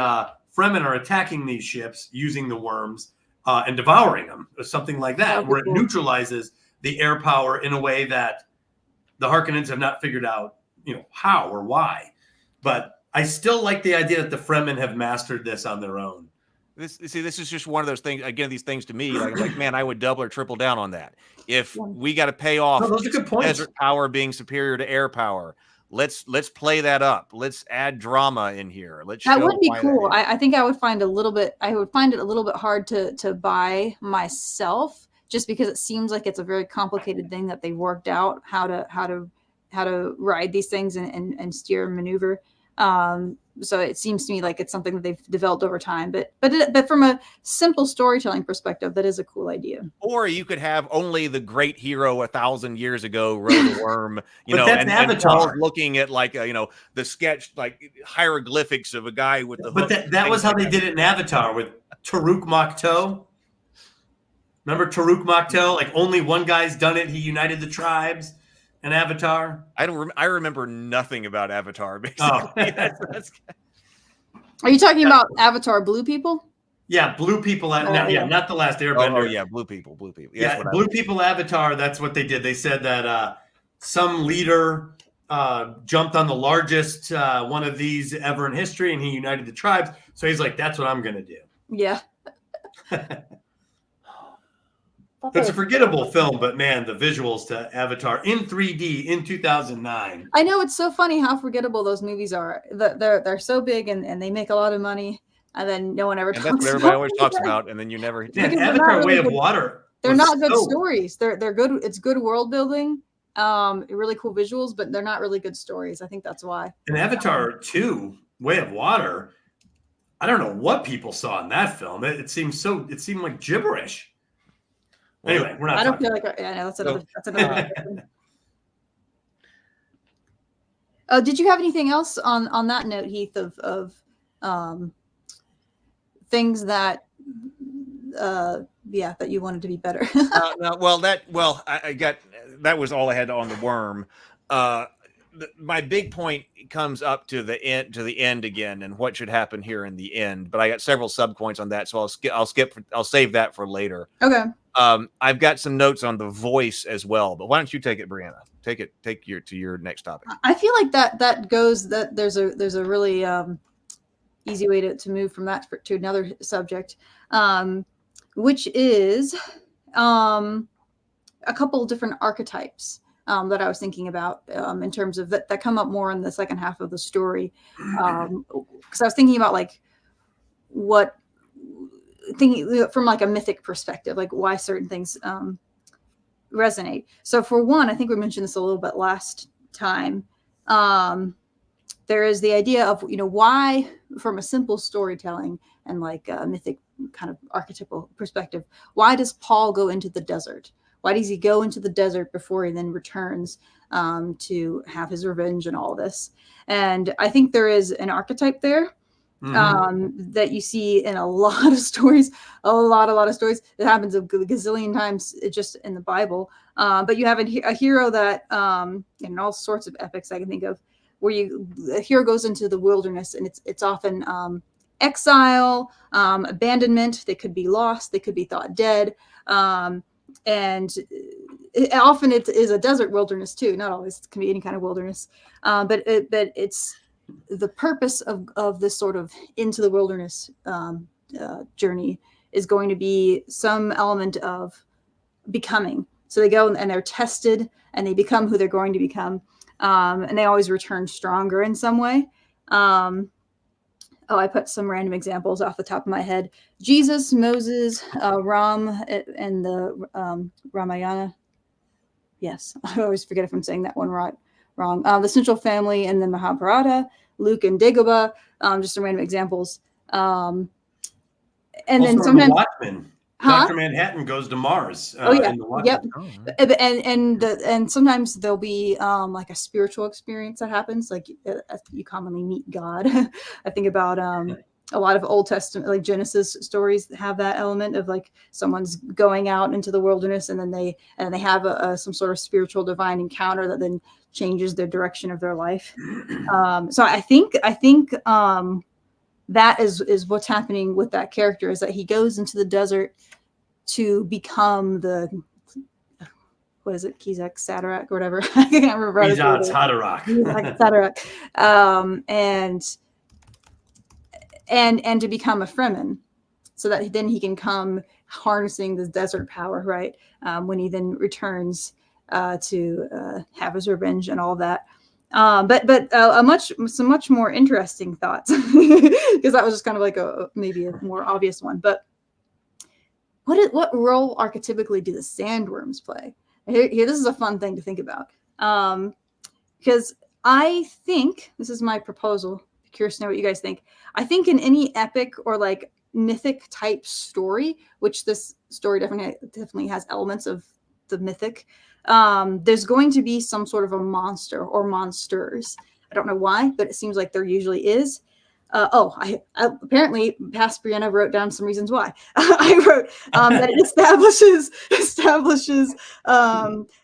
Fremen are attacking these ships using the worms and devouring them, or something like that, where it neutralizes the air power in a way that the Harkonnens have not figured out, how or why. But I still like the idea that the Fremen have mastered this on their own. This is just one of those things. Again, these things to me, like, man, I would double or triple down on that. If we got to pay off those are good points. Desert power being superior to air power, let's play that up. Let's add drama in here. That would be cool. I think I would find it a little bit hard to buy myself, just because it seems like it's a very complicated thing that they worked out how to ride these things and steer and maneuver. So it seems to me like it's something that they've developed over time, but from a simple storytelling perspective, that is a cool idea. Or you could have only the great hero 1,000 years ago rode a worm, and Avatar looking at the sketch, like hieroglyphics of a guy with the hook. But that was how they did it in Avatar with Taruk Makto. Remember Taruk Makto? Like, only one guy's done it. He united the tribes. An Avatar? I remember nothing about Avatar, basically. Oh. Are you talking about Avatar Blue People? Yeah, Blue People. Not The Last Airbender. Oh, yeah, Blue People. Yeah, Blue People Avatar, that's what they did. They said that some leader jumped on the largest one of these ever in history, and he united the tribes. So he's like, that's what I'm going to do. Yeah. It's a forgettable film, but man, the visuals to Avatar in 3D in 2009. I know, it's so funny how forgettable those movies are. They're so big and they make a lot of money, and then no one ever talks about. That's what everybody always talks about, and then you never. Yeah, Avatar: Way of Water. They're not good stories. They're good. It's good world building, really cool visuals, but they're not really good stories. I think that's why. And Avatar 2: Way of Water. I don't know what people saw in that film. It seemed like gibberish. Anyway, we're not. I don't feel like. That's another. Did you have anything else on that note, Heath, of things that that you wanted to be better? I got that was all I had on the worm. My big point comes up to the end again, and what should happen here in the end. But I got several sub points on that, so I'll save that for later. Okay. I've got some notes on the voice as well, but why don't you take it, Brianna? Take your next topic. I feel like that goes that there's a really easy way to move from that to another subject, which is a couple of different archetypes that I was thinking about in terms of that come up more in the second half of the story, because I was thinking about thinking from like a mythic perspective, like why certain things resonate. So for one, I think we mentioned this a little bit last time. There is the idea of, why, from a simple storytelling and like a mythic kind of archetypal perspective, why does Paul go into the desert? Why does he go into the desert before he then returns to have his revenge and all this? And I think there is an archetype there. That you see in a lot of stories, a lot of stories. It happens a gazillion times just in the Bible. But you have a hero that, in all sorts of epics I can think of, where a hero goes into the wilderness, and it's often exile, abandonment. They could be lost. They could be thought dead. And often it is a desert wilderness too. Not always. It can be any kind of wilderness. But it's the purpose of this sort of into the wilderness journey is going to be some element of becoming. So they go and they're tested and they become who they're going to become. And they always return stronger in some way. I put some random examples off the top of my head. Jesus, Moses, Ram, and the Ramayana. Yes, I always forget if I'm saying that one right. Wrong. The Central Family and the Mahabharata, Luke and Dagobah, just some random examples. And also then sometimes Watchmen. Dr. Manhattan goes to Mars. In the yep. And sometimes there'll be like a spiritual experience that happens. Like you commonly meet God. I think about a lot of Old Testament, like Genesis stories have that element of like someone's going out into the wilderness and then they have some sort of spiritual divine encounter that then changes the direction of their life. So I think that is what's happening with that character, is that he goes into the desert to become the, what is it, Kizak Sadarak or whatever. I can't remember. Kizak Sadarak. And to become a Fremen, so that then he can come harnessing this desert power, right? When he then returns to have his revenge and all that. But some much more interesting thoughts, because that was just kind of like maybe a more obvious one. But what role archetypically do the sandworms play? Here, this is a fun thing to think about, because I think, this is my proposal. Curious to know what you guys think. I think in any epic or like mythic type story, which this story definitely has elements of the mythic, there's going to be some sort of a monster or monsters. I don't know why, but it seems like there usually is. I apparently past Brianna wrote down some reasons why. I wrote that it establishes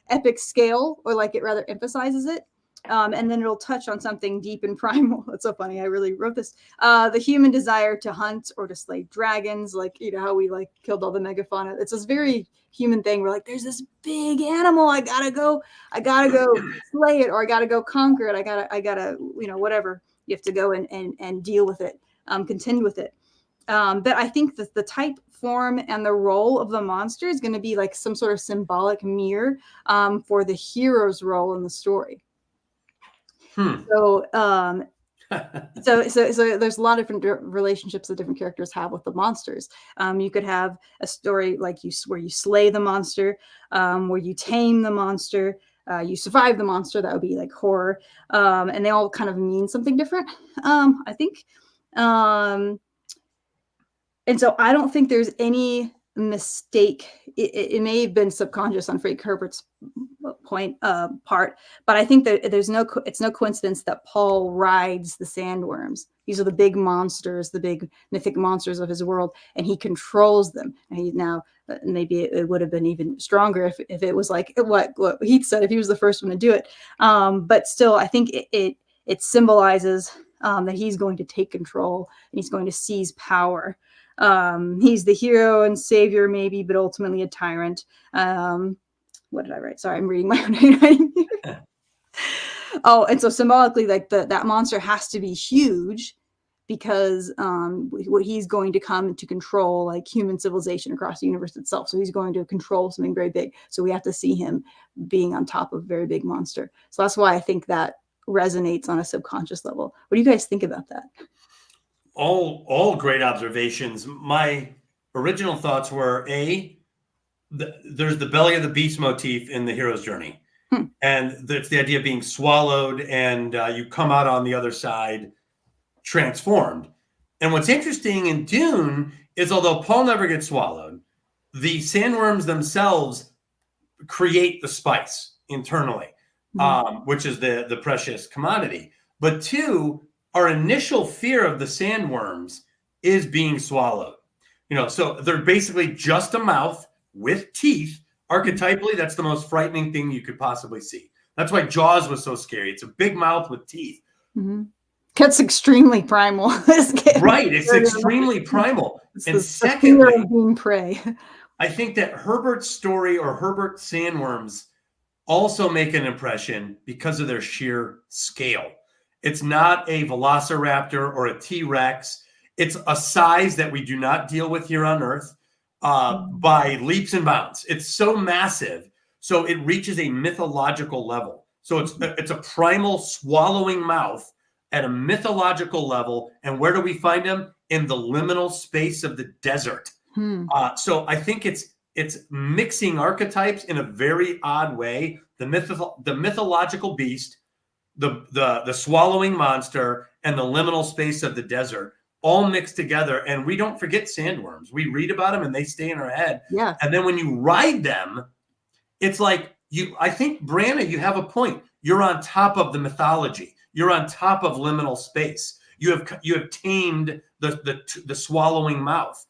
epic scale, or like it rather emphasizes it. And then it'll touch on something deep and primal. That's so funny. I really wrote this. The human desire to hunt or to slay dragons, like, you know, how we like killed all the megafauna. It's this very human thing. We're like, there's this big animal. I gotta go slay it, or I gotta go conquer it. I gotta, you know, whatever. You have to go and deal with it, contend with it. But I think that the type, form, and the role of the monster is going to be like some sort of symbolic mirror for the hero's role in the story. So there's a lot of different relationships that different characters have with the monsters. You could have a story like where you slay the monster, where you tame the monster, you survive the monster. That would be like horror, and they all kind of mean something different, I think. And so I don't think there's any mistake. It may have been subconscious on Frank Herbert's part, but I think that it's no coincidence that Paul rides the sandworms. These are the big monsters, the big mythic monsters of his world, and he controls them. And maybe it would have been even stronger if it was like what Heath said, if he was the first one to do it. But still, I think it symbolizes that he's going to take control and he's going to seize power. He's the hero and savior, maybe, but ultimately a tyrant. What did I write? Sorry, I'm reading my own handwriting here. Oh, and so symbolically, like that monster has to be huge, because he's going to come to control like human civilization across the universe itself. So he's going to control something very big. So we have to see him being on top of a very big monster. So that's why I think that resonates on a subconscious level. What do you guys think about that? All great observations. My original thoughts were there's the belly of the beast motif in the hero's journey. And it's the idea of being swallowed, and you come out on the other side transformed. And what's interesting in Dune is, although Paul never gets swallowed, the sandworms themselves create the spice internally, which is the precious commodity. But two, our initial fear of the sandworms is being swallowed. You know, so they're basically just a mouth with teeth. Archetypally, that's the most frightening thing you could possibly see. That's why Jaws was so scary. It's a big mouth with teeth. That's extremely primal. Right, it's extremely primal. And secondly, being prey. I think that Herbert's story, or Herbert sandworms, also make an impression because of their sheer scale. It's not a velociraptor or a T-Rex. It's a size that we do not deal with here on Earth by leaps and bounds. It's so massive, so it reaches a mythological level. So it's a primal swallowing mouth at a mythological level. And where do we find them? In the liminal space of the desert. So I think it's mixing archetypes in a very odd way. The mythological beast, the swallowing monster, and the liminal space of the desert all mixed together. And we don't forget sandworms. We read about them and they stay in our head. Yeah. And then when you ride them, it's like I think, Brianna, you have a point. You're on top of the mythology. You're on top of liminal space. you have tamed the swallowing mouth.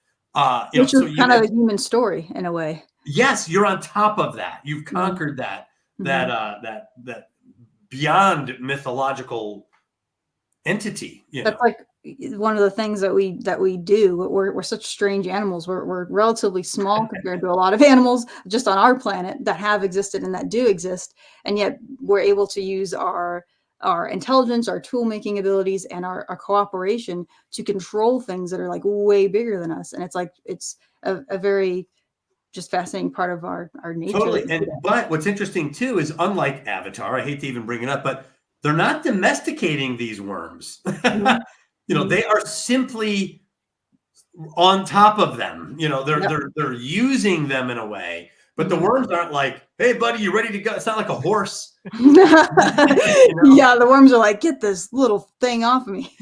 Which is kind of a human story in a way. Yes, you're on top of that. You've conquered that beyond mythological entity. That's like one of the things that we do. We're such strange animals. We're relatively small compared to a lot of animals just on our planet that have existed and that do exist, and yet we're able to use our intelligence, our tool making abilities, and our cooperation to control things that are like way bigger than us. And it's a very just fascinating part of our nature. Totally. But what's interesting too is, unlike Avatar, I hate to even bring it up, but they're not domesticating these worms. They are simply on top of them. They're using them in a way. But the worms aren't like, hey, buddy, you ready to go? It's not like a horse. Yeah, the worms are like, get this little thing off of me.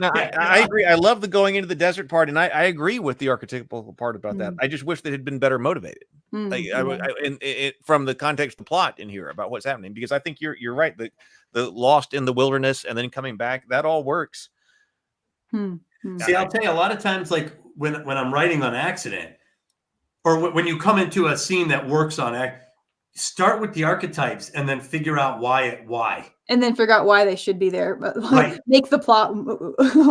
No, I agree. I love the going into the desert part, and I agree with the archetypal part about that. I just wish they had been better motivated, from the context of the plot in here about what's happening. Because I think you're right. The lost in the wilderness and then coming back, that all works. See, I'll tell you, a lot of times, like when I'm writing on accident, or when you come into a scene that works on start with the archetypes and then figure out why. And then figure out why they should be there. But make the plot,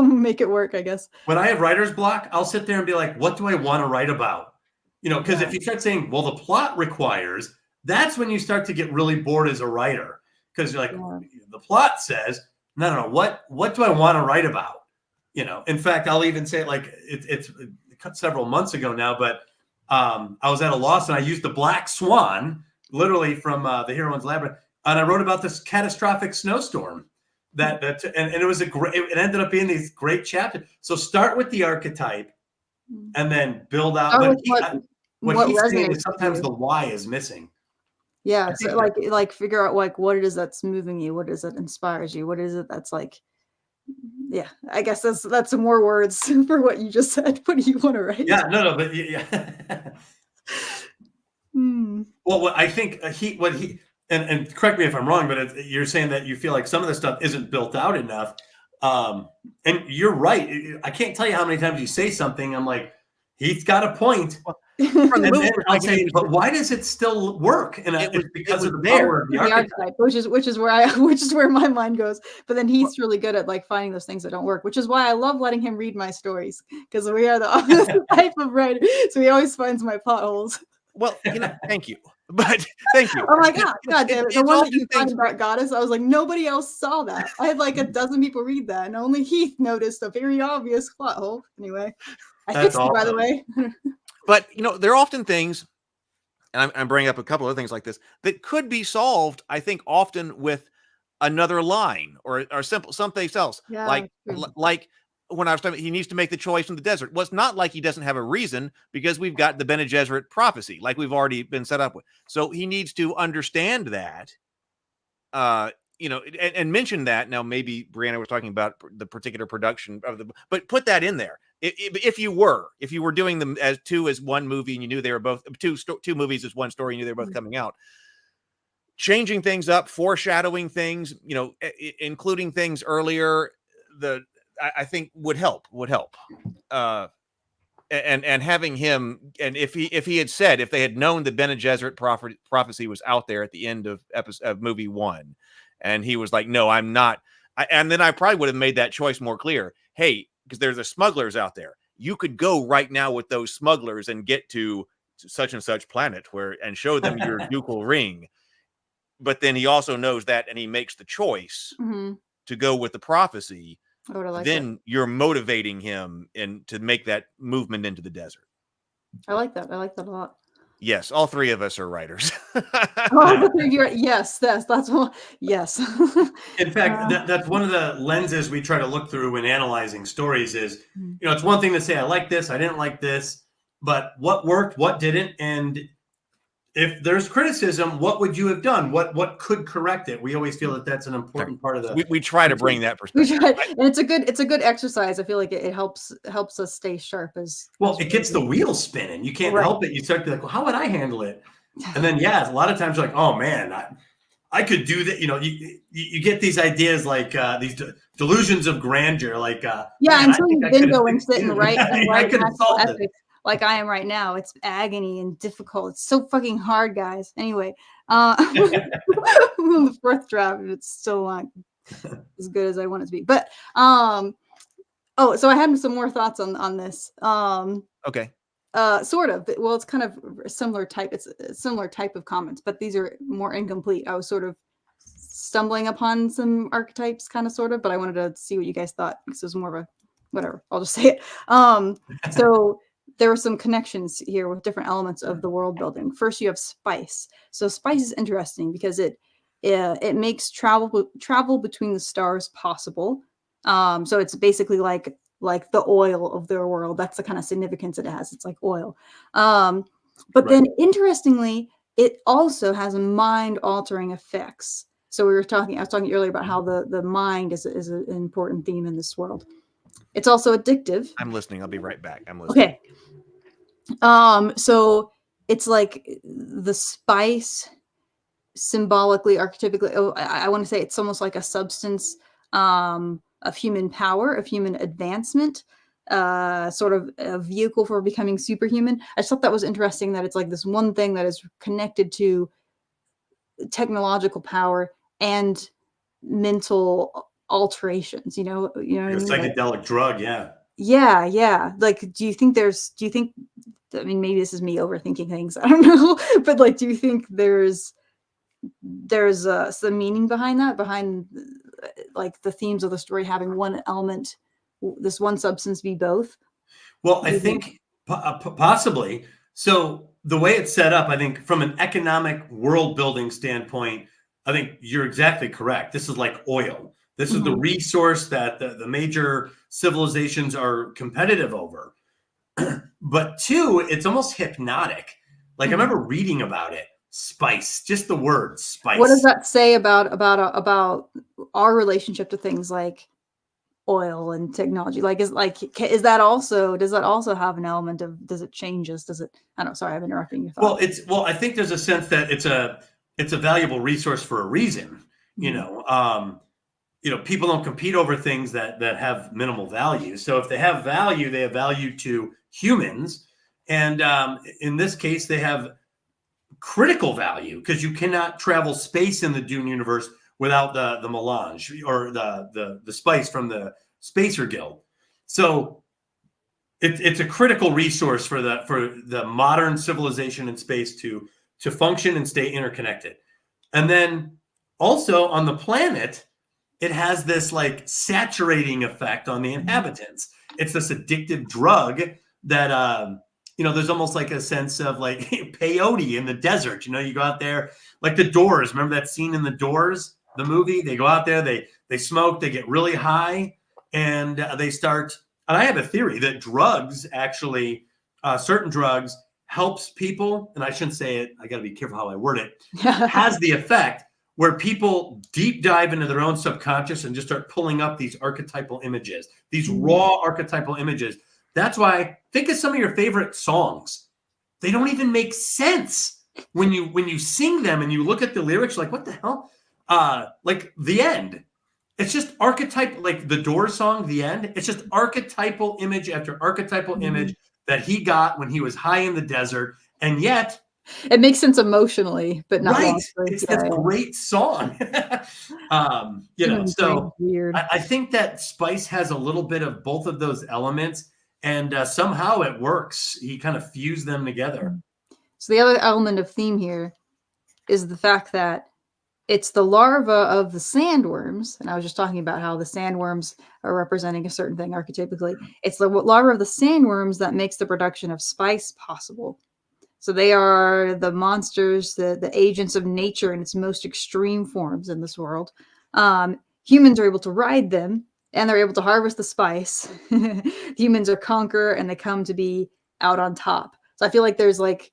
make it work, I guess. When I have writer's block, I'll sit there and be like, what do I want to write about? Because if you start saying, well, the plot requires, that's when you start to get really bored as a writer. Because you're like, the plot says, no, what do I want to write about? In fact, I'll even say it like it's several months ago now, but I was at a loss and I used the black swan, literally from the Heroine's Labyrinth, and I wrote about this catastrophic snowstorm. And it was it ended up being these great chapters. So start with the archetype, and then build out. What he's saying is sometimes the why is missing. Yeah, so like figure out like what it is that's moving you, what is it inspires you, what is it that's like. Yeah, I guess that's some more words for what you just said. What do you want to write? Yeah, no, but yeah. Well, what I think and correct me if I'm wrong, but you're saying that you feel like some of the stuff isn't built out enough. And you're right. I can't tell you how many times you say something, I'm like, he's got a point. And then I'll say, but why does it still work? And it's because of the power of the archetype, which is where my mind goes. But then he's really good at like finding those things that don't work, which is why I love letting him read my stories, because we are the opposite type of writer. So he always finds my plot holes. Well, thank you. But thank you. Oh my God damn it. The one that you talked about Goddess, I was like, nobody else saw that. I had like a dozen people read that, and only Heath noticed a very obvious plot hole. Anyway, I fixed it, by the way. But there are often things, and I'm bringing up a couple of things like this, that could be solved, I think, often with another line or simple something else. Yeah, like when I was talking, he needs to make the choice in the desert. Well, it's not like he doesn't have a reason, because we've got the Bene Gesserit prophecy, like we've already been set up with. So he needs to understand that, and mention that. Now, maybe Brianna was talking about the particular production of but put that in there. If you were doing them as two as one movie, and you knew they were both two movies as one story, and you knew they were both coming out, changing things up, foreshadowing things, including things earlier, I think would help. And having him, and if he had said, if they had known the Bene Gesserit prophecy was out there at the end of movie 1, and he was like, no, I'm not. And then I probably would have made that choice more clear. Hey, because there's the smugglers out there. You could go right now with those smugglers and get to such and such planet and show them your ducal ring. But then he also knows that, and he makes the choice to go with the prophecy. Then you're motivating him to make that movement into the desert. I like that. I like that a lot. Yes, all three of us are writers. Yes, that's one. Yes. In fact, that's one of the lenses we try to look through when analyzing stories is, it's one thing to say, I like this, I didn't like this, but what worked, what didn't, and if there's criticism, what would you have done? What could correct it? We always feel that that's an important part of the. We try to bring that perspective, and it's a good exercise. I feel like it helps us stay sharp it gets the wheels spinning. You can't help it. You start to be like, well, how would I handle it? And then a lot of times you're like, oh man, I could do that. You get these ideas like these delusions of grandeur. Like, until you've been going sit and write I could have solved it. epic like I am right now. It's agony and difficult. It's so fucking hard, guys. Anyway, the fourth draft, it's still not as good as I want it to be. But so I had some more thoughts on this. Okay. Sort of. Well, it's kind of a similar type. It's a similar type of comments, but these are more incomplete. I was sort of stumbling upon some archetypes, kind of, sort of, but I wanted to see what you guys thought, because it was more of a whatever. I'll just say it. So there were some connections here with different elements of the world building. First, you have spice. So spice is interesting because it makes travel between the stars possible. So it's basically like the oil of their world. That's the kind of significance it has. It's like oil. But then interestingly, it also has mind-altering effects. So I was talking earlier about how the mind is an important theme in this world. It's also addictive. I'm listening. I'll be right back. I'm listening. Okay. So it's like the spice symbolically, archetypically, I want to say it's almost like a substance of human power, of human advancement, sort of a vehicle for becoming superhuman. I just thought that was interesting, that it's like this one thing that is connected to technological power and mental alterations. You know, a psychedelic drug, yeah. Yeah. Like, do you think, I mean, maybe this is me overthinking things, I don't know, but like, do you think there's some meaning behind that, behind like the themes of the story having one element, this one substance be both? Well, I think possibly. So the way it's set up, I think from an economic world building standpoint, I think you're exactly correct. This is like oil. This is the resource that the major civilizations are competitive over. But two, it's almost hypnotic. Like I remember reading about it. Spice, just the word spice. What does that say about our relationship to things like oil and technology? Like, does that also have an element of, does it change us? Does it? I don't know. Sorry, I'm interrupting your thought. I think there's a sense that it's a valuable resource for a reason. People don't compete over things that have minimal value. So if they have value to humans, and in this case, they have critical value, because you cannot travel space in the Dune universe without the melange or the spice from the Spacer Guild. So it's a critical resource for the modern civilization in space to function and stay interconnected. And then also on the planet, it has this like saturating effect on the inhabitants. It's this addictive drug that there's almost like a sense of like peyote in the desert. You go out there, like the Doors. Remember that scene in the Doors, the movie? They go out there, they smoke, they get really high, and they start. And I have a theory that drugs actually, certain drugs helps people, and I shouldn't say it, I got to be careful how I word it, has the effect where people deep dive into their own subconscious and just start pulling up these archetypal images, these raw archetypal images. That's why, think of some of your favorite songs. They don't even make sense when you sing them and you look at the lyrics, like, what the hell? Like The End. It's just archetype, like the Doors song, The End. It's just archetypal image after archetypal image that he got when he was high in the desert. And yet it makes sense emotionally, but not logically. It's a great song. So weird. I think that Spice has a little bit of both of those elements. And somehow it works. He kind of fused them together. So the other element of theme here is the fact that it's the larva of the sandworms. And I was just talking about how the sandworms are representing a certain thing archetypically. It's the larva of the sandworms that makes the production of spice possible. So they are the monsters, the agents of nature in its most extreme forms in this world. Humans are able to ride them, and they're able to harvest the spice. Humans are conquer, and they come to be out on top. So I feel like there's like,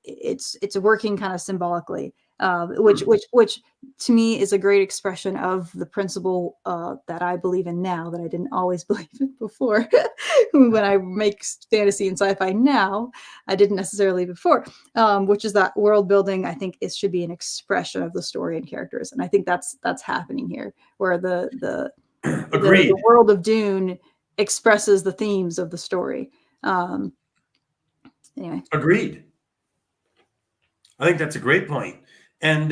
it's working kind of symbolically. which to me is a great expression of the principle that I believe in now that I didn't always believe in before. When I make fantasy and sci-fi now, I didn't necessarily before, which is that world building. I think it should be an expression of the story and characters, and I think that's happening here, where the world of Dune expresses the themes of the story. Anyway, agreed. I think that's a great point. And,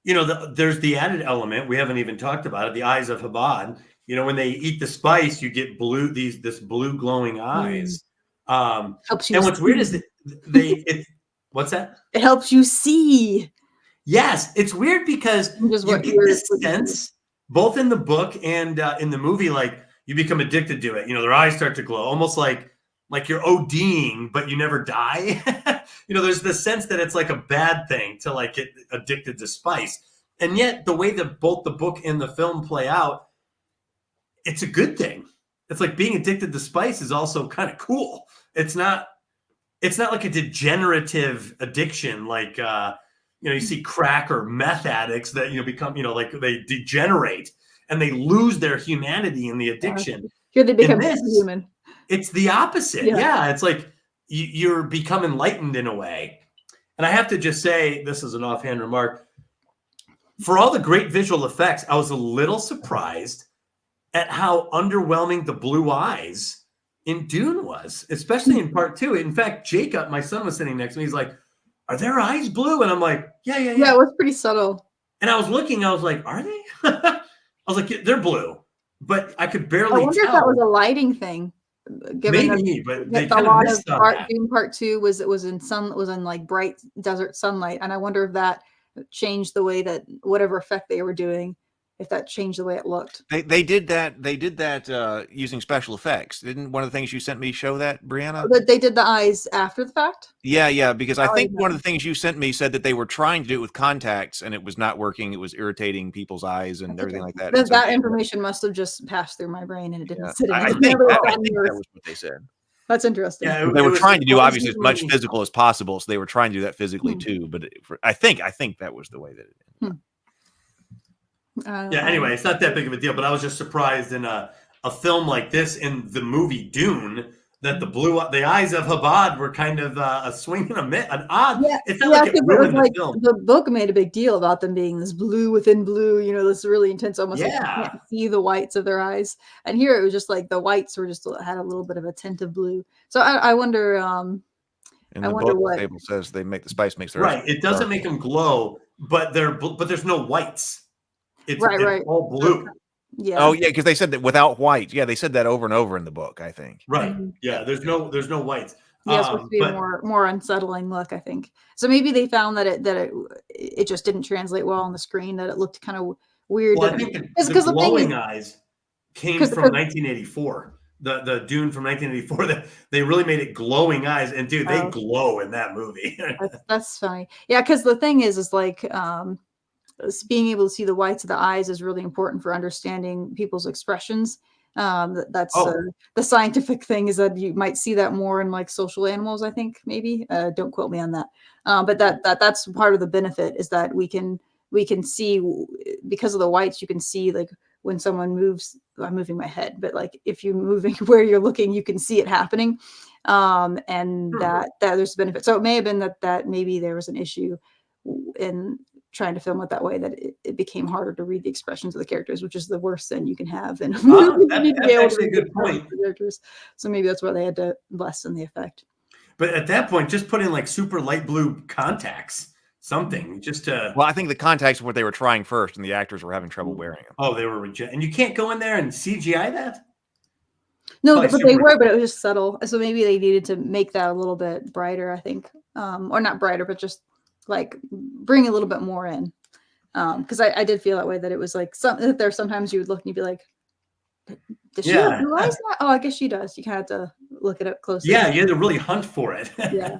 there's the added element. We haven't even talked about it. The eyes of Habad, when they eat the spice, you get this blue glowing eyes. Helps you and what's weird is what's that? It helps you see. Yes. It's weird because you get this sense both in the book and in the movie, like you become addicted to it. Their eyes start to glow almost like you're ODing, but you never die. There's this sense that it's like a bad thing to like get addicted to spice. And yet the way that both the book and the film play out, it's a good thing. It's like being addicted to spice is also kind of cool. It's not like a degenerative addiction. Like, you see crack or meth addicts that, become, like they degenerate and they lose their humanity in the addiction. Here they become human. It's the opposite. Yeah. It's like you're become enlightened in a way. And I have to just say, this is an offhand remark. For all the great visual effects, I was a little surprised at how underwhelming the blue eyes in Dune was, especially in part 2. In fact, Jacob, my son, was sitting next to me. He's like, "Are their eyes blue?" And I'm like, yeah. Yeah, it was pretty subtle. And I was looking, I was like, are they? I was like, they're blue. But I could barely tell. I wonder if that was a lighting thing. Maybe, but they a lot of Dune part 2 was in like bright desert sunlight, and I wonder if that changed the way that whatever effect they were doing, if that changed the way it looked. They did that using special effects. Didn't one of the things you sent me show that, Brianna? But they did the eyes after the fact? Yeah, because I think one of the things you sent me said that they were trying to do it with contacts and it was not working. It was irritating people's eyes and everything like that. That information must have just passed through my brain and it didn't sit in I think that was what they said. That's interesting. Yeah, they were trying to do obviously as much physical as possible, so they were trying to do that physically too. But I think that was the way that it ended. Anyway, it's not that big of a deal, but I was just surprised in a film like this, in the movie Dune, that the eyes of Habad were kind of a swing and an odd. Yeah, it's not like it ruined the film. The book made a big deal about them being this blue within blue, this really intense, almost like you can't see the whites of their eyes. And here it was just like the whites were just had a little bit of a tint of blue. So I wonder. In the book, what table says the spice makes their eyes right. It doesn't make them glow, but there's no whites. It's all blue. Yeah. Oh yeah, because they said that without white. Yeah, they said that over and over in the book, I think. Right. Yeah. There's no whites. Yeah, it's supposed to be a more unsettling look, I think. So maybe they found that it just didn't translate well on the screen. That it looked kind of weird. Well, I think the glowing eyes came from 1984. The Dune from 1984. They really made it glowing eyes, and dude, they glow in that movie. That's funny. Yeah, because the thing is like. Being able to see the whites of the eyes is really important for understanding people's expressions. That's the scientific thing, is that you might see that more in like social animals, I think, maybe. Don't quote me on that. But that's part of the benefit, is that we can see, because of the whites, you can see like when someone moves. I'm moving my head, but like if you're moving where you're looking, you can see it happening. And that there's benefit. So it may have been that maybe there was an issue in trying to film it that way, that it became harder to read the expressions of the characters, which is the worst thing you can have in a movie. That's actually a good point. So maybe that's why they had to lessen the effect. But at that point, just put in like super light blue contacts, something just to. Well, I think the contacts were what they were trying first, and the actors were having trouble wearing them. Oh, they were and you can't go in there and CGI that. No, but they were, but it was just subtle. So maybe they needed to make that a little bit brighter, I think, or not brighter, but just like bring a little bit more in, because I did feel that way, that it was like there sometimes you would look and you'd be like, does she have blue eyes? Oh, I guess she does. You kind of have to look it up closely. Yeah, you had to really hunt for it. Yeah.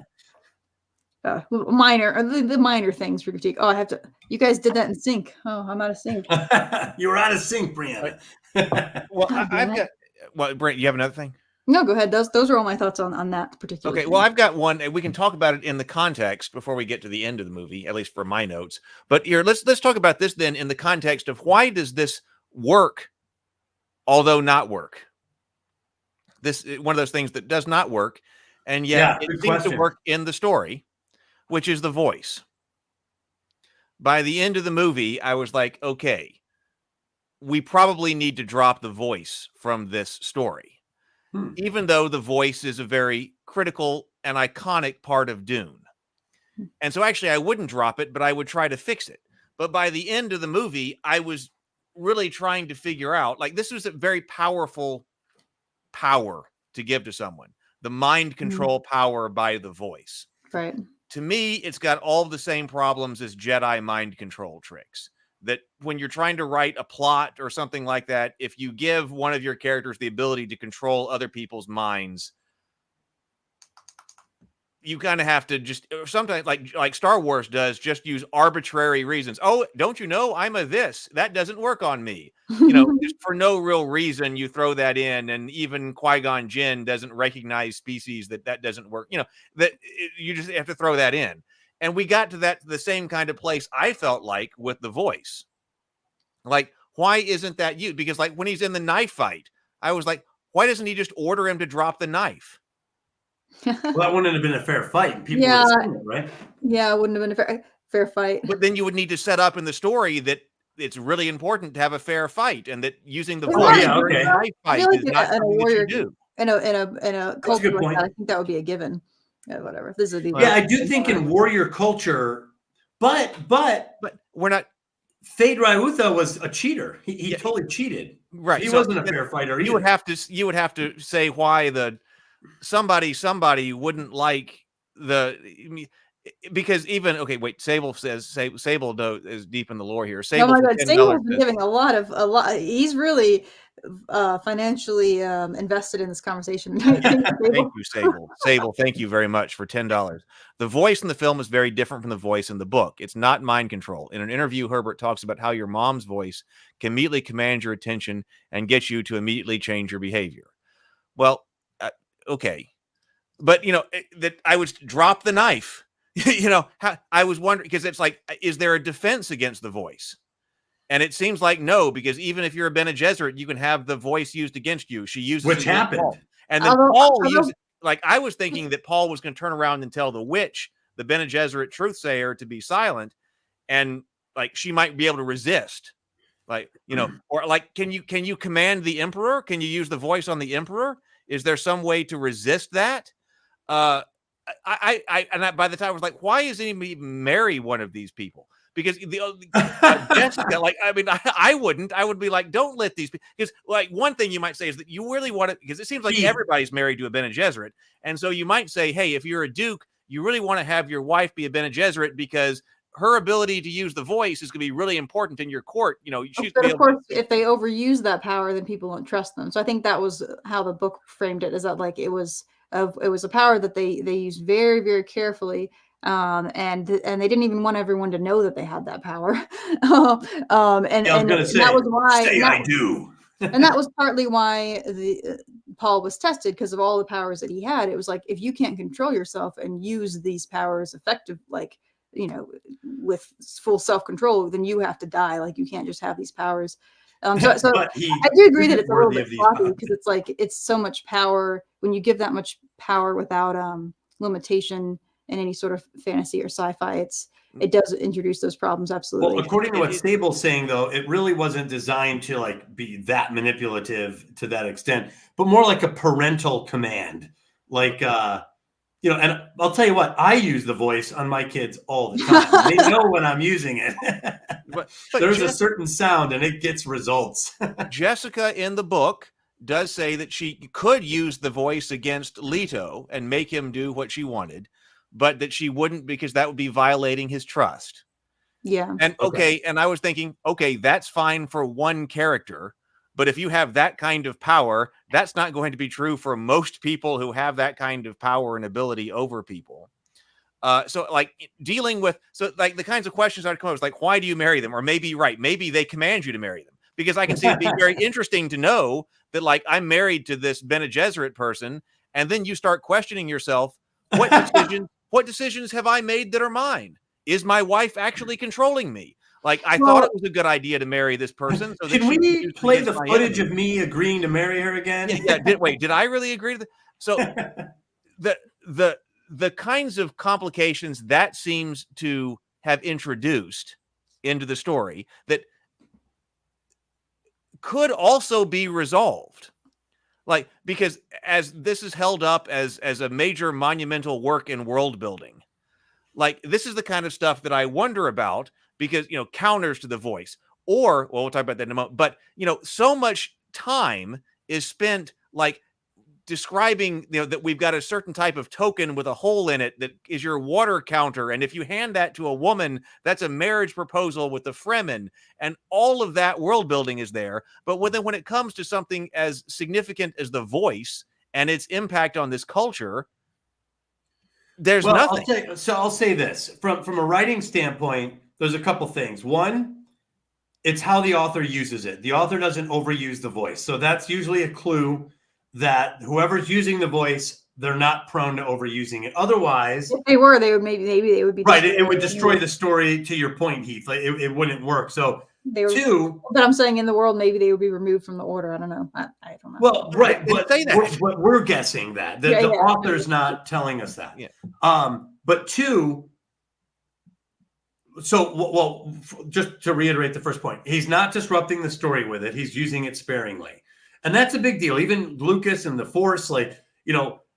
Minor, or the minor things for critique. Oh, I have to. You guys did that in sync. Oh, I'm out of sync. You were out of sync, Brianna. Well, I've got. Well, Brent, you have another thing? No, go ahead. Those are all my thoughts on that particular. Okay, thing. well, I've got one, and we can talk about it in the context before we get to the end of the movie, at least for my notes. But here, let's talk about this then in the context of why does this work, although not work? This is one of those things that does not work, and yet it seems to work in the story, which is the voice. By the end of the movie, I was like, okay, we probably need to drop the voice from this story. Even though the voice is a very critical and iconic part of Dune. And so actually I wouldn't drop it, but I would try to fix it. But by the end of the movie, I was really trying to figure out, like, this was a very powerful power to give to someone. The mind control power by the voice. Right. To me, it's got all the same problems as Jedi mind control tricks. That when you're trying to write a plot or something like that, if you give one of your characters the ability to control other people's minds, you kind of have to just sometimes, like Star Wars does, just use arbitrary reasons. Oh, don't you know I'm a this? That doesn't work on me. You know, just for no real reason, you throw that in, and even Qui-Gon Jinn doesn't recognize species that doesn't work. You know, you just have to throw that in. And we got to the same kind of place, I felt like, with the voice. Like, why isn't that used? Because, like, when he's in the knife fight, I was like, why doesn't he just order him to drop the knife? Well, that wouldn't have been a fair fight. People would have seen it, right? Yeah, it wouldn't have been a fair fight. But then you would need to set up in the story that it's really important to have a fair fight, and that using the voice during a knife fight is not something that you do. In a culture like that, I think that would be a given. Yeah, whatever. This is I do think in warrior culture, but we're not. Thade Rayutha was a cheater. He totally cheated. Right. He wasn't a fair fighter either. You would have to say why somebody wouldn't like because even Sable says Sable is deep in the lore here. Oh my God, Sable's been giving a lot. He's really financially invested in this conversation. Thank you, Sable. Sable, thank you very much for $10. The voice in the film is very different from the voice in the book. It's not mind control. In an interview, Herbert talks about how your mom's voice can immediately command your attention and get you to immediately change your behavior. Well, okay, but that I would drop the knife. I was wondering, because it's like, is there a defense against the voice? And it seems like no, because even if you're a Bene Gesserit, you can have the voice used against you. She uses which happened, Paul. And then Paul used. Like, I was thinking that Paul was going to turn around and tell the witch, the Bene Gesserit truthsayer, to be silent, and like she might be able to resist. Like, or like, can you command the Emperor? Can you use the voice on the Emperor? Is there some way to resist that? By the time I was like, why isn't he marry one of these people? Because Jessica, like, I mean, I wouldn't. I would be like, don't let these people. Because, like, one thing you might say is that you really want to, because it seems like everybody's married to a Bene Gesserit, and so you might say, hey, if you're a duke, you really want to have your wife be a Bene Gesserit because her ability to use the voice is going to be really important in your court. But of course, if they overuse that power, then people won't trust them. So I think that was how the book framed it, is that like it was a power that they used very, very carefully. And they didn't even want everyone to know that they had that power. That was why I do. And that was partly why Paul was tested, because of all the powers that he had. It was like, if you can't control yourself and use these powers effective, like, with full self-control, then you have to die. Like, you can't just have these powers. So I do agree that it's a little bit sloppy, because it's like, it's so much power. When you give that much power without limitation in any sort of fantasy or sci-fi, it does introduce those problems. Absolutely. Well, according to what Stable's saying, though, it really wasn't designed to like be that manipulative to that extent, but more like a parental command. Like, and I'll tell you what, I use the voice on my kids all the time. They know when I'm using it. but there's a certain sound and it gets results. Jessica in the book does say that she could use the voice against Leto and make him do what she wanted, but that she wouldn't, because that would be violating his trust. Yeah. And and I was thinking, that's fine for one character, but if you have that kind of power, that's not going to be true for most people who have that kind of power and ability over people. So like dealing with, the kinds of questions I'd come up with, like, why do you marry them? Or maybe they command you to marry them. because I can see it being very interesting to know that, like, I'm married to this Bene Gesserit person, and then you start questioning yourself, what decisions have I made that are mine? Is my wife actually controlling me? Like, I thought it was a good idea to marry this person. So can we play the footage of me agreeing to marry her again? Yeah. Did I really agree to that? So the kinds of complications that seems to have introduced into the story that could also be resolved. Like, because as this is held up as a major monumental work in world building, like, this is the kind of stuff that I wonder about, because, counters to the voice, or, well, we'll talk about that in a moment, but, so much time is spent, like, describing, that we've got a certain type of token with a hole in it that is your water counter. And if you hand that to a woman, that's a marriage proposal with the Fremen. And all of that world building is there. But when it comes to something as significant as the voice and its impact on this culture, there's nothing. I'll say this from a writing standpoint, there's a couple things. One, it's how the author uses it. The author doesn't overuse the voice. So that's usually a clue that whoever's using the voice, they're not prone to overusing it. Otherwise, if they were, maybe they would be right. It would destroy the story. To your point, Heath, like it wouldn't work. So but I'm saying in the world, maybe they would be removed from the order. I don't know. I don't know. Well, right, but we're guessing that the author's not telling us that. Yeah. But two. So, just to reiterate the first point, he's not disrupting the story with it. He's using it sparingly. And that's a big deal. Even Lucas and the Force,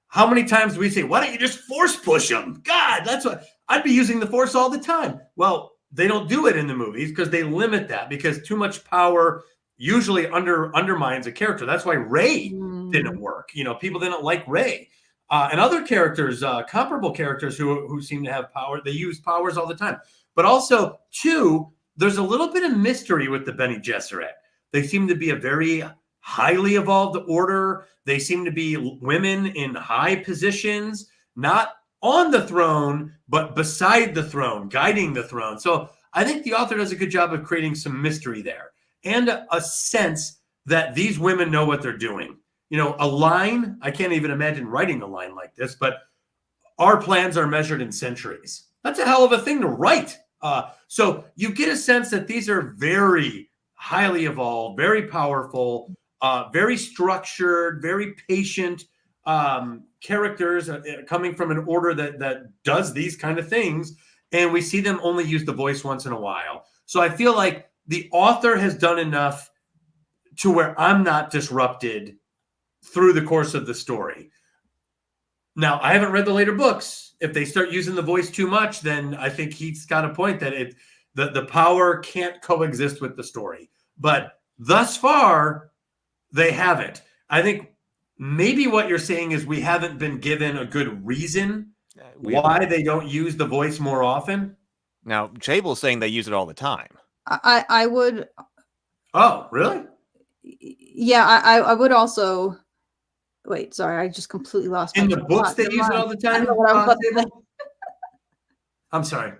how many times do we say, why don't you just Force push them? God, that's what I'd be using the Force all the time. Well, they don't do it in the movies because they limit that, because too much power usually undermines a character. That's why Rey didn't work. People didn't like Rey. And other characters, comparable characters who seem to have power, they use powers all the time. But also, two, there's a little bit of mystery with the Bene Gesserit. They seem to be a very highly evolved order. They seem to be women in high positions, not on the throne, but beside the throne, guiding the throne. So I think the author does a good job of creating some mystery there and a sense that these women know what they're doing. A line, I can't even imagine writing a line like this, but our plans are measured in centuries. That's a hell of a thing to write. So you get a sense that these are very highly evolved, very powerful, very structured, very patient characters coming from an order that does these kind of things. And we see them only use the voice once in a while. So I feel like the author has done enough to where I'm not disrupted through the course of the story. Now, I haven't read the later books. If they start using the voice too much, then I think he's got a point that the power can't coexist with the story. But thus far, they haven't. I think maybe what you're saying is we haven't been given a good reason why they don't use the voice more often. Now, Chable's saying they use it all the time. I would. Oh, really? Yeah, I would also. Wait, sorry, I just completely lost. In the books, they use it all the time. I don't know what I was about to say. I'm sorry.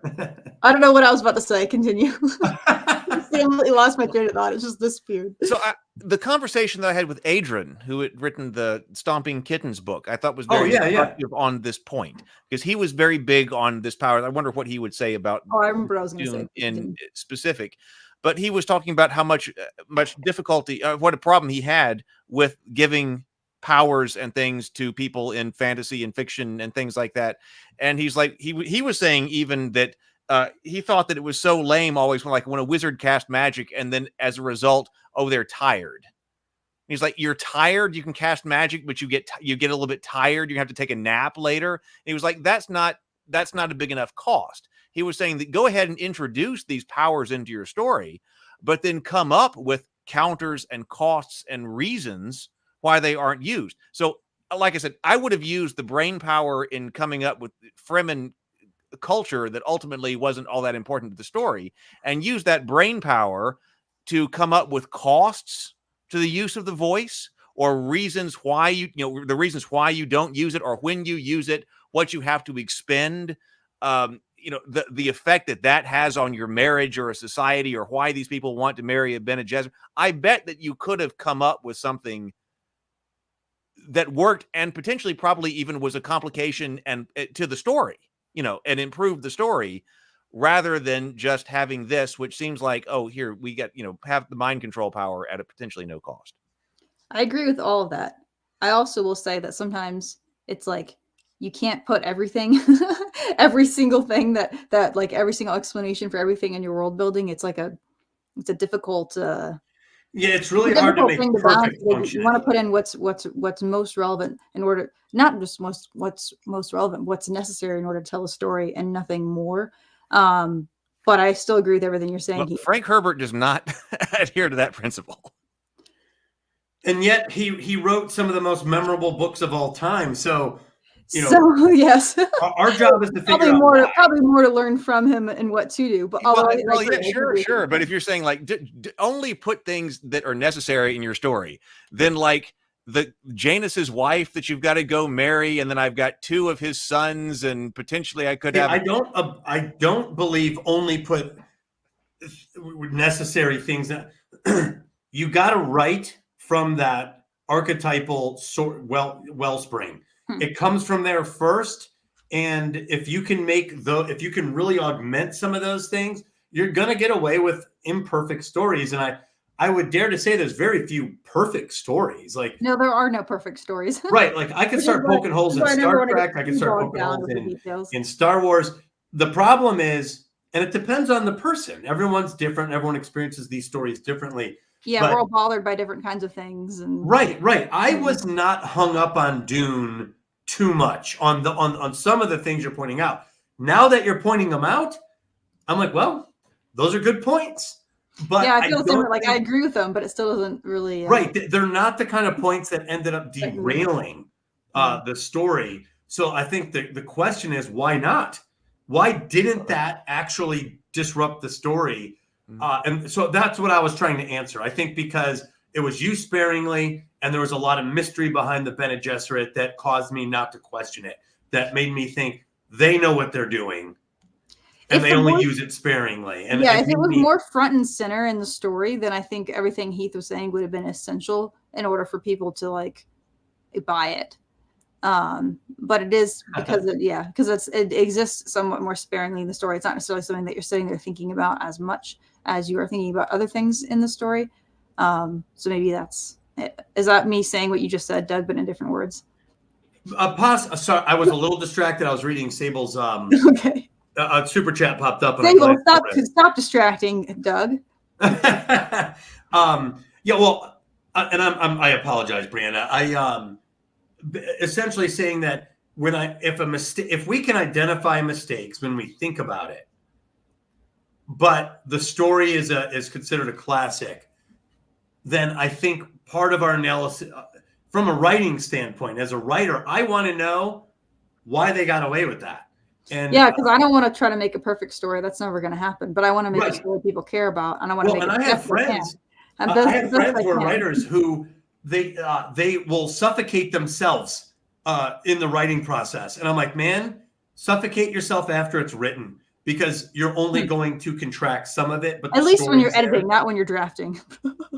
I don't know what I was about to say. Continue. I completely lost my train of thought. It just disappeared. So the conversation that I had with Adrian, who had written the Stomping Kittens book, I thought was very instructive on this point, because he was very big on this power. I wonder what he would say about I remember I was going to Dune say in specific. But he was talking about how much difficulty, what a problem he had with giving powers and things to people in fantasy and fiction and things like that. And he's like, he was saying even that he thought that it was so lame always when a wizard cast magic and then as a result, they're tired. He's like, you're tired, you can cast magic, but you get a little bit tired, you have to take a nap later. And he was like, that's not a big enough cost. He was saying that go ahead and introduce these powers into your story, but then come up with counters and costs and reasons why they aren't used. So, like I said, I would have used the brain power in coming up with Fremen culture that ultimately wasn't all that important to the story, and use that brain power to come up with costs to the use of the voice, or reasons why the reasons why you don't use it, or when you use it, what you have to expend. the effect that has on your marriage or a society, or why these people want to marry a Bene Gesserit, I bet that you could have come up with something that worked and potentially probably even was a complication and to the story, and improved the story, rather than just having this, which seems like, oh, here we get, have the mind control power at a potentially no cost. I agree with all of that. I also will say that sometimes it's like you can't put everything, every single thing that like every single explanation for everything in your world building. It's a difficult. It's really hard to make perfect function. You want to put in what's most relevant in order, not just what's most relevant, what's necessary in order to tell a story, and nothing more. But I still agree with everything you're saying. Well, Frank Herbert does not adhere to that principle. And yet he wrote some of the most memorable books of all time. So, yes, our job is to figure out probably more to learn from him and what to do. But sure. But if you're saying like only put things that are necessary in your story, then like the Janus's wife that you've got to go marry, and then I've got 2 of his sons, and potentially I could have. I don't believe only put necessary things that you got to write from that archetypal wellspring. It comes from there first, and if you can if you can really augment some of those things, you're gonna get away with imperfect stories. And I would dare to say there's very few perfect stories. Like, no, there are no perfect stories. Right? Like I can start poking holes in Star Trek. I can start poking holes in Star Wars. The problem is, and it depends on the person. Everyone's different. Everyone experiences these stories differently. Yeah, we're all bothered by different kinds of things. And right. I was not hung up on Dune too much on some of the things you're pointing out. Now that you're pointing them out, I'm like, well, those are good points. But yeah, I feel the same. Like I agree with them, but it still doesn't really. Right, they're not the kind of points that ended up derailing the story. So I think the question is, why not? Why didn't that actually disrupt the story? And so that's what I was trying to answer. I think because it was used sparingly, and there was a lot of mystery behind the Bene Gesserit that caused me not to question it. That made me think they know what they're doing, and they only use it sparingly. And if it was more front and center in the story, then I think everything Heath was saying would have been essential in order for people to like buy it. But it is because it exists somewhat more sparingly in the story. It's not necessarily something that you're sitting there thinking about as much as you are thinking about other things in the story. So maybe that's it. Is that me saying what you just said, Doug, but in different words? Sorry, I was a little distracted. I was reading Sable's super chat popped up. Sable, stop distracting, Doug. I apologize, Brianna. I essentially saying that if we can identify mistakes when we think about it, but the story is considered a classic, then I think part of our analysis from a writing standpoint, as a writer, I want to know why they got away with that. And because I don't want to try to make a perfect story. That's never going to happen. But I want to make a story people care about, and I want to make it. And I have friends. I have friends who are writers who they will suffocate themselves in the writing process, and I'm like, man, suffocate yourself after it's written, because you're only going to contract some of it. But at least when you're editing, not when you're drafting.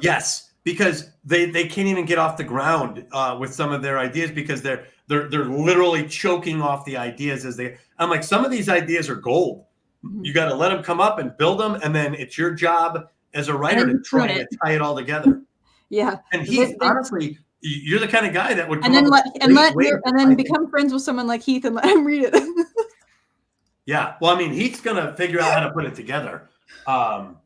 Yes, because they can't even get off the ground with some of their ideas, because they're literally choking off the ideas as they. I'm like, some of these ideas are gold. You got to let them come up and build them, and then it's your job as a writer to try to tie it all together. Yeah, and honestly, you're the kind of guy that would come become friends with someone like Heath and let him read it. Yeah, well, I mean, Heath's gonna figure out how to put it together. And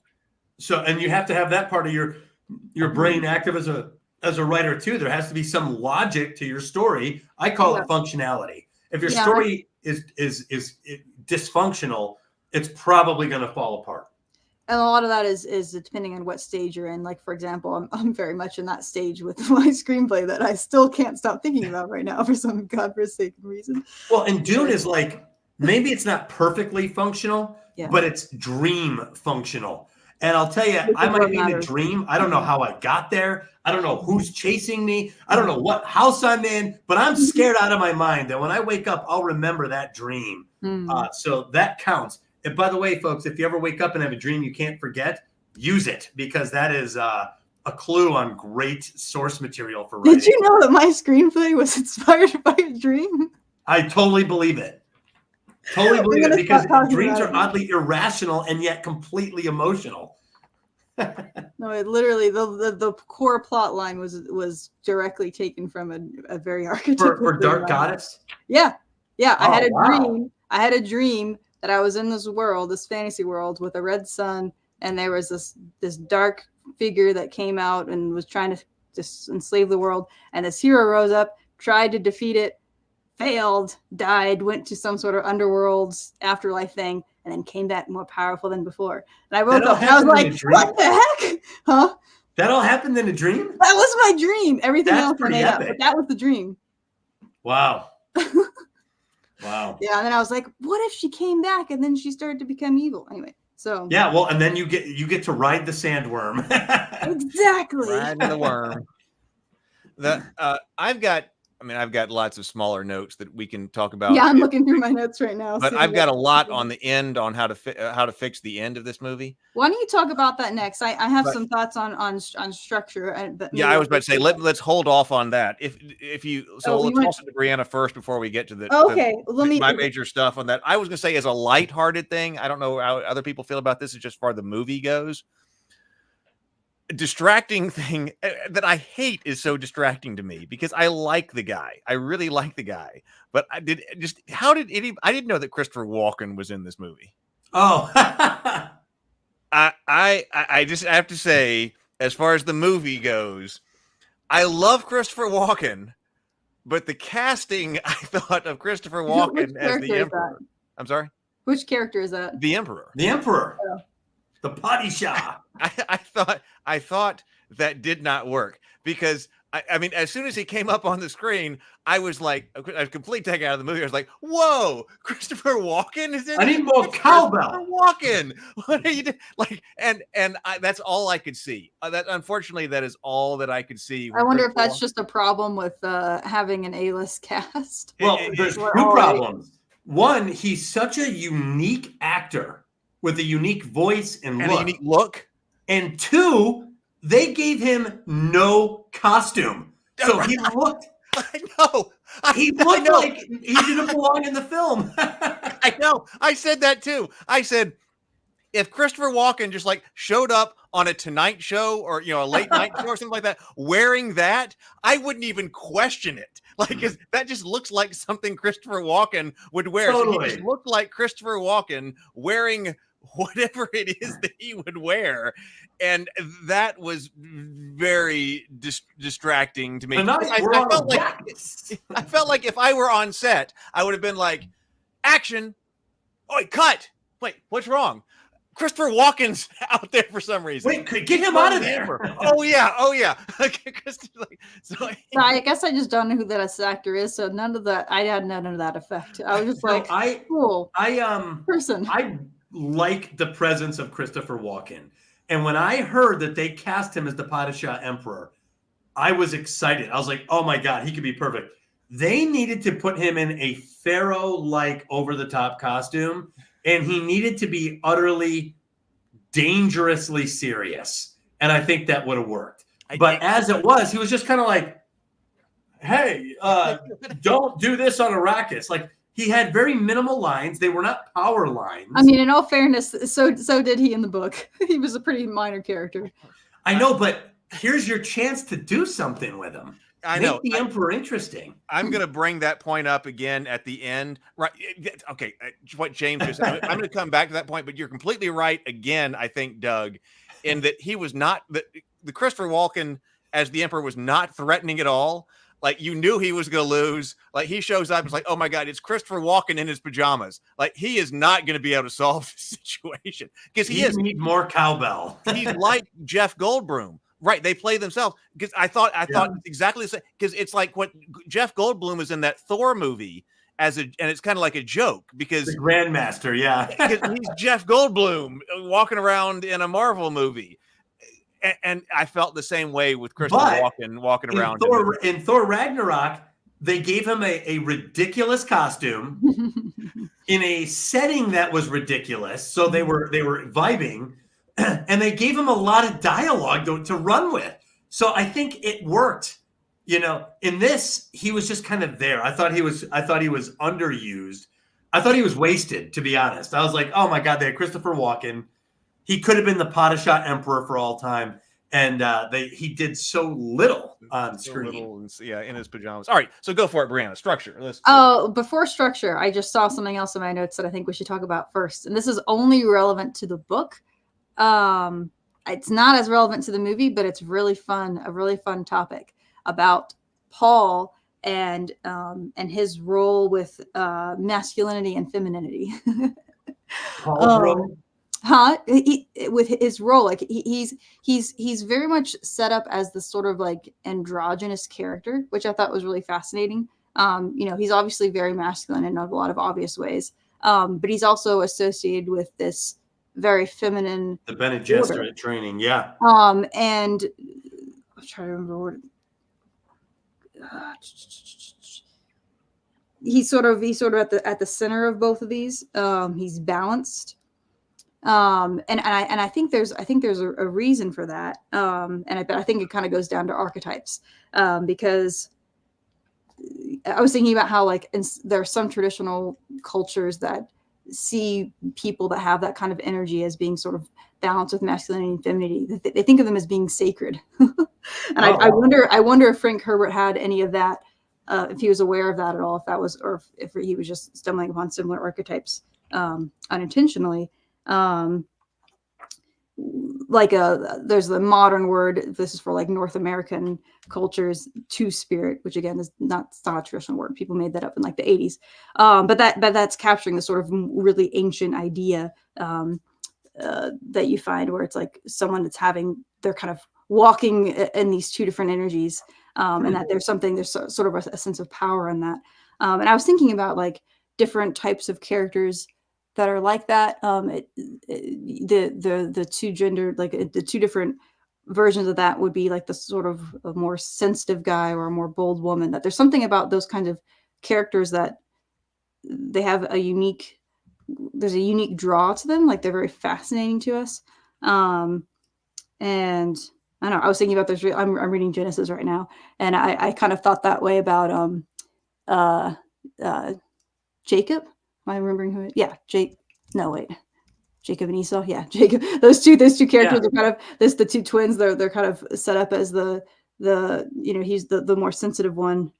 you have to have that part of your brain active as a writer too. There has to be some logic to your story. I call it functionality. If your story is dysfunctional, it's probably going to fall apart. And a lot of that is depending on what stage you're in. Like, for example, I'm very much in that stage with my screenplay that I still can't stop thinking about right now for some godforsaken reason. Well, and Dune is like, maybe it's not perfectly functional, but it's dream functional. And I'll tell you, This I is might what be in a matters. dream. I don't know how I got there. I don't know who's chasing me. I don't know what house I'm in, but I'm scared out of my mind that when I wake up, I'll remember that dream. So that counts. And by the way, folks, if you ever wake up and have a dream you can't forget, use it, because that is a clue on great source material for writing. Did you know that my screenplay was inspired by a dream? I totally believe it. Totally believe it, because dreams are oddly irrational and yet completely emotional. No, it literally the core plot line was directly taken from a very archetypal For Dark Goddess? Yeah. I had a wow. dream. I had a dream that I was in this world, this fantasy world, with a red sun, and there was this dark figure that came out and was trying to just enslave the world. And this hero rose up, tried to defeat it, failed, died, went to some sort of underworld afterlife thing, and then came back more powerful than before. And I woke up and I was like, what the heck? Huh? That all happened in a dream? That was my dream. Everything That's else I made up, but that was the dream. Wow. Wow. Yeah, and then I was like, what if she came back and then she started to become evil? Anyway, so yeah, well, and then you get to ride the sandworm. exactly. Riding the worm. I've got lots of smaller notes that we can talk about. Yeah, I'm looking through my notes right now. But I've got a lot on the end on how to fix the end of this movie. Why don't you talk about that next? I have some thoughts on structure. But yeah, I was about to say let's hold off on that. Let's toss it to Brianna first before we get to the my major stuff on that. I was going to say, as a lighthearted thing, I don't know how other people feel about this. As just far as the movie goes, distracting thing that I hate is so distracting to me, because I like the guy. I really like the guy. But I didn't know that Christopher Walken was in this movie. Oh. I just have to say, as far as the movie goes, I love Christopher Walken, but the casting, I thought, of Christopher Walken as the Emperor. I'm sorry? Which character is that? The Emperor. The Emperor. Oh. The Padishah. I thought that did not work, because I mean, as soon as he came up on the screen, I was like, I was completely taken out of the movie. I was like, "Whoa, Christopher Walken is in!" I need more cowbell. Christopher Walken. What are you doing? Like, and that's all I could see. That unfortunately, that is all that I could see. I wonder if that's just a problem with having an A-list cast. Well, there's two problems. One, he's such a unique actor with a unique voice and look. A unique look. And two, they gave him no costume. So he looked. I know. He looked like he didn't belong in the film. I know. I said that too. I said, if Christopher Walken just like showed up on a Tonight Show or, a late night show or something like that, wearing that, I wouldn't even question it. Like, that just looks like something Christopher Walken would wear. Totally. So he just looked like Christopher Walken wearing whatever it is that he would wear. And that was very distracting to me. I felt like if I were on set, I would have been like, action. Oi, cut. Wait, what's wrong? Christopher Walken's out there for some reason. Wait, get him out of there. Oh yeah. So I guess I just don't know who that actor is. So none of that. I had none of that effect. I was just cool. Person. I like the presence of Christopher Walken. And when I heard that they cast him as the Padishah Emperor, I was excited. I was like, oh my God, he could be perfect. They needed to put him in a pharaoh-like over-the-top costume, and he needed to be utterly, dangerously serious. And I think that would have worked. But as it was, he was just kind of like, hey, don't do this on Arrakis. Like, he had very minimal lines. They were not power lines. I mean, in all fairness, so did he in the book. He was a pretty minor character. I know, but here's your chance to do something with him. I know. Make the Emperor interesting. I'm going to bring that point up again at the end. Right. Okay. What James just said. I'm going to come back to that point, but you're completely right again, I think, Doug, in that he was not the Christopher Walken as the Emperor was not threatening at all. Like, you knew he was going to lose. Like, he shows up, it's like, oh my God, it's Christopher Walken in his pajamas. Like, he is not going to be able to solve the situation, because he need more cowbell. He's like Jeff Goldblum. Right, they play themselves. Because I thought exactly the same. Because it's like what Jeff Goldblum is in that Thor movie, and it's kind of like a joke because the Grandmaster, yeah. he's Jeff Goldblum walking around in a Marvel movie. And I felt the same way with Christopher Walken walking around. In Thor Ragnarok, they gave him a ridiculous costume in a setting that was ridiculous. So they were vibing, and they gave him a lot of dialogue to run with. So I think it worked. In this, he was just kind of there. I thought he was underused. I thought he was wasted, to be honest. I was like, oh my God, they had Christopher Walken. He could have been the Potashot Emperor for all time. And he did so little on screen. In his pajamas. All right, so go for it, Brianna. Structure. Before structure, I just saw something else in my notes that I think we should talk about first. And this is only relevant to the book. It's not as relevant to the movie, but it's really fun. A really fun topic about Paul and his role with masculinity and femininity. Paul's role? With his role, like he's very much set up as the sort of like androgynous character, which I thought was really fascinating. He's obviously very masculine in a lot of obvious ways, but he's also associated with this very feminine. The Bene Gesserit training, yeah. And I'm trying to remember what. He's sort of at the center of both of these. He's balanced. And I think there's a reason for that. But I think it kind of goes down to archetypes, because I was thinking about how there are some traditional cultures that see people that have that kind of energy as being sort of balanced with masculinity and femininity. They think of them as being sacred. I wonder if Frank Herbert had any of that, if he was aware of that at all, or if he was just stumbling upon similar archetypes unintentionally. There's the modern word, this is for like North American cultures, two-spirit, which again is not a traditional word. People made that up in like the 80s. But that's capturing the sort of really ancient idea that you find where it's like someone they're kind of walking in these two different energies, and that there's sort of a sense of power in that. And I was thinking about like different types of characters that are like that. The two gender, like the two different versions of that would be like the sort of a more sensitive guy or a more bold woman. That there's something about those kinds of characters that they have there's a unique draw to them. Like they're very fascinating to us. And I don't know, I was thinking about this. I'm reading Genesis right now, and I kind of thought that way about Jacob. Am I remembering who? Yeah, Jacob and Esau. Yeah, Jacob. Those two characters are kind of the two twins. They're kind of set up as the he's the more sensitive one,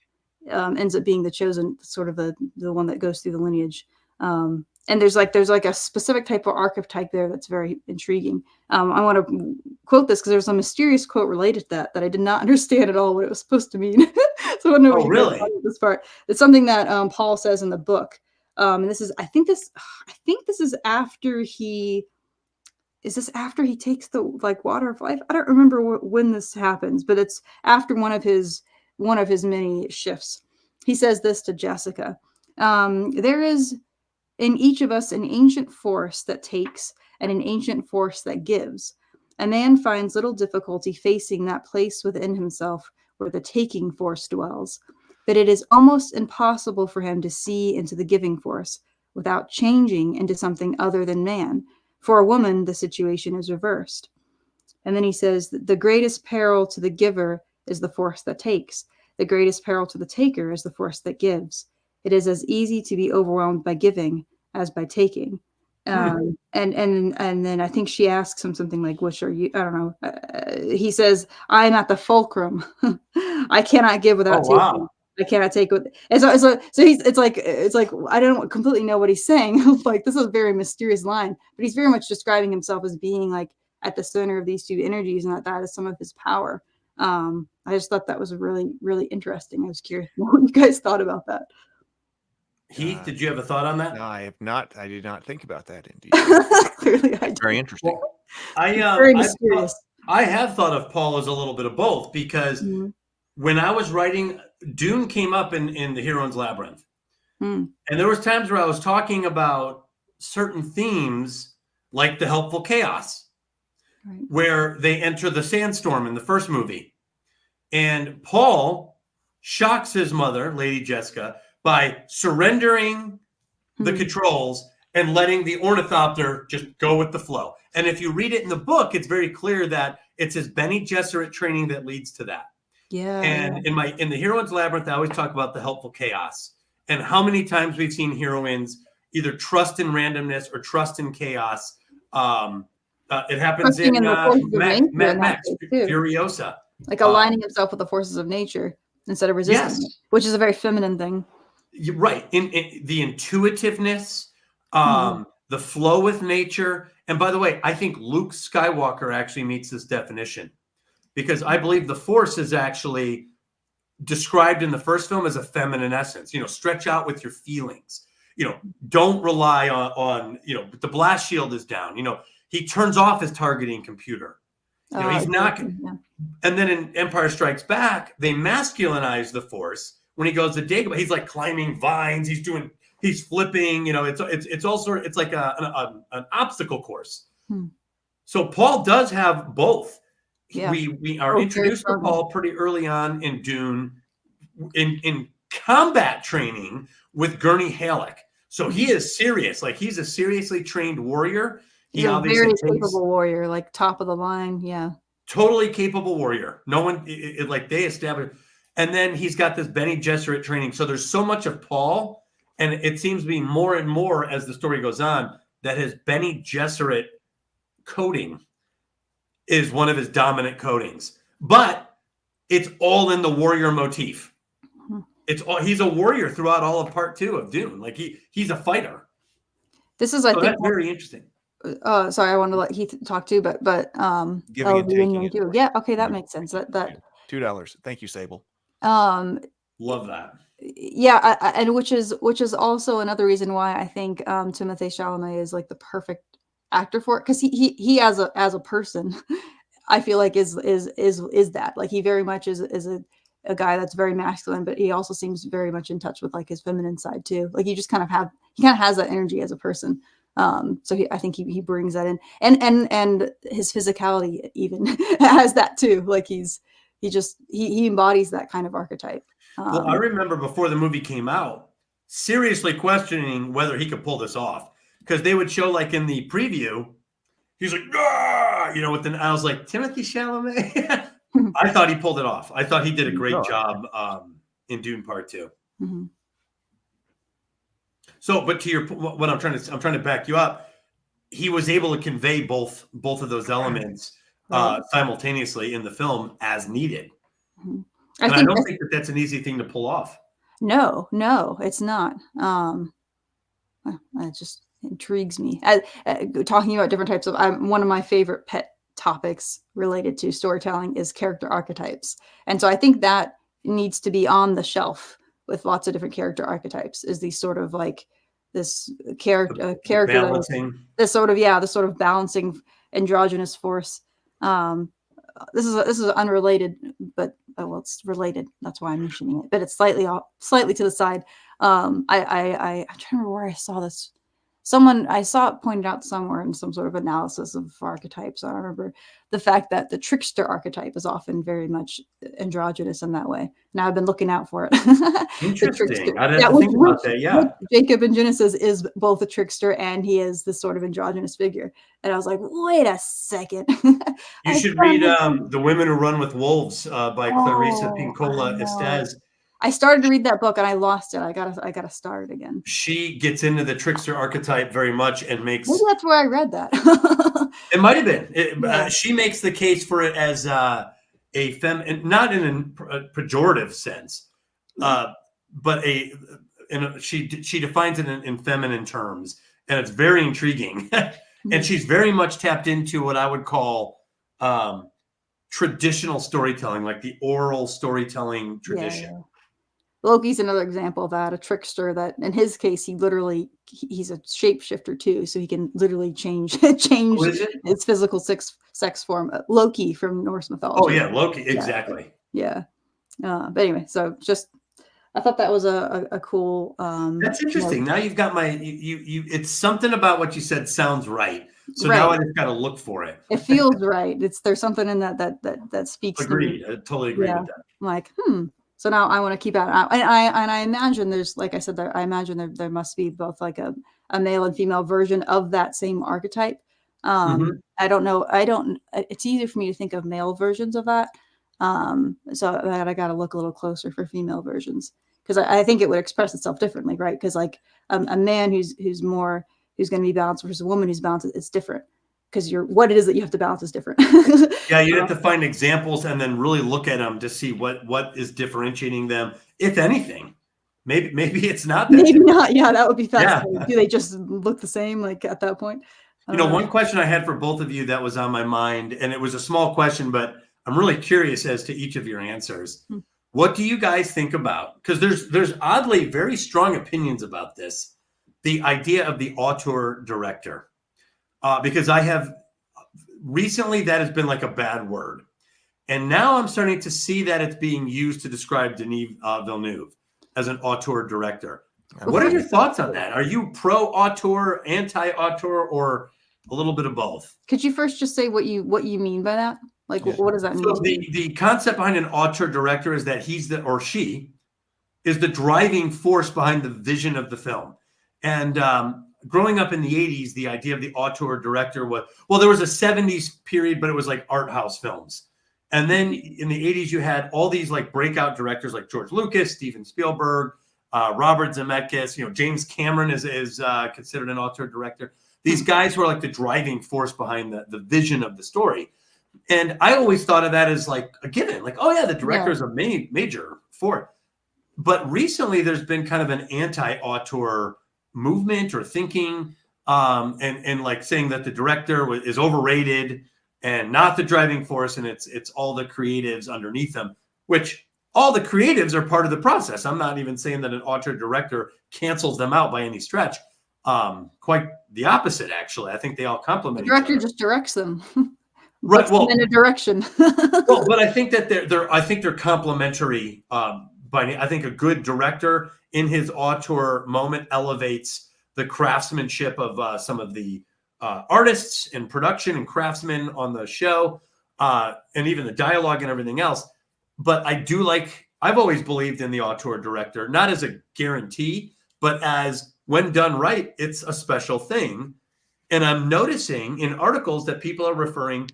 ends up being the chosen, sort of the one that goes through the lineage. And there's like a specific type of archetype there that's very intriguing. I want to quote this because there's a mysterious quote related to that I did not understand at all what it was supposed to mean. So I don't know. Really? This part. It's something that Paul says in the book. And this is, I think this is after after he takes the water of life. I don't remember when this happens, but it's after one of his many shifts. He says this to Jessica: there is in each of us an ancient force that takes and an ancient force that gives. A man finds little difficulty facing that place within himself where the taking force dwells, but it is almost impossible for him to see into the giving force without changing into something other than man. For a woman, the situation is reversed. And then he says, the greatest peril to the giver is the force that takes. The greatest peril to the taker is the force that gives. It is as easy to be overwhelmed by giving as by taking. And then I think she asks him something like, which are you? I don't know. He says, I'm at the fulcrum. I cannot give without taking. Wow. I cannot take with. And so it's like I don't completely know what he's saying. Like, this is a very mysterious line, but he's very much describing himself as being like at the center of these two energies, and that is some of his power. I just thought that was really, really interesting. I was curious what you guys thought about that. Heath, did you have a thought on that? No, I have not. I did not think about that. Indeed, clearly, I did. Very interesting. Well, very mysterious. I have thought of Paul as a little bit of both, because when I was writing, Dune came up in the Heroine's Labyrinth, Mm. And there was times where I was talking about certain themes like the helpful chaos, Right. where they enter the sandstorm in the first movie. And Paul shocks his mother, Lady Jessica, by surrendering the controls and letting the ornithopter just go with the flow. And if you read it in the book, it's very clear that it's his Bene Gesserit training that leads to that. Yeah. And in the Heroine's Labyrinth, I always talk about the helpful chaos and how many times we've seen heroines either trust in randomness or trust in chaos. It happens Trusting in the forces of Mad nature in that Max, case, too. Furiosa. Like aligning himself with the forces of nature instead of resisting it, which is a very feminine thing. You're right. In the intuitiveness, the flow with nature. And by the way, I think Luke Skywalker actually meets this definition, because I believe the Force is actually described in the first film as a feminine essence. Stretch out with your feelings. Don't rely on the blast shield is down. He turns off his targeting computer. He's not. Yeah. And then in Empire Strikes Back, they masculinize the Force when he goes to Dagobah. He's like climbing vines. He's flipping. It's all sort of, it's like an obstacle course. So Paul does have both. Yeah. We are introduced to Paul pretty early on in Dune in combat training with Gurney Halleck. So he is serious. Like, he's a seriously trained warrior. He's a very capable warrior, like top of the line. Yeah. Totally capable warrior. No one, like they established. And then he's got this Bene Gesserit training. So there's so much of Paul, and it seems to be more and more as the story goes on that his Bene Gesserit coding is one of his dominant codings. But it's all in the warrior motif. He's a warrior throughout all of part 2 of Dune. Like he's a fighter. This is, I think, that's very interesting. Sorry, I want to let Heath talk too, but Giving and taking it. Yeah, okay, that makes sense. That $2. Thank you, Sable. Love that. Yeah, and which is also another reason why I think Timothée Chalamet is like the perfect actor for it, because he as a person, I feel like is that, like, he very much is a guy that's very masculine, but he also seems very much in touch with like his feminine side too. Like he kind of has that energy as a person. So I think he brings that in, and his physicality even has that too. Like he embodies that kind of archetype. Well, I remember before the movie came out, seriously questioning whether he could pull this off, because they would show, like, in the preview, he's like, I was like, Timothée Chalamet. I thought he pulled it off. I thought he did a great job in Dune Part 2. Mm-hmm. So, but to your what I'm trying to back you up. He was able to convey both of those elements simultaneously in the film as needed. Mm-hmm. I don't think that that's an easy thing to pull off. No, it's not. It just intrigues me. Talking about different types of, one of my favorite pet topics related to storytelling is character archetypes, and so I think that needs to be on the shelf with lots of different character archetypes. Is these sort of like this character balancing, this sort of balancing androgynous force. This is unrelated, but it's related. That's why I'm mentioning it. But it's slightly to the side. I'm trying to remember where I saw this. I saw it pointed out somewhere in some sort of analysis of archetypes. I remember the fact that the trickster archetype is often very much androgynous in that way. Now I've been looking out for it. Interesting. I didn't think about that. Yeah. Jacob in Genesis is both a trickster and he is this sort of androgynous figure. And I was like, wait a second. You should read The Women Who Run with Wolves by Clarissa Pinkola Estes. I started to read that book and I lost it. I gotta start it again. She gets into the trickster archetype very much and makes. Maybe that's where I read that. It might have been. She makes the case for it as a not in a pejorative sense, but she defines it in feminine terms, and it's very intriguing. And she's very much tapped into what I would call traditional storytelling, like the oral storytelling tradition. Yeah. Loki's another example of that, a trickster that in his case, he's a shapeshifter too. So he can literally change his physical sex form. Loki from Norse mythology. Oh yeah. Loki. Exactly. Yeah. But anyway, so just I thought that was a cool. That's interesting. Now you've got my you. It's something about what you said sounds right. So Right. now I just got to look for it. It feels right. There's something in that speaks. Agreed. To me. I totally agree with that. I'm like, So now I want to keep out. And I imagine there's, like I said, I imagine there must be both like a male and female version of that same archetype. I don't know. It's easier for me to think of male versions of that. So I got to look a little closer for female versions, because I think it would express itself differently, right? Because like a man who's going to be balanced versus a woman who's balanced, it's different, because what it is that you have to balance is different. Yeah, you have to find examples and then really look at them to see what is differentiating them, if anything. Maybe it's not that. Maybe not. Yeah, that would be fascinating. Yeah. Do they just look the same, like at that point? One question I had for both of you that was on my mind, and it was a small question, but I'm really curious as to each of your answers. What do you guys think about? Because there's oddly very strong opinions about this. The idea of the auteur director, because I have recently that has been like a bad word, and now I'm starting to see that it's being used to describe Denis Villeneuve as an auteur director. What are your thoughts on that? Are you pro auteur, anti auteur, or a little bit of both? Could you first just say what you mean by that? Like, what does that mean? So the concept behind an auteur director is that he's or she is the driving force behind the vision of the film. And growing up in the 80s, the idea of the auteur director was, there was a 70s period, but it was like art house films. And then in the 80s, you had all these like breakout directors like George Lucas, Steven Spielberg, Robert Zemeckis, James Cameron is considered an auteur director. These guys who are like the driving force behind the vision of the story. And I always thought of that as like a given, like, oh yeah, the director is a major for it. But recently there's been kind of an anti-auteur movement or thinking, and like saying that the director is overrated and not the driving force, and it's all the creatives underneath them, which all the creatives are part of the process. I'm not even saying that an auteur director cancels them out by any stretch. Quite the opposite, actually. I think they all complement. The director just directs them. Right. Well, in a direction. But I think that they're complementary. I think a good director in his auteur moment elevates the craftsmanship of some of the artists and production and craftsmen on the show, and even the dialogue and everything else. But I've always believed in the auteur director, not as a guarantee, but as when done right, it's a special thing. And I'm noticing in articles that people are referring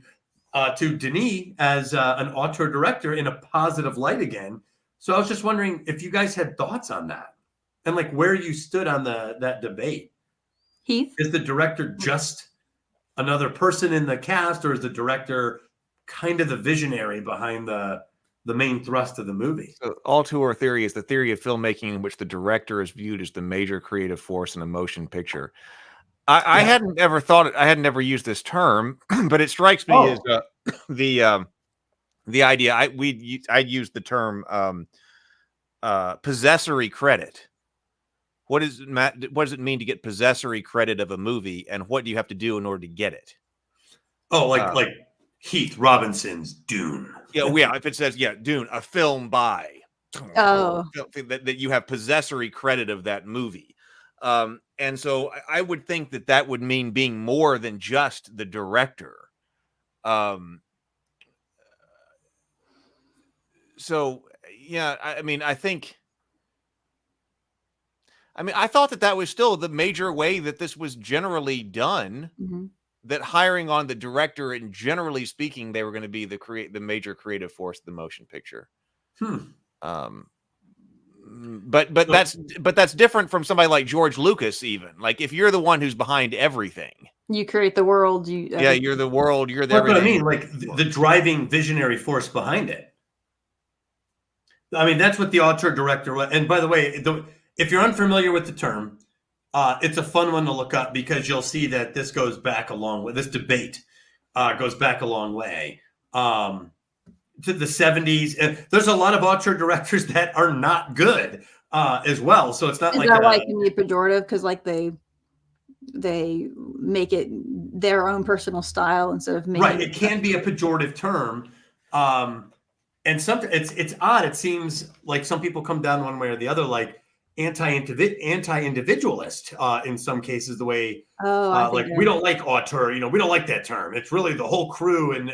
to Denis as an auteur director in a positive light again. So I was just wondering if you guys had thoughts on that and like where you stood on that debate. Heath? Is the director just another person in the cast, or is the director kind of the visionary behind the main thrust of the movie? So, auteur theory is the theory of filmmaking in which the director is viewed as the major creative force in a motion picture. I hadn't ever thought it. I had never used this term, but it strikes me as the idea. I'd use the term possessory credit. What does it mean to get possessory credit of a movie, and what do you have to do in order to get it? Oh, like Heath Robinson's Dune. Yeah. If it says Dune, a film by, that you have possessory credit of that movie. And so I would think that would mean being more than just the director. I thought that was still the major way that this was generally done, that hiring on the director, and generally speaking, they were going to be the major creative force of the motion picture. But that's different from somebody like George Lucas. Even like if you're the one who's behind everything, you create the world. You're the world. You're the. What I mean, like the driving visionary force behind it. I mean, that's what the auteur director was. And by the way, if you're unfamiliar with the term, it's a fun one to look up, because you'll see that this goes back a long way. This debate goes back a long way. To the 70s, and there's a lot of auteur directors that are not good as well. So it's not like that can be pejorative, because like they make it their own personal style instead of making right. It can be a pejorative term, and it's odd. It seems like some people come down one way or the other, like anti-individualist in some cases. The way like we don't like auteur, we don't like that term. It's really the whole crew, and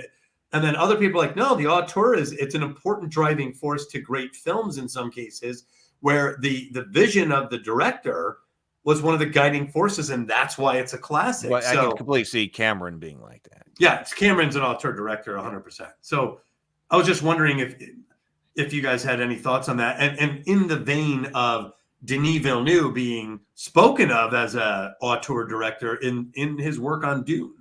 then other people are like, no, the auteur it's an important driving force to great films in some cases, where the vision of the director was one of the guiding forces, and that's why it's a classic. Well, I can completely see Cameron being like that. Yeah, Cameron's an auteur director, 100%. So I was just wondering if you guys had any thoughts on that, and in the vein of Denis Villeneuve being spoken of as a auteur director in his work on Dune.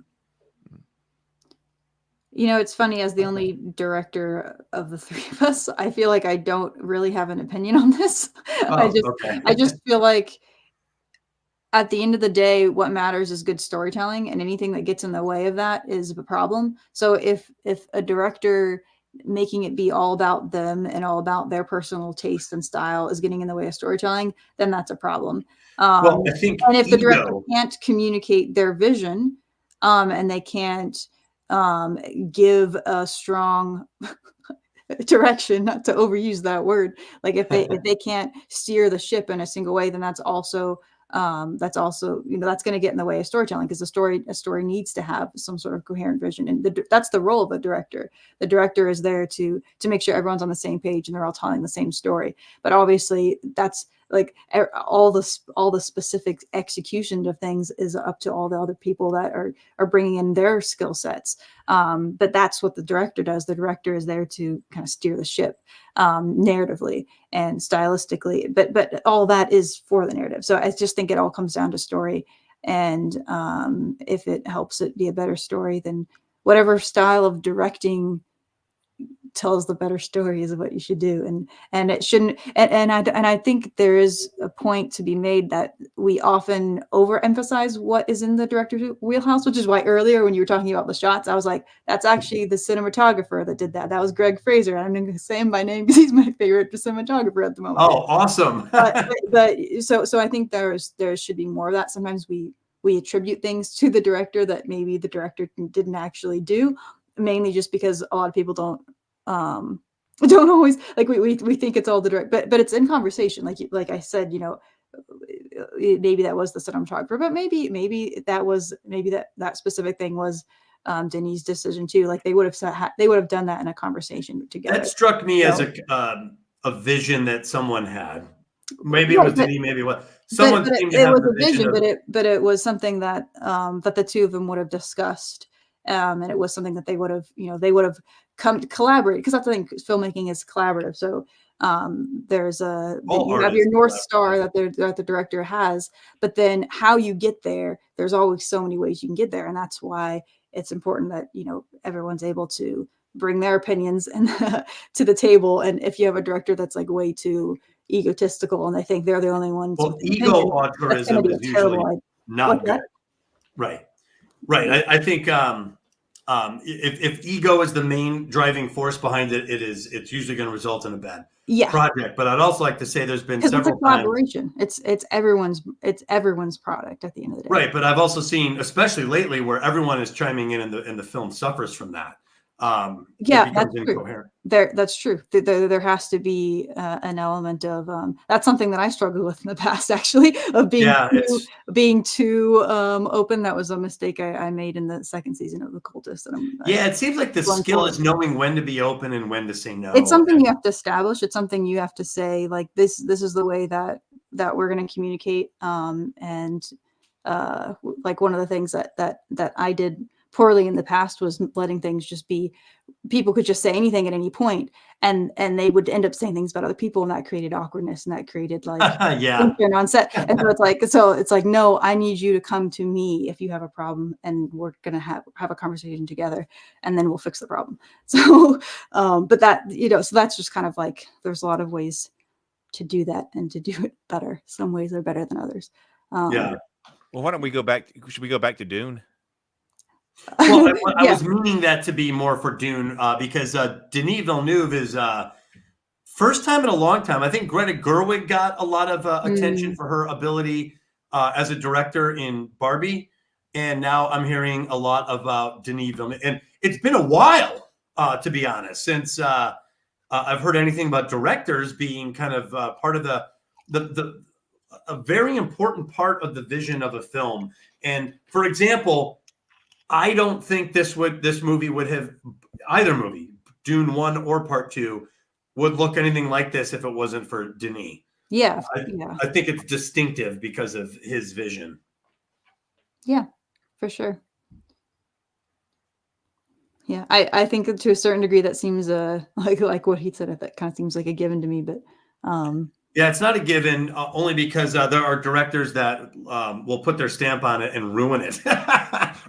It's funny, as the only director of the three of us, I feel like I don't really have an opinion on this. I just feel like at the end of the day, what matters is good storytelling, and anything that gets in the way of that is a problem. So if a director making it be all about them and all about their personal taste and style is getting in the way of storytelling, then that's a problem. Well, I think, and if the director can't communicate their vision, and they can't give a strong direction, not to overuse that word, like if they can't steer the ship in a single way, then that's also that's going to get in the way of storytelling, because a story needs to have some sort of coherent vision, and that's the role of a director. The director is there to make sure everyone's on the same page and they're all telling the same story. But obviously, that's like all the specific execution of things is up to all the other people that are bringing in their skill sets. But that's what the director does. The director is there to kind of steer the ship narratively and stylistically, but all that is for the narrative. So I just think it all comes down to story, and if it helps it be a better story, then whatever style of directing tells the better story is what you should do. And it shouldn't, and I think there is a point to be made that we often overemphasize what is in the director's wheelhouse, which is why earlier when you were talking about the shots, I was like, that's actually the cinematographer that did that. That was Greg Fraser. I'm going to say him by name because he's my favorite cinematographer at the moment. Oh, awesome. So I think there should be more of that. Sometimes we attribute things to the director that maybe the director didn't actually do, mainly just because a lot of people don't always, like, we think it's all the direct, but it's in conversation. Like I said, maybe that was the cinematographer, but maybe that specific thing was Denis' decision too. Like they would have done that in a conversation together. That struck me as a vision that someone had. Maybe it was Denis, maybe what someone seemed to have was a vision, but it was something that that the two of them would have discussed. And it was something that they would have come to collaborate, because that's the thing, filmmaking is collaborative. So there's you have your North Star that the director has, but then how you get there, there's always so many ways you can get there. And that's why it's important that, everyone's able to bring their opinions and to the table. And if you have a director that's like way too egotistical and they think they're the only ones, well, ego auteurism is usually not good. Right. I think if ego is the main driving force behind it, it's usually going to result in a bad project. But I'd also like to say there's been several it's a collaboration. It's everyone's product at the end of the day. Right. But I've also seen, especially lately, where everyone is chiming in and the film suffers from that. That's true. That's true. There has to be an element of that's something that I struggled with in the past, actually, of being too open. That was a mistake I made in the second season of The Cultist. It seems like the skill is knowing when to be open and when to say no. It's something you have to establish. It's something you have to say, like, this is the way that we're going to communicate. Like one of the things that I did poorly in the past was letting things just be, people could just say anything at any point, and they would end up saying things about other people, and that created awkwardness, and that created like tension on set. And so it's like, no, I need you to come to me if you have a problem, and we're gonna have a conversation together, and then we'll fix the problem. So but that, so that's just kind of like, there's a lot of ways to do that and to do it better. Some ways are better than others. Well, why don't we go back? Should we go back to Dune? Well, I was meaning that to be more for Dune because Denis Villeneuve is first time in a long time. I think Greta Gerwig got a lot of attention for her ability as a director in Barbie. And now I'm hearing a lot about Denis Villeneuve. And it's been a while, to be honest, since I've heard anything about directors being kind of part of a very important part of the vision of a film. And for example, I don't think this movie would have, either movie, Dune 1 or Part 2, would look anything like this if it wasn't for Denis. Yeah. I think it's distinctive because of his vision. Yeah, for sure. Yeah, I think that to a certain degree that seems like what he said. That kind of seems like a given to me, but yeah, it's not a given only because there are directors that will put their stamp on it and ruin it.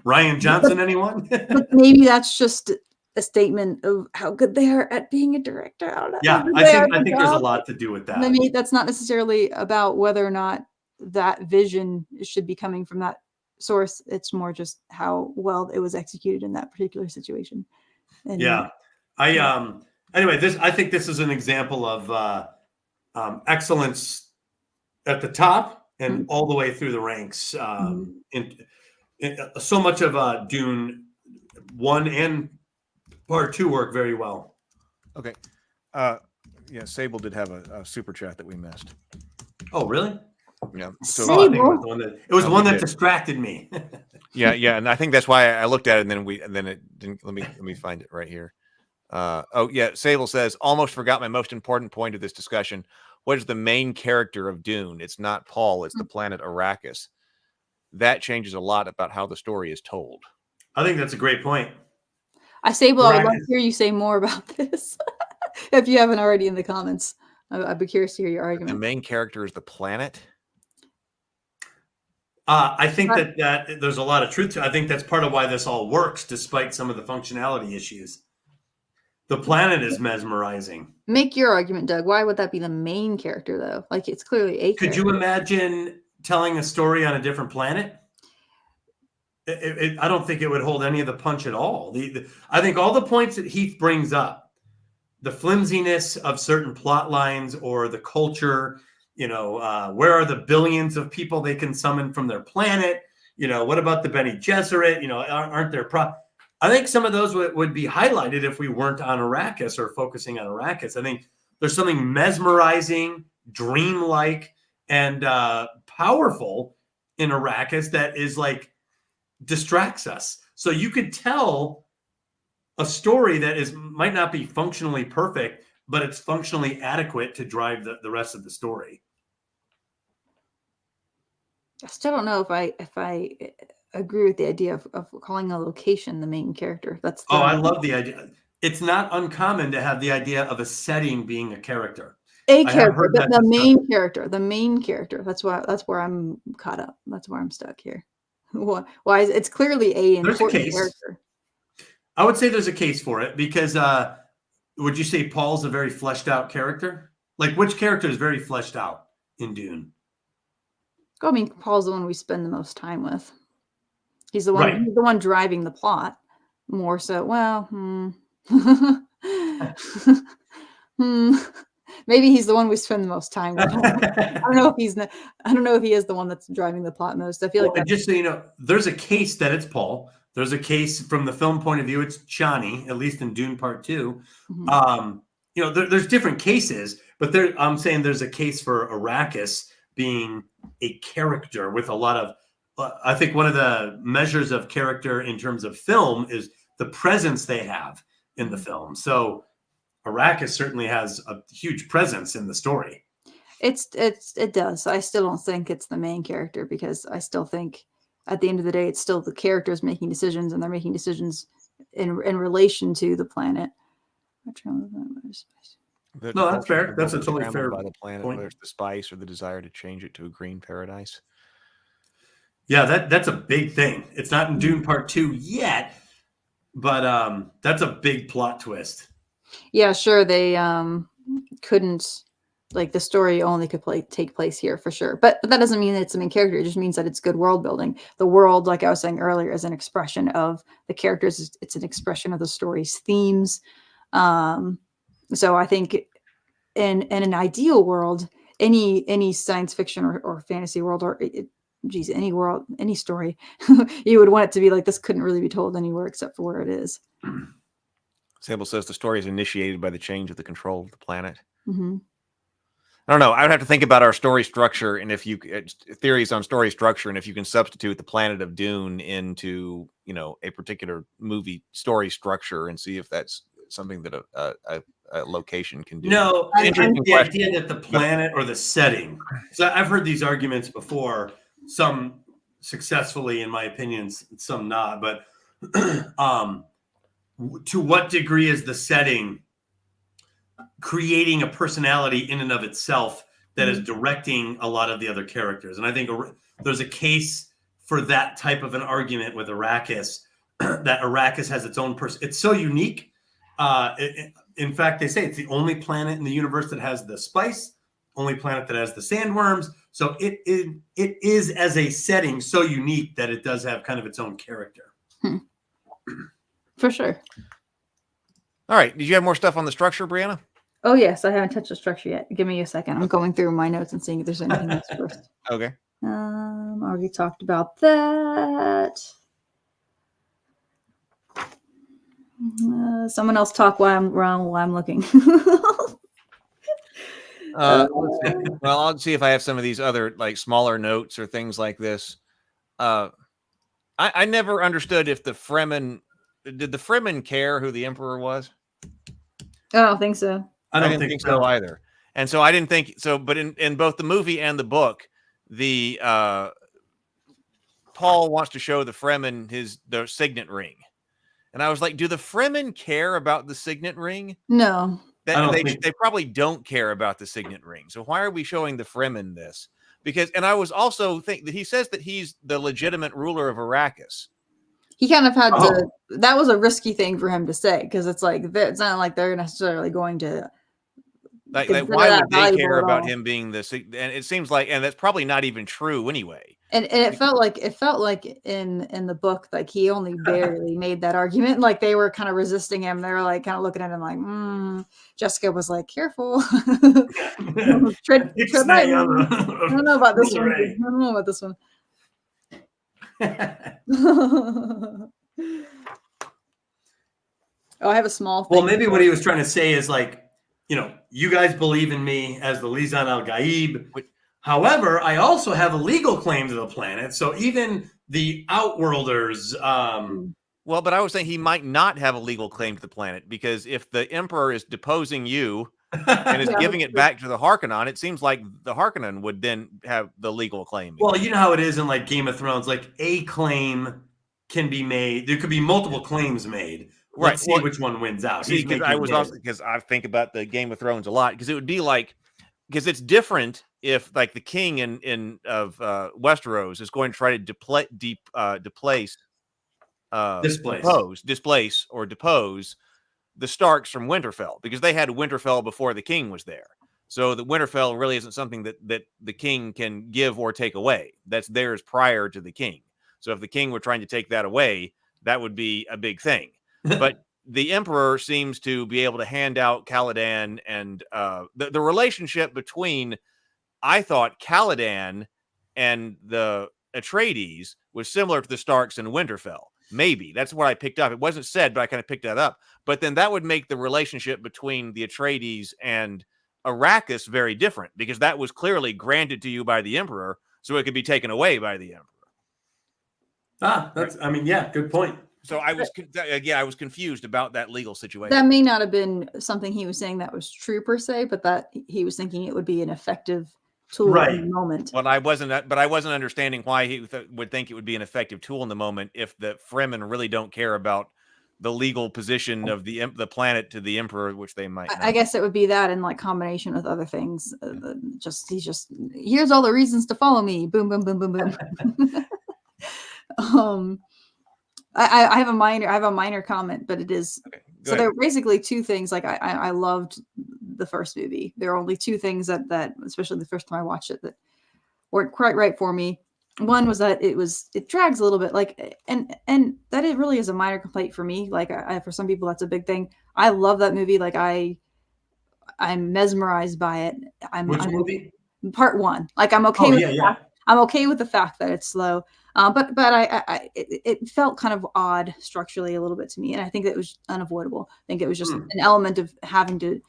Ryan Johnson, anyone? But maybe that's just a statement of how good they are at being a director. I don't know. Yeah, I think there's a lot to do with that. I mean, that's not necessarily about whether or not that vision should be coming from that source. It's more just how well it was executed in that particular situation. And yeah, anyway, I think this is an example of excellence at the top and all the way through the ranks. In so much of Dune 1 and Part 2 work very well. Okay. Yeah, Sable did have a super chat that we missed. Oh, really? Yeah. So I think it was the one that distracted me. yeah, and I think that's why I looked at it and then it didn't. Let me find it right here. Oh yeah, Sable says, almost forgot my most important point of this discussion. What is the main character of Dune? It's not Paul, it's the planet Arrakis. That changes a lot about how the story is told. I think that's a great point. Sable, I would love to hear you say more about this. If you haven't already in the comments, I'd be curious to hear your argument. The main character is the planet. I think that there's a lot of truth to it. I think that's part of why this all works, despite some of the functionality issues. The planet is mesmerizing. Make your argument, Doug. Why would that be the main character, though? Like, it's clearly a character. Could you imagine telling a story on a different planet? I don't think it would hold any of the punch at all. I think all the points that Heath brings up, the flimsiness of certain plot lines or the culture, where are the billions of people they can summon from their planet? What about the Bene Gesserit? Aren't there I think some of those would be highlighted if we weren't on Arrakis or focusing on Arrakis. I think there's something mesmerizing, dreamlike, and powerful in Arrakis that is like distracts us. So you could tell a story that might not be functionally perfect, but it's functionally adequate to drive the rest of the story. I still don't know if I agree with the idea of calling a location the main character. I love the idea. It's not uncommon to have the idea of a setting being a character. A character, but the main character. That's where I'm caught up. That's where I'm stuck here. Why is it's clearly a important character? I would say there's a case for it because would you say Paul's a very fleshed out character? Like, which character is very fleshed out in Dune? I mean, Paul's the one we spend the most time with. He's the one. Right. He's the one driving the plot more so. Well, maybe he's the one we spend the most time with. I don't know if he is the one that's driving the plot most. I feel like just so you know, there's a case that it's Paul. There's a case from the film point of view. It's Chani, at least in Dune Part 2. Mm-hmm. There's different cases, but I'm saying there's a case for Arrakis being a character with a lot of. I think one of the measures of character in terms of film is the presence they have in the film. So Arrakis certainly has a huge presence in the story. It does. I still don't think it's the main character because I still think at the end of the day, it's still the characters making decisions, and they're making decisions in relation to the planet. No, that's fair. That's a totally fair by the planet, point. Whether it's the spice or the desire to change it to a green paradise. Yeah, that's a big thing. It's not in Dune Part 2 yet, but that's a big plot twist. Yeah, sure. They couldn't, like, the story only could take place here for sure. But that doesn't mean that it's the main character. It just means that it's good world building. The world, like I was saying earlier, is an expression of the characters. It's an expression of the story's themes. So I think in an ideal world, any science fiction or fantasy world any world, any story, you would want it to be like this couldn't really be told anywhere except for where it is. Sable says the story is initiated by the change of the control of the planet. Mm-hmm. I don't know. I would have to think about our story structure, and if you theories on story structure, and if you can substitute the planet of Dune into a particular movie story structure, and see if that's something that a location can do. No, the idea that the planet or the setting. So I've heard these arguments before. Some successfully, in my opinion, some not. But to what degree is the setting creating a personality in and of itself that is directing a lot of the other characters? And I think there's a case for that type of an argument with Arrakis, that Arrakis has its own person. It's so unique. In fact, they say it's the only planet in the universe that has the spice, only planet that has the sandworms. So it is, as a setting, so unique that it does have kind of its own character. For sure. All right. Did you have more stuff on the structure, Brianna? Oh, yes. I haven't touched the structure yet. Give me a second. I'm going through my notes and seeing if there's anything else first. Okay. Already talked about that. Someone else talk while I'm looking. Well, I'll see if I have some of these other smaller notes or things like this. I never understood if did the Fremen care who the Emperor was? I don't think so. I didn't think so either. And so I didn't think so. But in both the movie and the book, the Paul wants to show the Fremen the signet ring. And I was like, do the Fremen care about the signet ring? No. They probably don't care about the signet ring. So why are we showing the Fremen this? And I was also think that he says that he's the legitimate ruler of Arrakis. He kind of had to. That was a risky thing for him to say, because it's not like they're necessarily going to. Why would they care about him being the? And it seems like, and that's probably not even true anyway. And it felt like in the book, like he only barely made that argument. Like they were kind of resisting him. They were like kind of looking at him like, Jessica was like, careful. tread lightly. I don't know about this one. I don't know about this one. I have a small thing. Well, maybe what he was trying to say is you guys believe in me as the Lisan al-Gaib. However, I also have a legal claim to the planet. So even the Outworlders. Well, but I was saying he might not have a legal claim to the planet, because if the Emperor is deposing you and is giving it back to the Harkonnen, it seems like the Harkonnen would then have the legal claim. Well, you know how it is in Game of Thrones. A claim can be made. There could be multiple claims made. Let's see which one wins out. Because I think about the Game of Thrones a lot, because it would be because it's different if the king of Westeros is going to try to displace or depose the Starks from Winterfell, because they had Winterfell before the king was there. So the Winterfell really isn't something that the king can give or take away. That's theirs prior to the king. So if the king were trying to take that away, that would be a big thing. But the Emperor seems to be able to hand out Caladan, and the relationship between, I thought, Caladan and the Atreides was similar to the Starks in Winterfell. Maybe that's what I picked up. It wasn't said, but I kind of picked that up. But then that would make the relationship between the Atreides and Arrakis very different, because that was clearly granted to you by the Emperor, so it could be taken away by the Emperor. Good point. So I was confused about that legal situation. That may not have been something he was saying that was true per se, but that he was thinking it would be an effective tool in the moment. Well, I wasn't understanding why he would think it would be an effective tool in the moment if the Fremen really don't care about the legal position of the planet to the Emperor, which they might. I guess it would be that in combination with other things. Here's all the reasons to follow me. Boom, boom, boom, boom, boom. I have a minor comment, but it is so there are basically two things. I loved the first movie. There are only two things that especially the first time I watched it, that weren't quite right for me. One was that it drags a little bit, and that it really is a minor complaint for me. For some people that's a big thing. I love that movie. I'm mesmerized by it. Which movie? Part one. I'm okay with it. I'm okay with the fact that it's slow. But it felt kind of odd structurally a little bit to me, and I think that it was unavoidable. I think it was just an element of having to,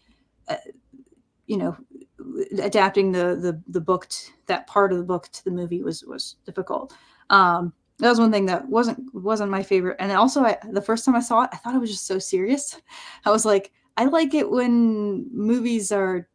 adapting the book, that part of the book to the movie was difficult. That was one thing that wasn't my favorite. And also, the first time I saw it, I thought it was just so serious. I was like, I like it when movies are,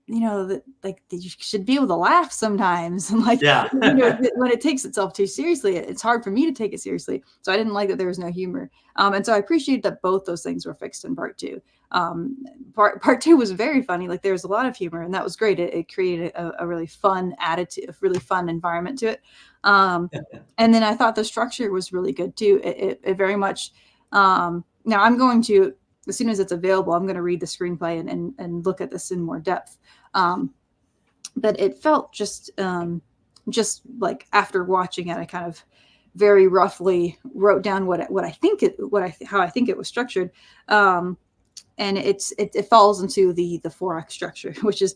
that like you should be able to laugh sometimes, and like when it takes itself too seriously, it's hard for me to take it seriously. So I didn't like that there was no humor. And so I appreciate that both those things were fixed in part two. Part two was very funny. Like there's a lot of humor, and that was great. It created a really fun attitude, a really fun environment to it. And then I thought the structure was really good too. It very much. Now I'm going to, as soon as it's available, I'm going to read the screenplay and look at this in more depth. But it felt just like after watching it, I kind of very roughly wrote down how I think it was structured. And it falls into the 4-act structure, which is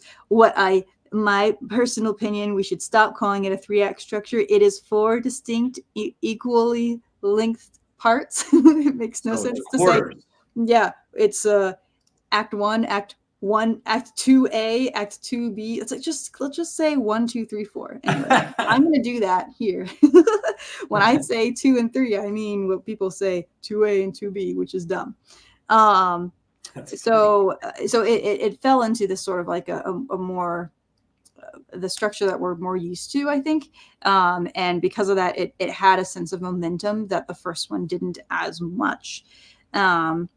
my personal opinion. We should stop calling it a 3-act structure. It is 4 distinct, equally length parts. It makes no sense to say. Yeah, it's Act 1, Act 1, Act 2A, Act 2B. It's like let's just say 1, 2, 3, 4. Anyway, I'm gonna do that here. When I say 2 and 3, I mean what people say 2A and 2B, which is dumb. So it fell into this sort of like a more the structure that we're more used to, I think. And because of that, it had a sense of momentum that the first one didn't as much. And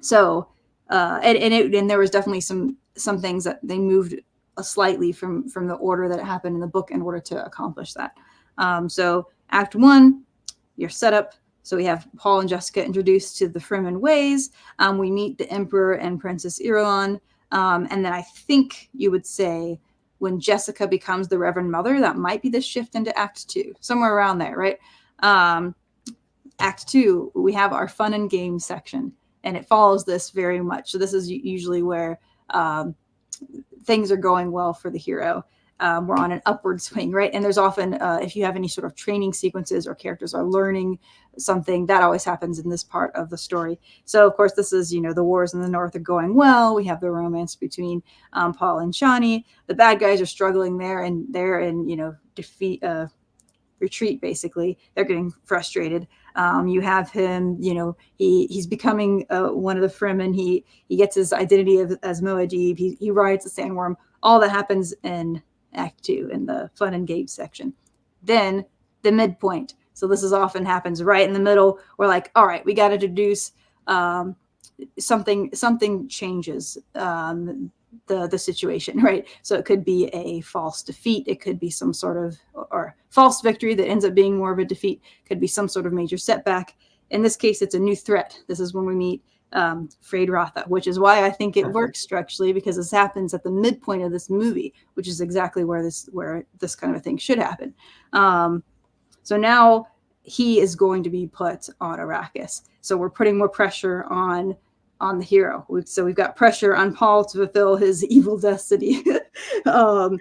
there was definitely some things that they moved slightly from the order that it happened in the book in order to accomplish that. So Act 1, your setup. So we have Paul and Jessica introduced to the Fremen ways. We meet the Emperor and Princess Heroine. And then I think you would say when Jessica becomes the Reverend Mother, that might be the shift into Act 2, somewhere around there, right? Act 2, we have our fun and games section, and it follows this very much. So this is usually where things are going well for the hero. We're on an upward swing, right? And there's often, if you have any sort of training sequences or characters are learning something, that always happens in this part of the story. So, of course, this is, the wars in the north are going well. We have the romance between Paul and Shani. The bad guys are struggling there, and they're in, retreat, basically. They're getting frustrated. You have him, he's becoming one of the Fremen. He gets his identity as Muad'Dib. He rides the sandworm. All that happens in Act 2 in the fun and games section. Then the midpoint. So this is often happens right in the middle. We're like, all right, we got to introduce something changes the situation, right? So it could be a false defeat. It could be some sort of or false victory that ends up being more of a defeat. Could be some sort of major setback. In this case, it's a new threat. This is when we meet Freyr Rotha, which is why I think it works structurally, because this happens at the midpoint of this movie, which is exactly where this kind of a thing should happen. So now he is going to be put on Arrakis. So we're putting more pressure on the hero. So we've got pressure on Paul to fulfill his evil destiny. And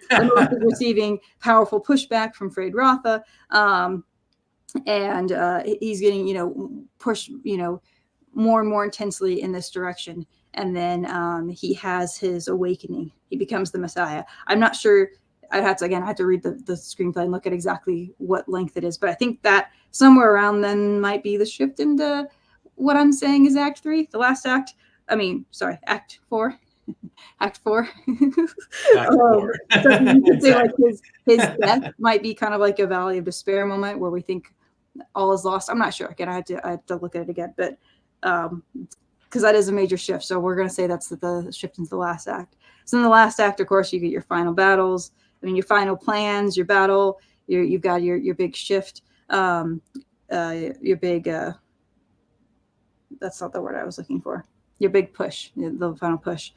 receiving powerful pushback from Freyr Rotha. And he's getting, pushed, more and more intensely in this direction. And then he has his awakening. He becomes the Messiah. I'm not sure. I have to read the screenplay and look at exactly what length it is. But I think that somewhere around then might be the shift into what I'm saying is Act 3, the last act. Act 4. Act 4. Act 4. So you could say like his death might be kind of like a Valley of Despair moment where we think all is lost. I'm not sure. Again, I had to look at it again, but because that is a major shift. So we're going to say that's the shift into the last act. So in the last act, of course, you get your final battles. Your final plans, your battle. You've got your big shift. Your big. That's not the word I was looking for. Your big push, the final push.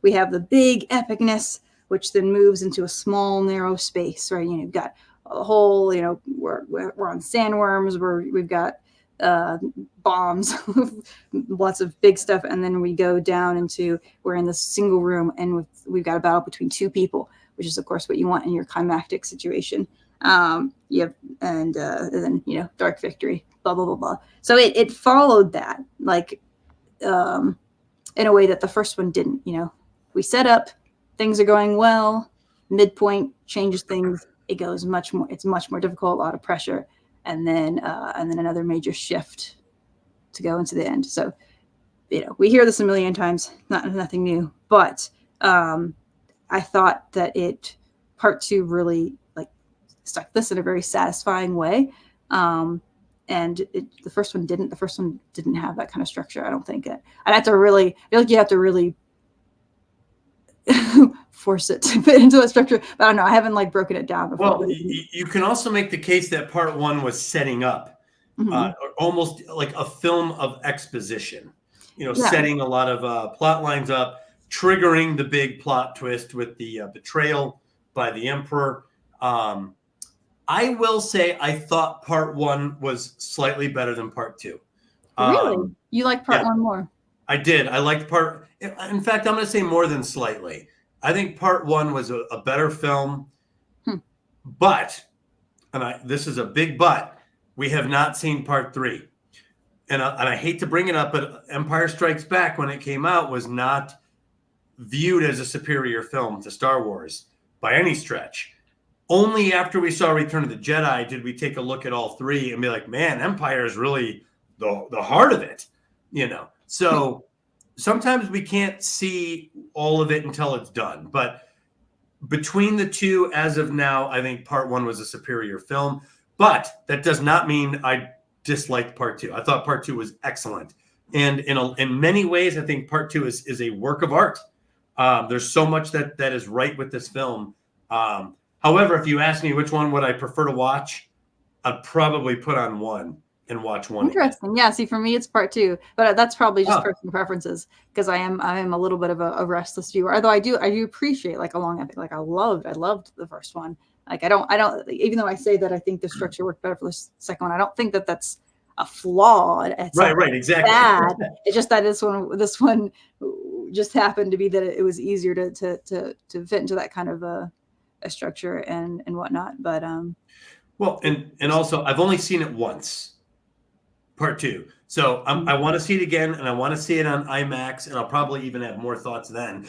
We have the big epicness, which then moves into a small, narrow space, right? You've got a whole, we're on sandworms, we've got bombs, lots of big stuff. And then we go down into, we're in this single room and we've got a battle between two people. which is of course what you want in your climactic situation. You have, and then, you know, dark victory, blah, blah, blah, blah. So it followed that, like, in a way that the first one didn't. You know, we set up, things are going well, midpoint changes things. It goes much more, it's much more difficult, a lot of pressure. And then another major shift to go into the end. So, you know, we hear this a million times, nothing new, but I thought that part 2 really like stuck this in a very satisfying way. And the first one didn't. The first one didn't have that kind of structure. I don't think I'd have to really, I feel like you have to really force it to fit into a structure. But I don't know. I haven't like broken it down before. Well, you can also make the case that part 1 was setting up, almost like a film of exposition. You know, setting a lot of plot lines up, triggering the big plot twist with the betrayal by the Emperor. I will say I thought part 1 was slightly better than part 2. Really? You like part 1 more? I did. I liked part. In fact, I'm going to say more than slightly. I think part 1 was a better film. But, this is a big but, we have not seen part 3. And I hate to bring it up, but Empire Strikes Back, when it came out, was not viewed as a superior film to Star Wars by any stretch. Only after we saw Return of the Jedi did we take a look at all 3 and be like, man, Empire is really the heart of it, you know? So sometimes we can't see all of it until it's done. But between the 2, as of now, I think part 1 was a superior film. But that does not mean I disliked part 2. I thought part 2 was excellent. And in many ways, I think part 2 is a work of art. There's so much that is right with this film. However, if you ask me which one would I prefer to watch, I'd probably put on 1 and watch 1. Interesting. Again. Yeah. See, for me, it's part 2, but that's probably just personal preferences, because I am a little bit of a restless viewer. Although I do appreciate like a long epic. Like I loved the first one. Like I don't. Even though I say that I think the structure worked better for the second one, I don't think that that's a flaw. It's right, exactly. Bad. It's just that this one just happened to be that it was easier to fit into that kind of a structure and whatnot. But well, and also I've only seen it once, part 2. So I want to see it again, and I want to see it on IMAX, and I'll probably even have more thoughts then.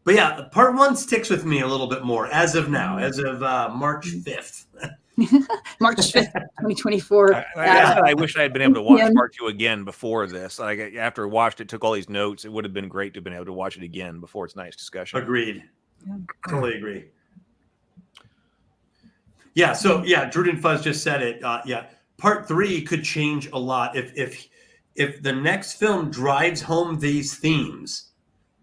But yeah, part 1 sticks with me a little bit more as of now, as of March 5th. March 5th, 2024. I wish I had been able to watch part 2 again before this. Like after I watched it, took all these notes, it would have been great to have been able to watch it again before it's nice discussion. Agreed. Yeah. Totally agree. Yeah. So yeah, Druden Fuzz just said it. Part 3 could change a lot if the next film drives home these themes,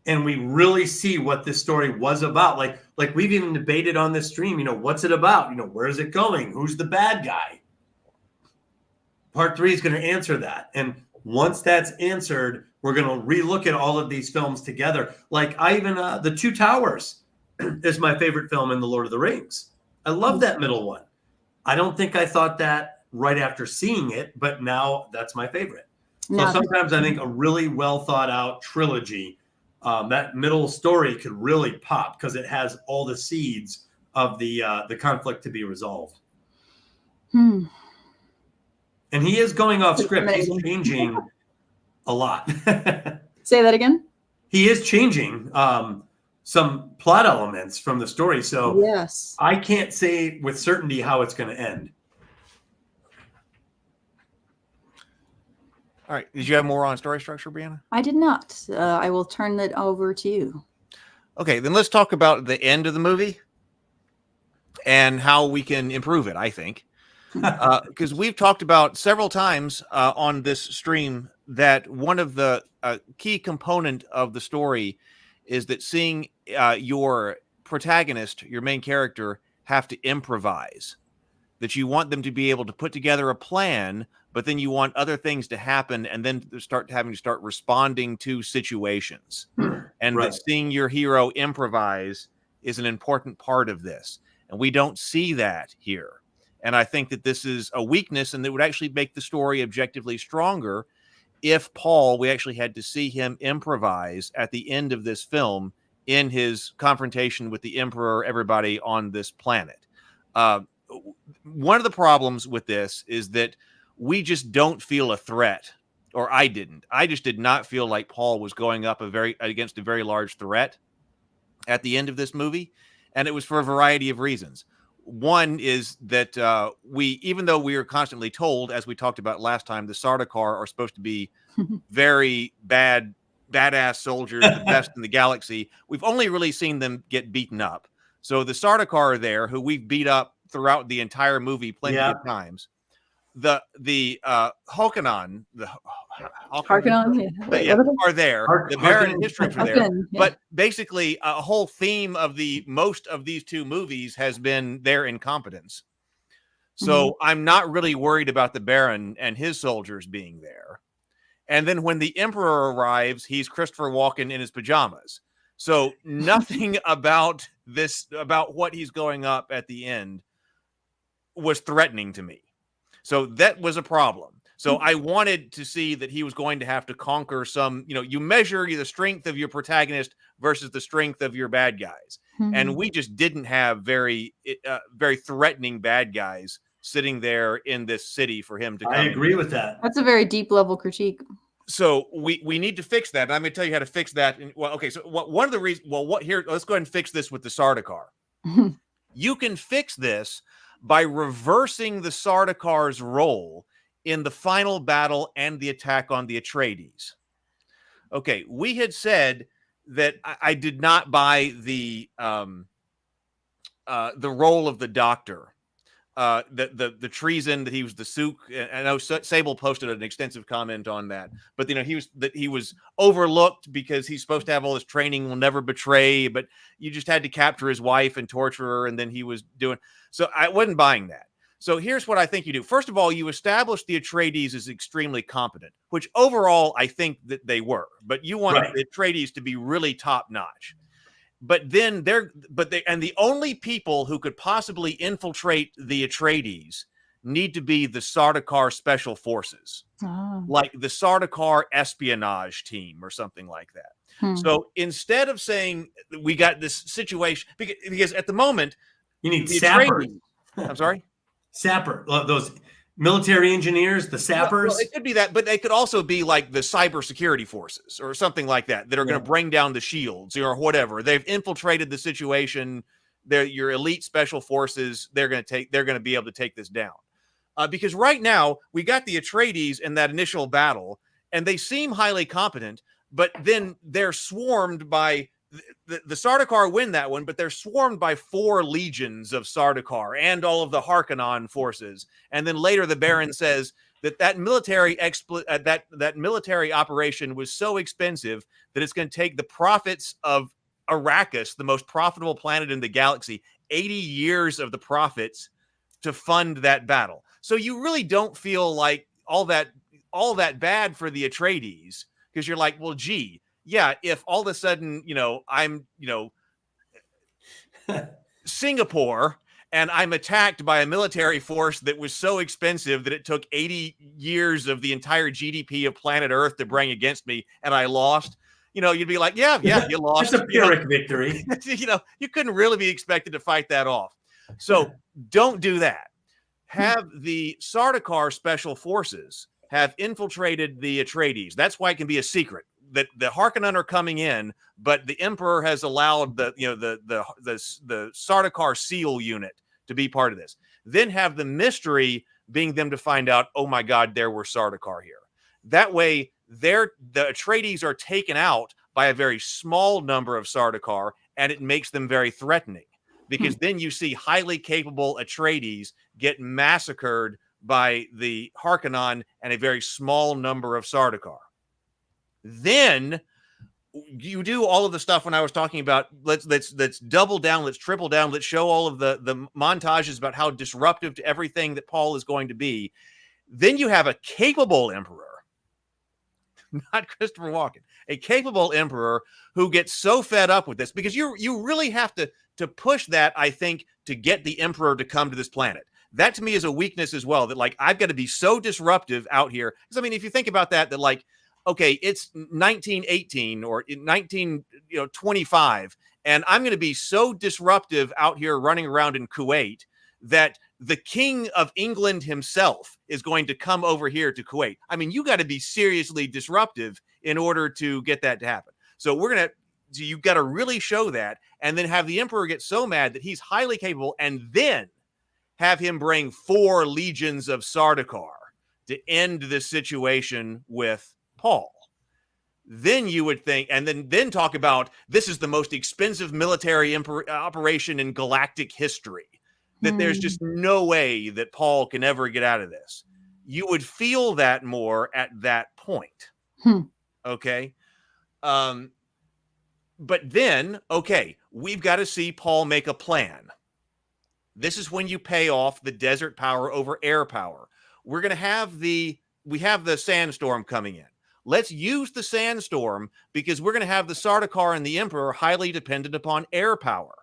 and we really see what this story was about. Like we've even debated on this stream, you know, what's it about? You know, where is it going? Who's the bad guy? Part 3 is going to answer that. And once that's answered, we're going to relook at all of these films together. Like The Two Towers is my favorite film in The Lord of the Rings. I love that middle one. I don't think I thought that right after seeing it, but now that's my favorite. So sometimes I think a really well thought out trilogy, that middle story could really pop because it has all the seeds of the conflict to be resolved. And he is going off script. He's changing a lot. Say that again. He is changing some plot elements from the story. So yes, I can't say with certainty how it's going to end. All right. Did you have more on story structure, Brianna? I did not. I will turn it over to you. Okay, then let's talk about the end of the movie and how we can improve it, I think. Because we've talked about several times on this stream that one of the key component of the story is that seeing your protagonist, your main character, have to improvise. That you want them to be able to put together a plan, but then you want other things to happen and then start responding to situations. And that seeing your hero improvise is an important part of this. And we don't see that here. And I think that this is a weakness, and that would actually make the story objectively stronger if we actually had to see him improvise at the end of this film in his confrontation with the Emperor, everybody on this planet. One of the problems with this is that we just don't feel a threat, or I didn't. I just did not feel like Paul was going up against a very large threat at the end of this movie, and it was for a variety of reasons. One is that even though we are constantly told, as we talked about last time, the Sardaukar are supposed to be very badass soldiers, the best in the galaxy, we've only really seen them get beaten up. So the Sardaukar are there, who we've beat up throughout the entire movie plenty of times. The Harkonnen, are there. The Baron and his troops are there. But basically, a whole theme of most of these two movies has been their incompetence. So I'm not really worried about the Baron and his soldiers being there. And then when the Emperor arrives, he's Christopher Walken in his pajamas. So nothing about what he's going up at the end was threatening to me. So that was a problem. So I wanted to see that he was going to have to conquer some, you measure the strength of your protagonist versus the strength of your bad guys. And we just didn't have very threatening bad guys sitting there in this city for him to come. I agree with that. That's a very deep level critique. So we need to fix that. And I'm going to tell you how to fix that. So one of the reasons, let's go ahead and fix this with the Sardaukar. You can fix this by reversing the Sardaukar's role in the final battle and the attack on the Atreides. Okay, we had said that I did not buy the role of the Doctor. The treason that he was the Sook. I know Sable posted an extensive comment on that, but he was overlooked because he's supposed to have all this training, will never betray, but you just had to capture his wife and torture her, and then he was doing. So I wasn't buying that. So here's what I think you do. First of all, you establish the Atreides as extremely competent, which overall I think that they were, but you want the Atreides to be really top notch. But then the only people who could possibly infiltrate the Atreides need to be the Sardaukar special forces, like the Sardaukar espionage team or something like that. So instead of saying we got this situation, because at the moment you need sappers. I'm sorry, sapper. Those military engineers, the sappers. Well, it could be that, but they could also be like the cybersecurity forces or something like that are going to bring down the shields or whatever. They've infiltrated the situation. They're your elite special forces. They're going to be able to take this down. Because right now we got the Atreides in that initial battle, and they seem highly competent, but then they're swarmed by the Sardaukar win that one, but they're swarmed by 4 legions of Sardaukar and all of the Harkonnen forces. And then later the Baron says that military military operation was so expensive that it's going to take the profits of Arrakis, the most profitable planet in the galaxy, 80 years of the profits to fund that battle. So you really don't feel like all that bad for the Atreides, because you're like, well, gee, yeah, if all of a sudden, I'm, Singapore, and I'm attacked by a military force that was so expensive that it took 80 years of the entire GDP of planet Earth to bring against me, and I lost, you'd be like, yeah, you lost. It's a Pyrrhic victory. You couldn't really be expected to fight that off. So don't do that. Have the Sardaukar special forces have infiltrated the Atreides. That's why it can be a secret. That the Harkonnen are coming in, but the Emperor has allowed the Sardaukar SEAL unit to be part of this. Then have the mystery being them to find out, oh my God, there were Sardaukar here. That way, the Atreides are taken out by a very small number of Sardaukar, and it makes them very threatening, because then you see highly capable Atreides get massacred by the Harkonnen and a very small number of Sardaukar. Then you do all of the stuff when I was talking about let's double down, let's triple down, let's show all of the montages about how disruptive to everything that Paul is going to be. Then you have a capable emperor, not Christopher Walken, a capable emperor who gets so fed up with this, because you really have to push that, I think, to get the emperor to come to this planet. That to me is a weakness as well, that like I've got to be so disruptive out here. Because I mean, if you think about that like okay, it's 1918 or 1925, and I'm going to be so disruptive out here running around in Kuwait that the King of England himself is going to come over here to Kuwait. I mean, you got to be seriously disruptive in order to get that to happen. So you've got to really show that, and then have the emperor get so mad that he's highly capable, and then have him bring 4 legions of Sardaukar to end this situation with Paul. Then you would think, and then talk about this is the most expensive military operation in galactic history, that there's just no way that Paul can ever get out of this. You would feel that more at that point. Okay. But then, okay, we've got to see Paul make a plan. This is when you pay off the desert power over air power. We're going to have we have the sandstorm coming in. Let's use the sandstorm because we're going to have the Sardaukar and the emperor highly dependent upon air power.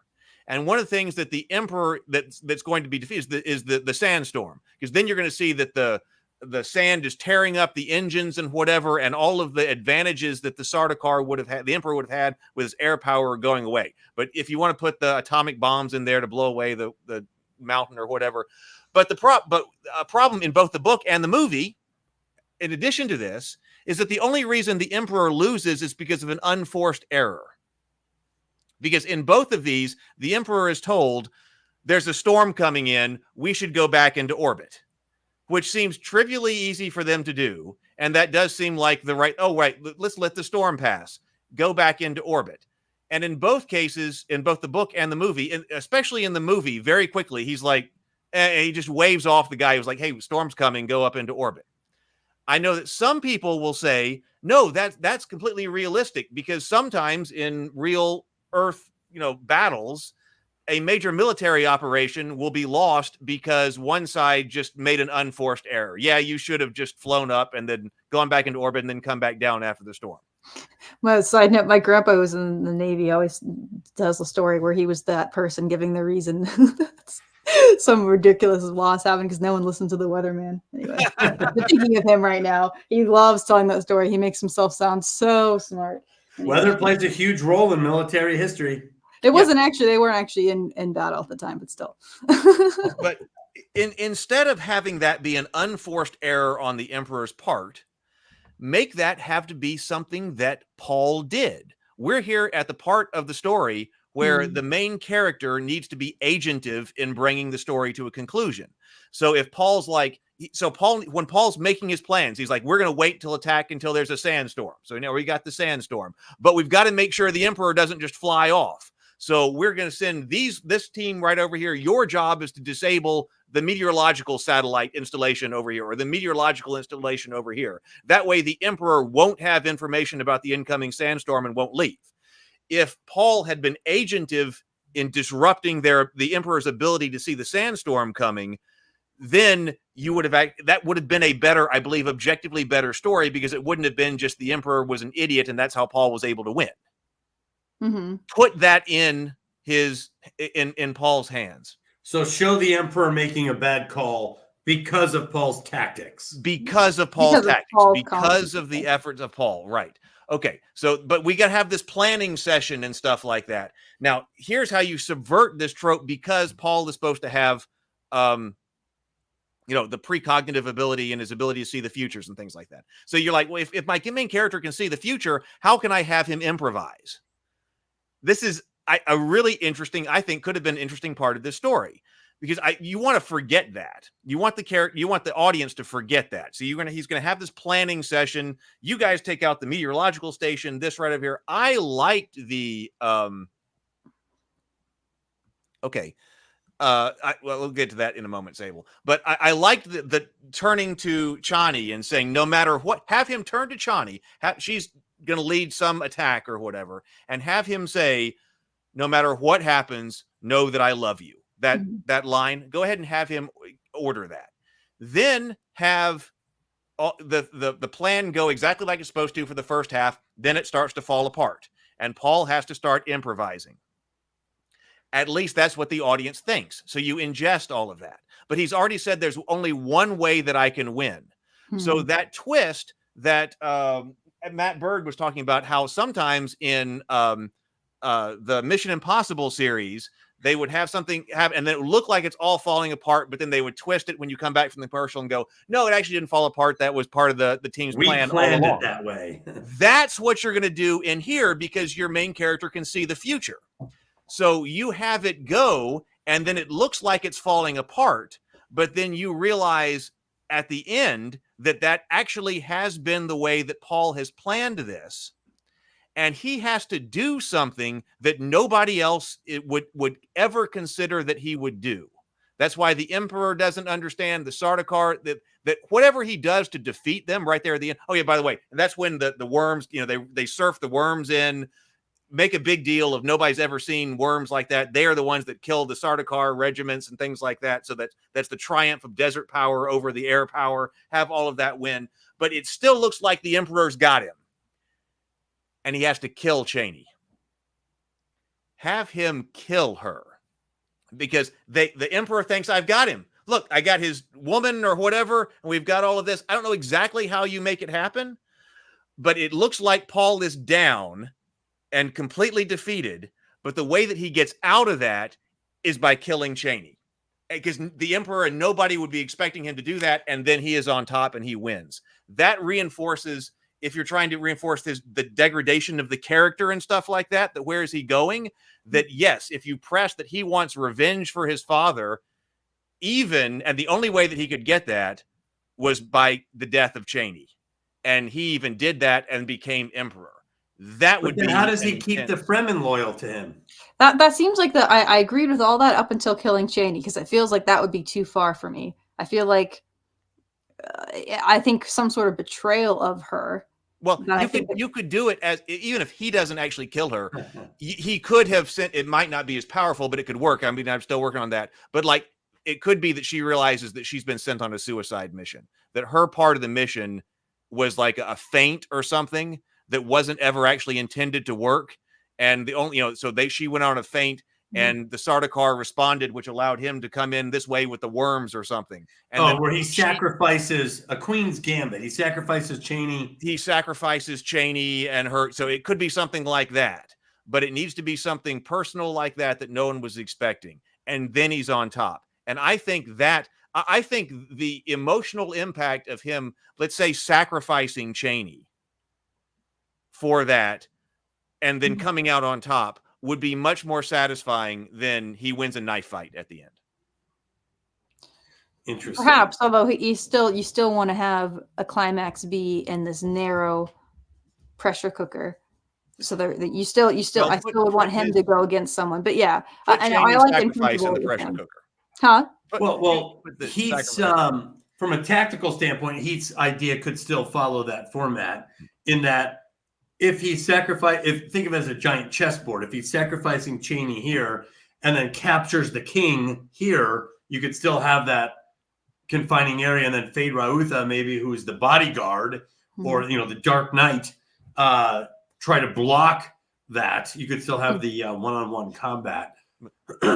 And one of the things that the emperor that's going to be defeated is the sandstorm, because then you're going to see that the sand is tearing up the engines and whatever, and all of the advantages that the Sardaukar would have had, the emperor would have had with his air power going away. But if you want to put the atomic bombs in there to blow away the mountain or whatever, but a problem in both the book and the movie, in addition to this, is that the only reason the emperor loses is because of an unforced error. Because in both of these, the emperor is told there's a storm coming in, we should go back into orbit, which seems trivially easy for them to do. And that does seem like let's let the storm pass, go back into orbit. And in both cases, in both the book and the movie, and especially in the movie, very quickly, he's like, he just waves off the guy who's like, hey, storm's coming, go up into orbit. I know that some people will say, no, that's completely realistic, because sometimes in real Earth, battles, a major military operation will be lost because one side just made an unforced error. Yeah, you should have just flown up and then gone back into orbit and then come back down after the storm. Well, side note, my grandpa was in the Navy. He always tells the story where he was that person giving the reason some ridiculous loss happened because no one listened to the weatherman. Anyway, I'm thinking of him right now. He loves telling that story. He makes himself sound so smart. Anyway. Weather plays a huge role in military history. They weren't actually in battle at the time, but still. But instead of having that be an unforced error on the emperor's part, make that have to be something that Paul did. We're here at the part of the story where the main character needs to be agentive in bringing the story to a conclusion. So if Paul's like, when Paul's making his plans, he's like, we're going to wait till attack until there's a sandstorm. So we got the sandstorm, but we've got to make sure the emperor doesn't just fly off. So we're going to send this team right over here. Your job is to disable the meteorological satellite installation over here, or the meteorological installation over here. That way the emperor won't have information about the incoming sandstorm and won't leave. If Paul had been agentive in disrupting the emperor's ability to see the sandstorm coming, then that would have been a better, I believe, objectively better story, because it wouldn't have been just the emperor was an idiot and that's how Paul was able to win. Mm-hmm. Put that in Paul's hands. So show the emperor making a bad call because of Paul's tactics. Because of the efforts of Paul. Right. Okay. So, but we got to have this planning session and stuff like that. Now, here's how you subvert this trope, because Paul is supposed to have, the precognitive ability and his ability to see the futures and things like that. So you're like, well, if my main character can see the future, how can I have him improvise? This is a really interesting, I think, could have been an interesting part of this story, because you want to forget that. You want the audience to forget that. So he's going to have this planning session. You guys take out the meteorological station, this right over here. I liked the, we'll get to that in a moment, Sable. But I liked the turning to Chani and saying, no matter what, have him turn to Chani. She's going to lead some attack or whatever, and have him say, no matter what happens, know that I love you. That line, go ahead and have him order that. Then have the plan go exactly like it's supposed to for the first half. Then it starts to fall apart, and Paul has to start improvising. At least that's what the audience thinks. So you ingest all of that. But he's already said there's only one way that I can win. So that twist that Matt Bird was talking about how sometimes in the Mission Impossible series, they would have something happen, and then it would look like it's all falling apart, but then they would twist it when you come back from the commercial and go, no, it actually didn't fall apart. That was part of the team's plan. We planned it that way. That's what you're going to do in here because your main character can see the future. So you have it go, and then it looks like it's falling apart, but then you realize at the end that actually has been the way that Paul has planned this. And he has to do something that nobody else would ever consider that he would do. That's why the Emperor doesn't understand the Sardaukar, that whatever he does to defeat them right there at the end. Oh, yeah, by the way, that's when the worms, they surf the worms in, make a big deal of nobody's ever seen worms like that. They are the ones that killed the Sardaukar regiments and things like that. So that's the triumph of desert power over the air power, have all of that win. But it still looks like the Emperor's got him. And he has to kill Cheney. Have him kill her. Because the Emperor thinks, I've got him. Look, I got his woman or whatever, and we've got all of this. I don't know exactly how you make it happen, but it looks like Paul is down and completely defeated. But the way that he gets out of that is by killing Cheney. Because the Emperor and nobody would be expecting him to do that, and then he is on top and he wins. That reinforces, if you're trying to reinforce the degradation of the character and stuff like that where is he going? That yes, if you press that he wants revenge for his father, and the only way that he could get that was by the death of Cheney. And he even did that and became Emperor. That would be. How does he keep the Fremen loyal to him? That seems like I agreed with all that up until killing Cheney, because it feels like that would be too far for me. I feel like I think some sort of betrayal of her. Well, you could do it as, even if he doesn't actually kill her, he could have sent, it might not be as powerful, but it could work. I mean, I'm still working on that. But like, it could be that she realizes that she's been sent on a suicide mission, that her part of the mission was like a feint or something that wasn't ever actually intended to work. And the only, she went on a feint, and the Sardaukar responded, which allowed him to come in this way with the worms or something. And where he sacrifices a Queen's Gambit. He sacrifices Cheney. He sacrifices Cheney and her. So it could be something like that, but it needs to be something personal like that no one was expecting. And then he's on top. And I think the emotional impact of him, let's say, sacrificing Cheney for that, and then coming out on top, would be much more satisfying than he wins a knife fight at the end. Interesting. Perhaps, although you still want to have a climax be in this narrow pressure cooker, so that I still would want him to go against someone. But yeah, I like sacrifice in the pressure cooker. Huh? Well, Heath's from a tactical standpoint, Heath's idea could still follow that format in that. If he think of it as a giant chessboard, if he's sacrificing Cheney here and then captures the king here, you could still have that confining area, and then Fade Rautha, maybe, who's the bodyguard, or the Dark Knight, try to block that. You could still have the one-on-one combat,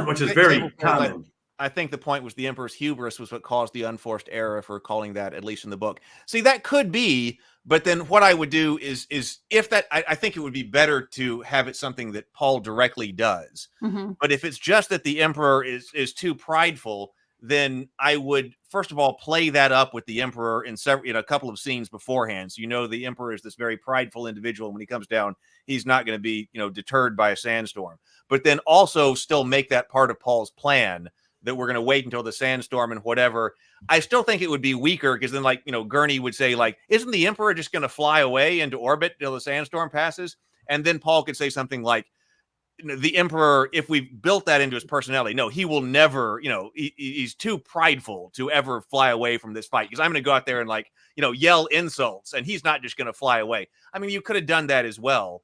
which is very common. I think the point was the Emperor's hubris was what caused the unforced error for calling that, at least in the book. See, that could be, but then what I would do is if that, I think it would be better to have it something that Paul directly does. Mm-hmm. But if it's just that the Emperor is too prideful, then I would, first of all, play that up with the Emperor in a couple of scenes beforehand. So, the Emperor is this very prideful individual. When he comes down, he's not going to be, deterred by a sandstorm. But then also still make that part of Paul's plan, that we're going to wait until the sandstorm and whatever. I still think it would be weaker, because then, Gurney would say, isn't the Emperor just going to fly away into orbit till the sandstorm passes? And then Paul could say something like, the Emperor, if we built that into his personality, no, he will never, he's too prideful to ever fly away from this fight, because I'm going to go out there and yell insults, and he's not just going to fly away. I mean, you could have done that as well.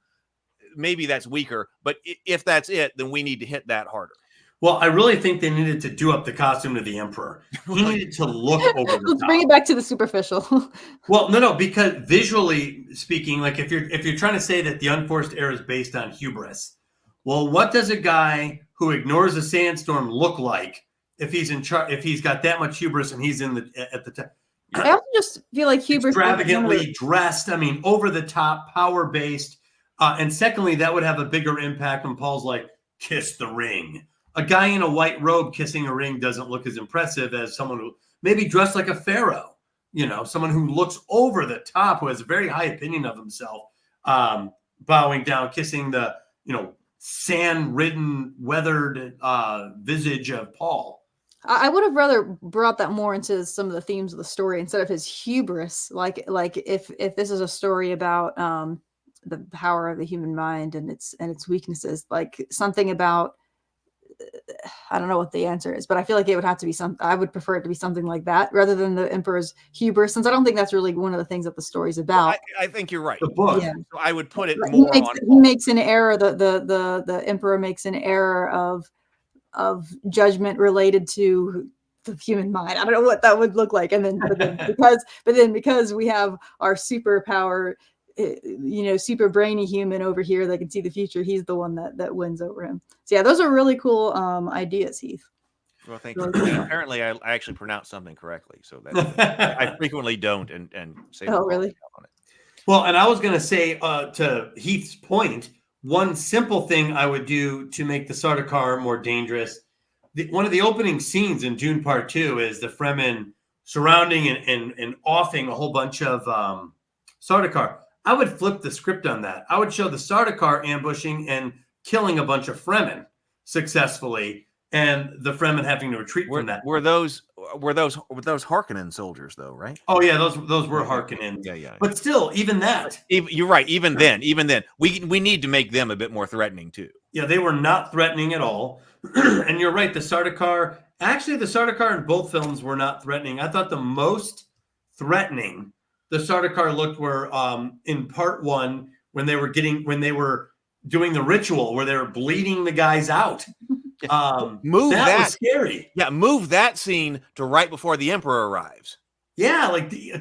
Maybe that's weaker, but if that's it, then we need to hit that harder. Well, I really think they needed to do up the costume to the Emperor. He needed to look over the Let's top. bring it back to the superficial. Well, no, because visually speaking, if you're trying to say that the unforced error is based on hubris, well, what does a guy who ignores a sandstorm look like if he's in charge? If he's got that much hubris and he's at the top? I also just feel like hubris extravagantly dressed. I mean, over the top, power based. And secondly, that would have a bigger impact when Paul's like, kiss the ring. A guy in a white robe kissing a ring doesn't look as impressive as someone who maybe dressed like a pharaoh, someone who looks over the top, who has a very high opinion of himself, bowing down, kissing the, sand-ridden, weathered visage of Paul. I would have rather brought that more into some of the themes of the story instead of his hubris. Like if this is a story about the power of the human mind and its weaknesses, like something about, I don't know what the answer is, but I feel like it would have to be I would prefer it to be something like that rather than the emperor's hubris, since I don't think that's really one of the things that the story's about. I think you're right. The book. Yeah. So I would put it He more makes, on. he makes an error. The emperor makes an error of judgment related to the human mind. I don't know what that would look like. And then, but then because we have our superpower, super brainy human over here that can see the future, he's the one that wins over him. So yeah, those are really cool ideas, Heath. Well, thank you. And apparently, I actually pronounced something correctly, so that I frequently don't and say. Oh, really? On it. Well, and I was going to say to Heath's point, one simple thing I would do to make the Sardaukar more dangerous. One of the opening scenes in Dune Part 2 is the Fremen surrounding and offing a whole bunch of Sardaukar. I would flip the script on that. I would show the Sardaukar ambushing and killing a bunch of Fremen successfully, and the Fremen having to retreat from that. Were those Harkonnen soldiers though, right? Oh yeah, those were Harkonnen. Yeah. But still, even that. You're right. Even then, we need to make them a bit more threatening too. Yeah, they were not threatening at all. And you're right. The Sardaukar in both films were not threatening. I thought the most threatening the Sardaukar looked were in Part 1 when they were doing the ritual where they were bleeding the guys out. That was scary. Yeah, move that scene to right before the Emperor arrives. Yeah,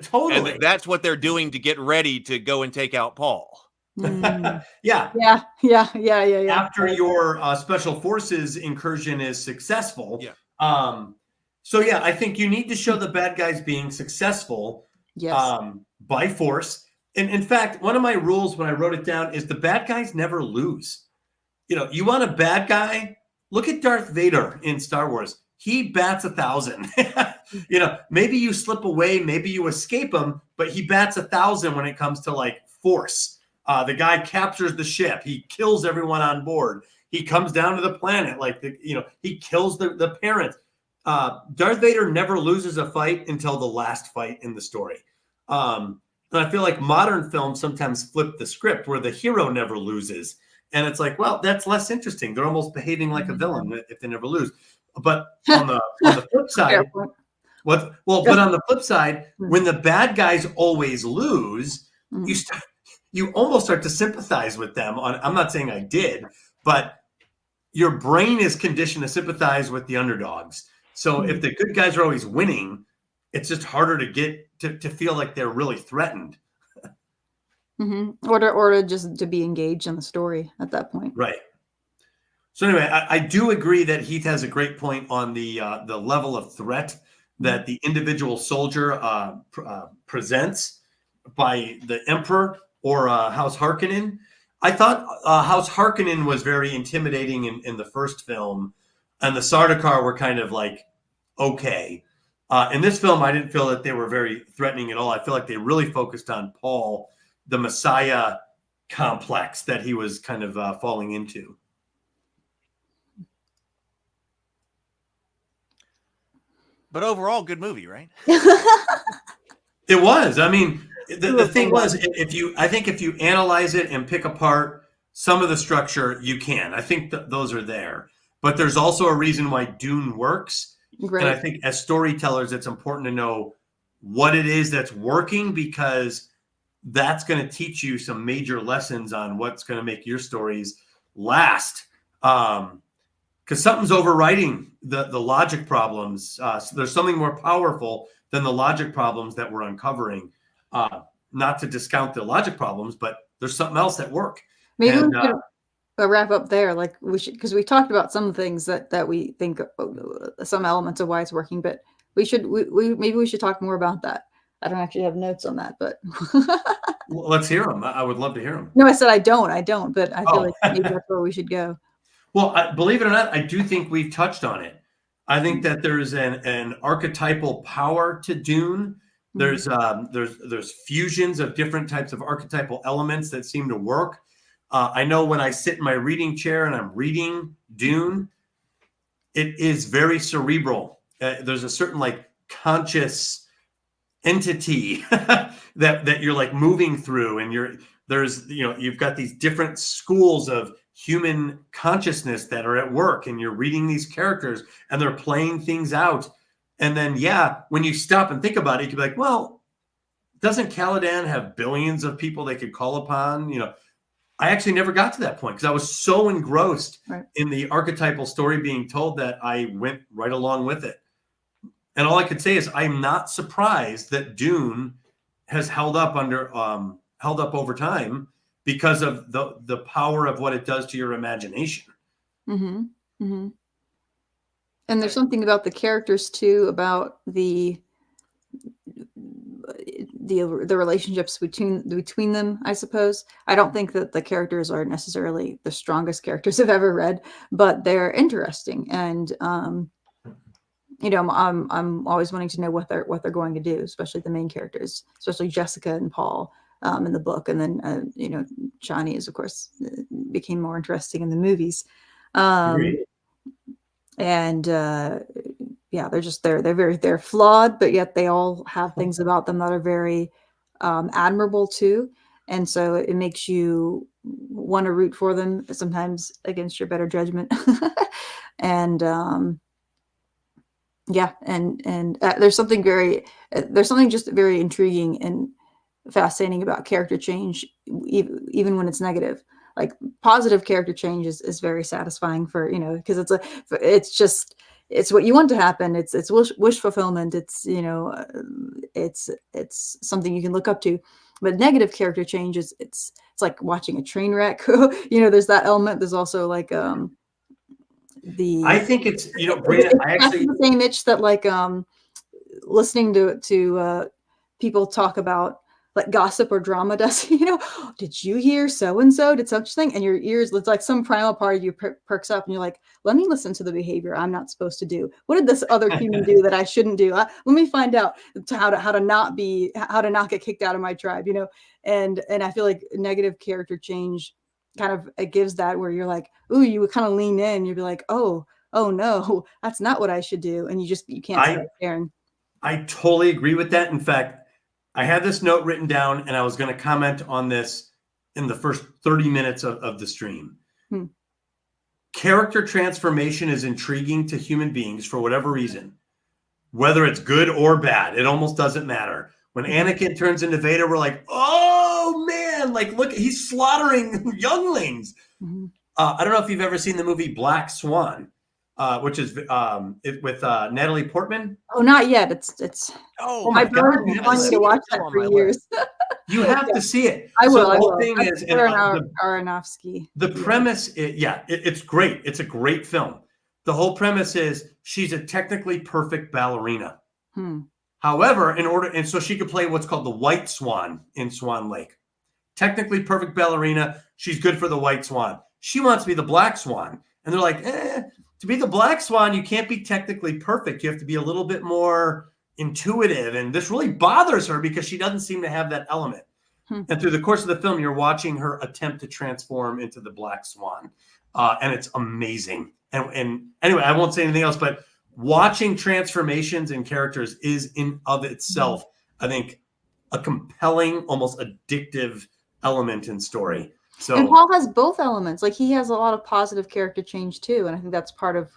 totally. And that's what they're doing to get ready to go and take out Paul. Yeah. After your special forces incursion is successful. Yeah. So yeah, I think you need to show the bad guys being successful. Yes. By force. And in fact, one of my rules when I wrote it down is the bad guys never lose. You want a bad guy? Look at Darth Vader in Star Wars. He bats 1,000. Maybe you slip away, maybe you escape him, but he bats 1,000 when it comes to force. The guy captures the ship. He kills everyone on board. He comes down to the planet. He kills the parents. Darth Vader never loses a fight until the last fight in the story. And I feel like modern films sometimes flip the script where the hero never loses. And it's like, well, that's less interesting. They're almost behaving like a villain if they never lose. But on the flip side, but on the flip side, when the bad guys always lose, you almost start to sympathize with them. I'm not saying I did, but your brain is conditioned to sympathize with the underdogs. So if the good guys are always winning, it's just harder to get to feel like they're really threatened. Or just to be engaged in the story at that point. Right. So anyway, I do agree that Heath has a great point on the level of threat that the individual soldier presents by the Emperor or House Harkonnen. I thought House Harkonnen was very intimidating in the first film, and the Sardaukar were kind of okay. In this film, I didn't feel that they were very threatening at all. I feel like they really focused on Paul, the Messiah complex that he was kind of falling into. But overall, good movie, right? It was. I mean, the thing was, if you analyze it and pick apart some of the structure, you can. I think those are there. But there's also a reason why Dune works. Right. And I think as storytellers, it's important to know what it is that's working, because that's going to teach you some major lessons on what's going to make your stories last. Because something's overriding the logic problems. So there's something more powerful than the logic problems that we're uncovering. Not to discount the logic problems, but there's something else at work. Maybe we could wrap up there. We should, because we talked about some things that we think some elements of why it's working, but maybe we should talk more about that. I don't actually have notes on that, but Well, let's hear them. I would love to hear them. no, I said I don't, but I feel like maybe that's where we should go. Well, believe it or not, I do think we've touched on it. I think that there's an archetypal power to Dune. There's fusions of different types of archetypal elements that seem to work. I know when I sit in my reading chair and I'm reading Dune, it is very cerebral. There's a certain like conscious entity that you're like moving through, and you've got these different schools of human consciousness that are at work, and you're reading these characters and they're playing things out. And then, when you stop and think about it, you can be like, well, doesn't Caladan have billions of people they could call upon? I actually never got to that point because I was so engrossed in the archetypal story being told that I went right along with it. And all I could say is I'm not surprised that Dune has held up over time because of the power of what it does to your imagination. Mm-hmm. Mm-hmm. And there's something about the characters too, about the relationships between them, I suppose. I don't think that the characters are necessarily the strongest characters I've ever read, but they're interesting. And I'm always wanting to know what they're going to do, especially the main characters, especially Jessica and Paul in the book. And then Chani is, of course, became more interesting in the movies. They're flawed, but yet they all have things about them that are very admirable too. And so it makes you want to root for them, sometimes against your better judgment. And there's something just very intriguing and fascinating about character change, even when it's negative. Like positive character change is very satisfying because it's what you want to happen. It's wish fulfillment. It's something you can look up to. But negative character change it's like watching a train wreck. There's that element. There's also like I think it's Brianna, I actually the same itch that like listening to people talk about like gossip or drama does. Did you hear so and so did such thing, and your ears, it's like some primal part of you perks up and you're like, let me listen to the behavior I'm not supposed to do. What did this other human do that I shouldn't do? Let me find out how to not get kicked out of my tribe. And I feel like negative character change kind of it gives that, where you're like, ooh, you would kind of lean in, you'd be like, oh no, that's not what I should do, and you can't stop caring. I totally agree with that. In fact, I had this note written down, and I was going to comment on this in the first 30 minutes of the stream. Character transformation is intriguing to human beings for whatever reason, whether it's good or bad. It almost doesn't matter. When Anakin turns into Vader, we're like, oh man, like look, he's slaughtering younglings. Mm-hmm. I don't know if you've ever seen the movie Black Swan, which is with Natalie Portman. Oh, not yet. It's my brother wanted to watch that for years. You have to see it. I will. So the whole thing is Aronofsky. The premise, it's great. It's a great film. The whole premise is she's a technically perfect ballerina. However, so she could play what's called the White Swan in Swan Lake. Technically perfect ballerina. She's good for the White Swan. She wants to be the Black Swan, and they're like, to be the Black Swan, you can't be technically perfect. You have to be a little bit more intuitive. And this really bothers her because she doesn't seem to have that element. And through the course of the film, you're watching her attempt to transform into the Black Swan. And it's amazing. And anyway, I won't say anything else, but watching transformations in characters is in of itself, I think, a compelling, almost addictive element in story. So, and Paul has both elements. Like he has a lot of positive character change too, and I think that's part of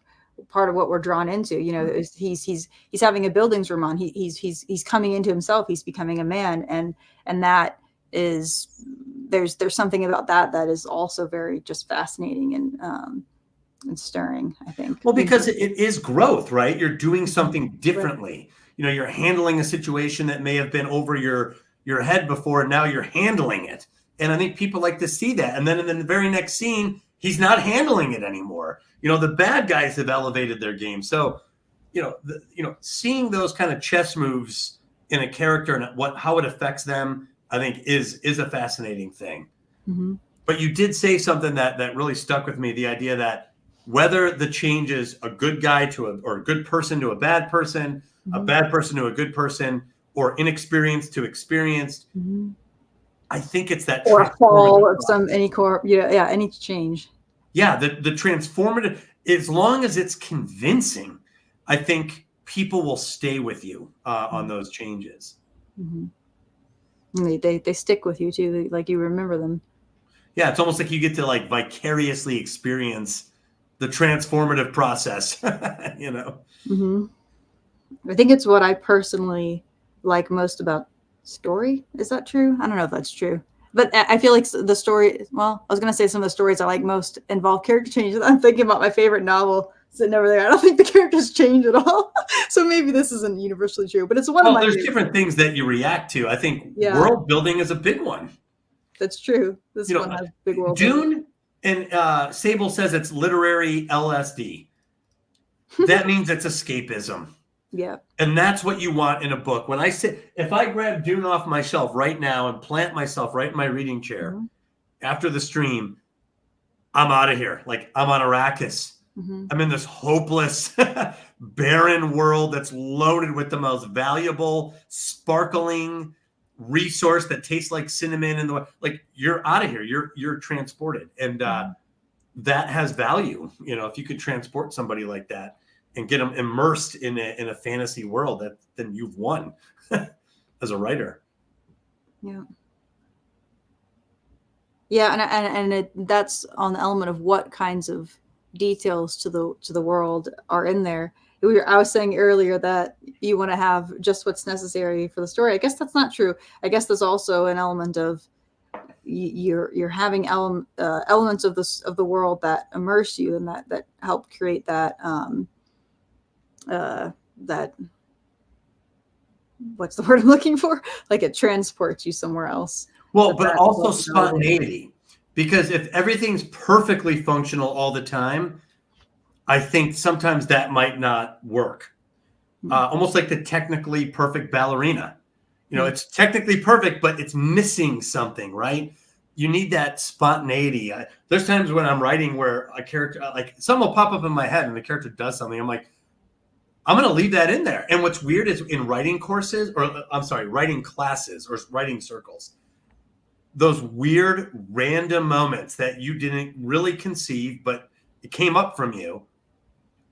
what we're drawn into. Is he's having a Bildungsroman. He's coming into himself. He's becoming a man, and that is there's something about that is also very just fascinating and stirring, I think. Well, because it is growth, right? You're doing something differently. You're handling a situation that may have been over your head before, and now you're handling it. And I think people like to see that. And then in the very next scene, he's not handling it anymore. The bad guys have elevated their game. So, seeing those kind of chess moves in a character and how it affects them, I think is a fascinating thing. Mm-hmm. But you did say something that really stuck with me, the idea that whether the change is a good guy or a good person to a bad person, a bad person to a good person, or inexperienced to experienced, I think it's that or a fall of any change. Yeah, the transformative, as long as it's convincing, I think people will stay with you on those changes. They stick with you too, like you remember them. Yeah, it's almost like you get to like vicariously experience the transformative process, you know. I think it's what I personally like most about story. Is that true? I don't know if that's true. But I feel like the story, well, I was going to say some of the stories I like most involve character changes. I'm thinking about my favorite novel sitting over there. I don't think the characters change at all. So maybe this isn't universally true, but it's one of my there's favorites. Different things that you react to. I think world building is a big one. That's true. This one has big world Dune, and Sable says it's literary LSD. That means it's escapism. Yeah. And that's what you want in a book. When I sit, if I grab Dune off my shelf right now and plant myself right in my reading chair after the stream, I'm out of here. Like I'm on Arrakis. I'm in this hopeless, barren world that's loaded with the most valuable, sparkling resource that tastes like cinnamon. And like you're out of here. You're transported. And that has value. You know, if you could transport somebody like that and get them immersed in a fantasy world, then you've won as a writer. Yeah. Yeah, and that's on the element of what kinds of details to the world are in there. I was saying earlier that you want to have just what's necessary for the story. I guess that's not true. I guess there's also an element of you're having elements of the world that immerse you and that help create that what's the word I'm looking for? Like it transports you somewhere else. Well, but also spontaneity, because if everything's perfectly functional all the time, I think sometimes that might not work. Almost like the technically perfect ballerina. You know, it's technically perfect, but it's missing something, right? You need that spontaneity. There's times when I'm writing where a character, like something will pop up in my head and the character does something. I'm like, I'm going to leave that in there. And what's weird is in writing courses, writing classes or writing circles, those weird random moments that you didn't really conceive, but it came up from you,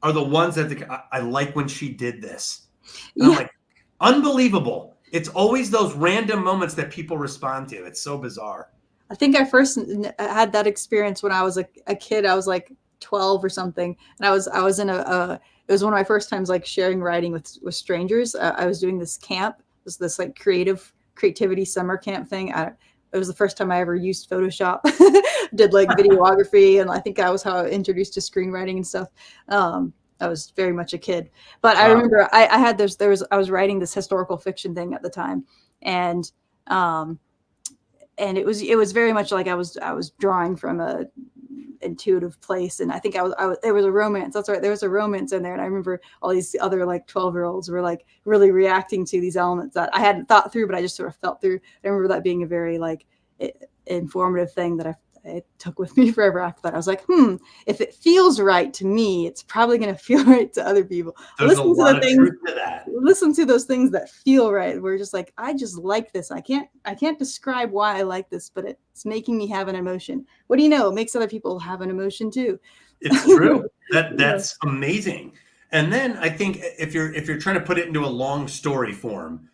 are the ones that I like when she did this. And I'm like, unbelievable. It's always those random moments that people respond to. It's so bizarre. I think I first had that experience when I was a kid. I was like 12 or something. And I was in it was one of my first times like sharing writing with strangers. I was doing this camp, this like creativity summer camp thing. It was the first time I ever used Photoshop, did like videography. And I think that was how I was introduced to screenwriting and stuff. I was very much a kid, but I remember I was writing this historical fiction thing at the time. And it was very much like I was drawing from a intuitive place. And I think there was a romance. That's right. There was a romance in there. And I remember all these other like 12-year-olds were like really reacting to these elements that I hadn't thought through, but I just sort of felt through. I remember that being a very like informative thing that I took with me forever after that. I was like, if it feels right to me, it's probably going to feel right to other people. There's a lot of truth to that. Listen to those things that feel right. We're just like, I just like this. I can't describe why I like this, but it's making me have an emotion. What do you know? It makes other people have an emotion too. It's true. That's amazing. And then I think if you're trying to put it into a long story form,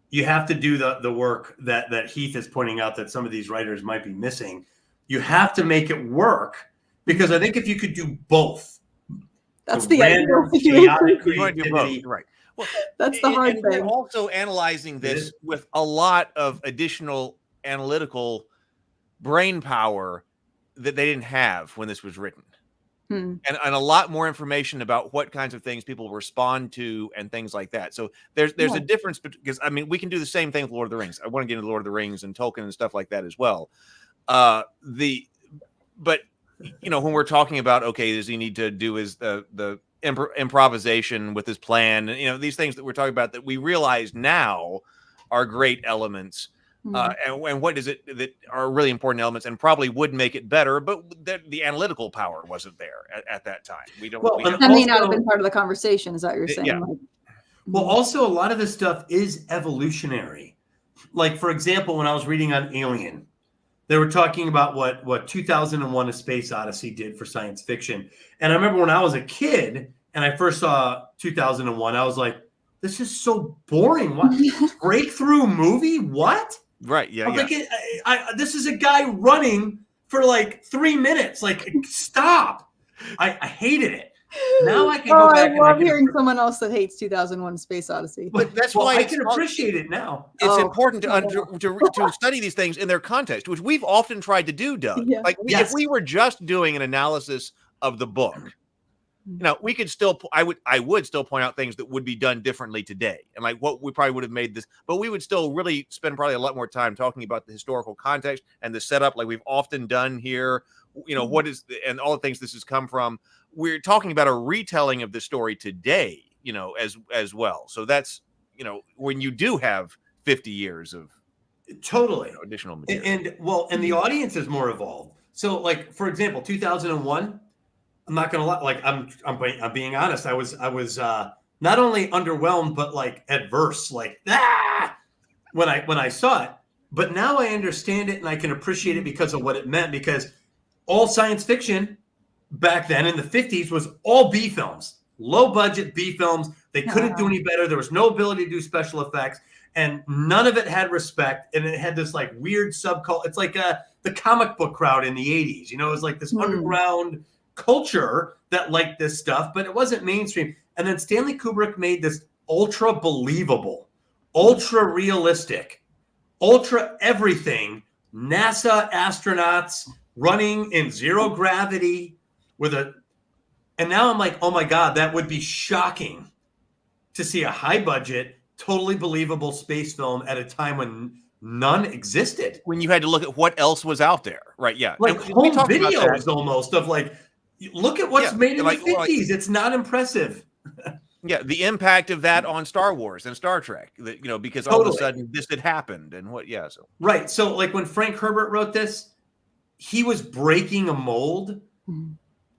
you have to do the work that Heath is pointing out that some of these writers might be missing. You have to make it work, because I think if you could do both, that's the random, chaotic creativity, right? Well, that's the hard thing. We're also analyzing this with a lot of additional analytical brain power that they didn't have when this was written. And a lot more information about what kinds of things people respond to and things like that. So there's a difference, because I mean, we can do the same thing with Lord of the Rings. I want to get into Lord of the Rings and Tolkien and stuff like that as well. But when we're talking about, okay, does he need to do his the improvisation with his plan? These things that we're talking about that we realize now are great elements. And what is it that are really important elements and probably would make it better, but the analytical power wasn't there at that time. That may not have been part of the conversation, is that what you're saying? Yeah. Well, also a lot of this stuff is evolutionary. Like, for example, when I was reading on Alien, they were talking about what 2001: A Space Odyssey did for science fiction. And I remember when I was a kid and I first saw 2001, I was like, this is so boring. What? Breakthrough movie? What? Right. Yeah. Like, this is a guy running for like 3 minutes. Like, stop. I hated it. Now I can go back. I love hearing someone else that hates 2001: Space Odyssey. But that's why I can appreciate it now. It's important to study these things in their context, which we've often tried to do, Doug. Yeah. Like, if we were just doing an analysis of the book, we could still, I would still point out things that would be done differently today. And like what we probably would have made this, but we would still really spend probably a lot more time talking about the historical context and the setup, like we've often done here, what is, and all the things this has come from. We're talking about a retelling of the story today, as well. So that's, when you do have 50 years of totally additional material. And the audience is more evolved. So like, for example, 2001, I'm not going to lie. Like, I'm being honest. I was not only underwhelmed, but like adverse, like, when I saw it, but now I understand it and I can appreciate it because of what it meant, because all science fiction back then in the 50s was all B films, low budget B films. They couldn't do any better. There was no ability to do special effects, and none of it had respect. And it had this like weird subculture. It's like the comic book crowd in the 80s. It was like this underground culture that liked this stuff, but it wasn't mainstream. And then Stanley Kubrick made this ultra believable, ultra realistic, ultra everything NASA astronauts running in zero gravity and now I'm like, oh my God, that would be shocking to see a high budget, totally believable space film at a time when none existed. When you had to look at what else was out there. Right. Yeah. Like home videos almost of like, look at what's made in the 50s. It's not impressive. Yeah, the impact of that on Star Wars and Star Trek, because all of a sudden this had happened and so. Right. So like when Frank Herbert wrote this, he was breaking a mold,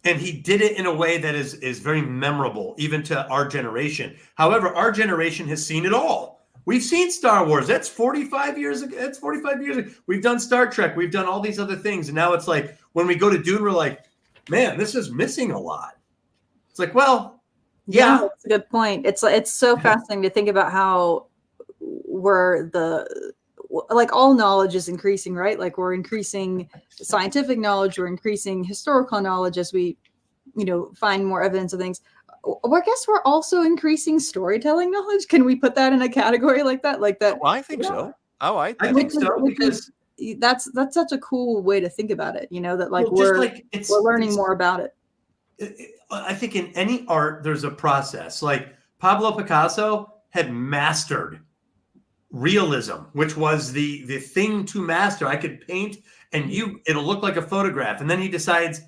and he did it in a way that is very memorable, even to our generation. However, our generation has seen it all. We've seen Star Wars. That's 45 years ago. That's 45 years ago. We've done Star Trek. We've done all these other things. And now it's like, when we go to Dune, we're like, man, this is missing a lot. It's like, well, yeah. That's a good point. It's so fascinating to think about how all knowledge is increasing, right? Like we're increasing scientific knowledge, we're increasing historical knowledge as we, find more evidence of things. I guess we're also increasing storytelling knowledge. Can we put that in a category like that? Oh, I think so. Oh, I think so, because that's such a cool way to think about it. That like we're learning more about it. I think in any art, there's a process. Like Pablo Picasso had mastered realism, which was the thing to master. I could paint and it'll look like a photograph. And then he decides,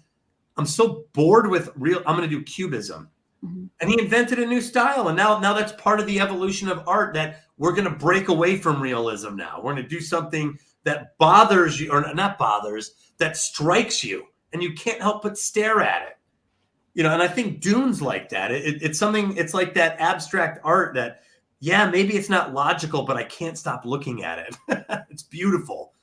I'm so bored with I'm going to do cubism. And he invented a new style. And now that's part of the evolution of art, that we're going to break away from realism now. We're going to do something that bothers you, or not bothers, that strikes you. And you can't help but stare at it. And I think Dune's like that. It's something, it's like that abstract art that, yeah, maybe it's not logical, but I can't stop looking at it. It's beautiful,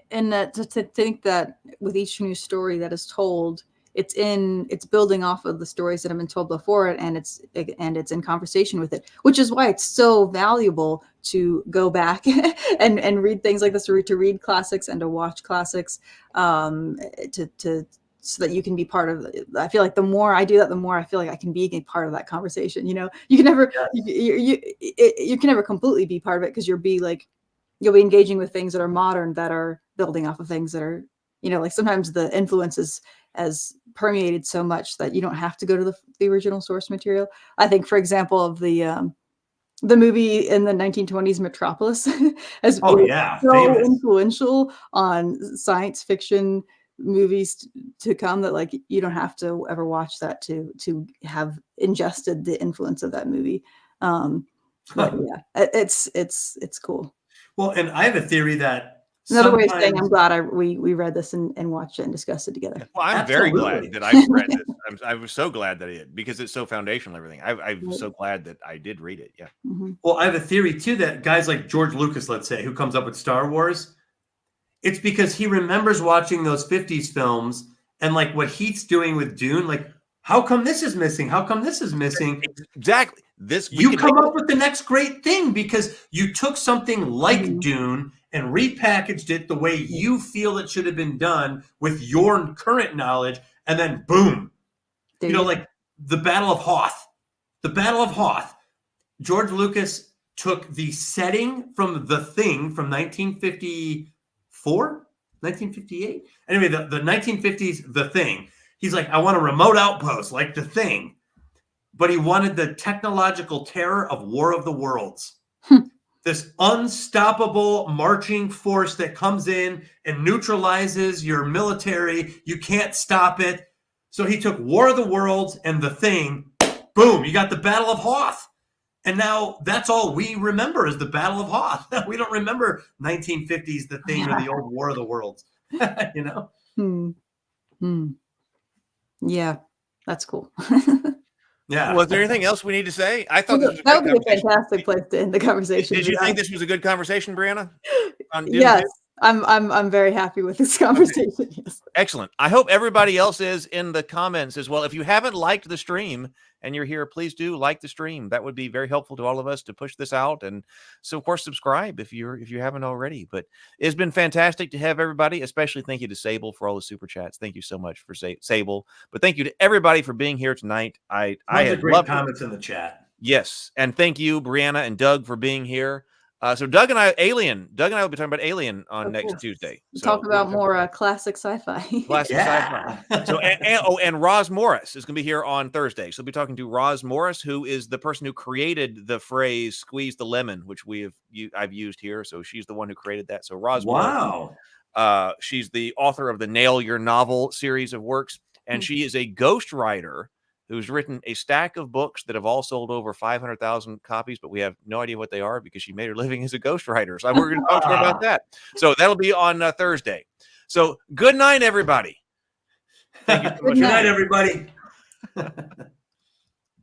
And to think that with each new story that is told, it's building off of the stories that have been told before it, and it's in conversation with it, which is why it's so valuable to go back and read things like this, to read classics and to watch classics, so that you can be part of it. I feel like the more I do that, the more I feel like I can be a part of that conversation. You can never, you can never completely be part of it, because you'll be engaging with things that are modern, that are building off of things that are, like sometimes the influences has permeated so much that you don't have to go to the original source material. I think, for example, of the movie in the 1920s, Metropolis, as so famous. Influential on science fiction movies to come that like you don't have to ever watch that to have ingested the influence of that movie. But yeah, it's cool. Well, and I have a theory that another way of saying I'm glad we read this and watched it and discussed it together. Well, I'm very glad that I read this. I was so glad that I did because it's so foundational and everything. I'm so glad that I did read it. Yeah. Mm-hmm. Well, I have a theory too that guys like George Lucas, let's say, who comes up with Star Wars, it's because he remembers watching those 50s films and like what Heath's doing with Dune, like, how come this is missing? How come this is missing? Exactly. You come up with the next great thing because you took something like Dune and repackaged it the way you feel it should have been done with your current knowledge, and then boom. You know, like the Battle of Hoth. The Battle of Hoth. George Lucas took the setting from The Thing from 1954? 1958? Anyway, the 1950s The Thing. He's like, I want a remote outpost like The Thing. But he wanted the technological terror of War of the Worlds. This unstoppable marching force that comes in and neutralizes your military. You can't stop it. So he took War of the Worlds and The Thing. Boom, you got the Battle of Hoth. And now that's all we remember is the Battle of Hoth. We don't remember 1950s The Thing or the old War of the Worlds. You know? Yeah, that's cool. Yeah. Was there anything else we need to say? I thought that would be a fantastic place to end the conversation. Did you think this was a good conversation, Brianna? Yes, I'm very happy with this conversation. Okay. Yes. Excellent. I hope everybody else is in the comments as well. If you haven't liked the stream and you're here, please do like the stream. That would be very helpful to all of us to push this out. And so, of course, subscribe if you haven't already. But it's been fantastic to have everybody. Especially thank you to Sable for all the super chats. Thank you so much for Sable. But thank you to everybody for being here tonight. I had great comments in the chat. Yes, and thank you, Brianna and Doug, for being here. So Doug and I will be talking about Alien on next Tuesday. So talk about more classic sci-fi. Classic sci-fi. So and Roz Morris is going to be here on Thursday. So we'll be talking to Roz Morris, who is the person who created the phrase "squeeze the lemon," which I've used here. So she's the one who created that. So Roz Morris, she's the author of the Nail Your Novel series of works, and she is a ghostwriter who's written a stack of books that have all sold over 500,000 copies, but we have no idea what they are because she made her living as a ghostwriter. So we're going to talk to her about that. So that'll be on Thursday. So good night, everybody. Thank you so much. Good night, everybody.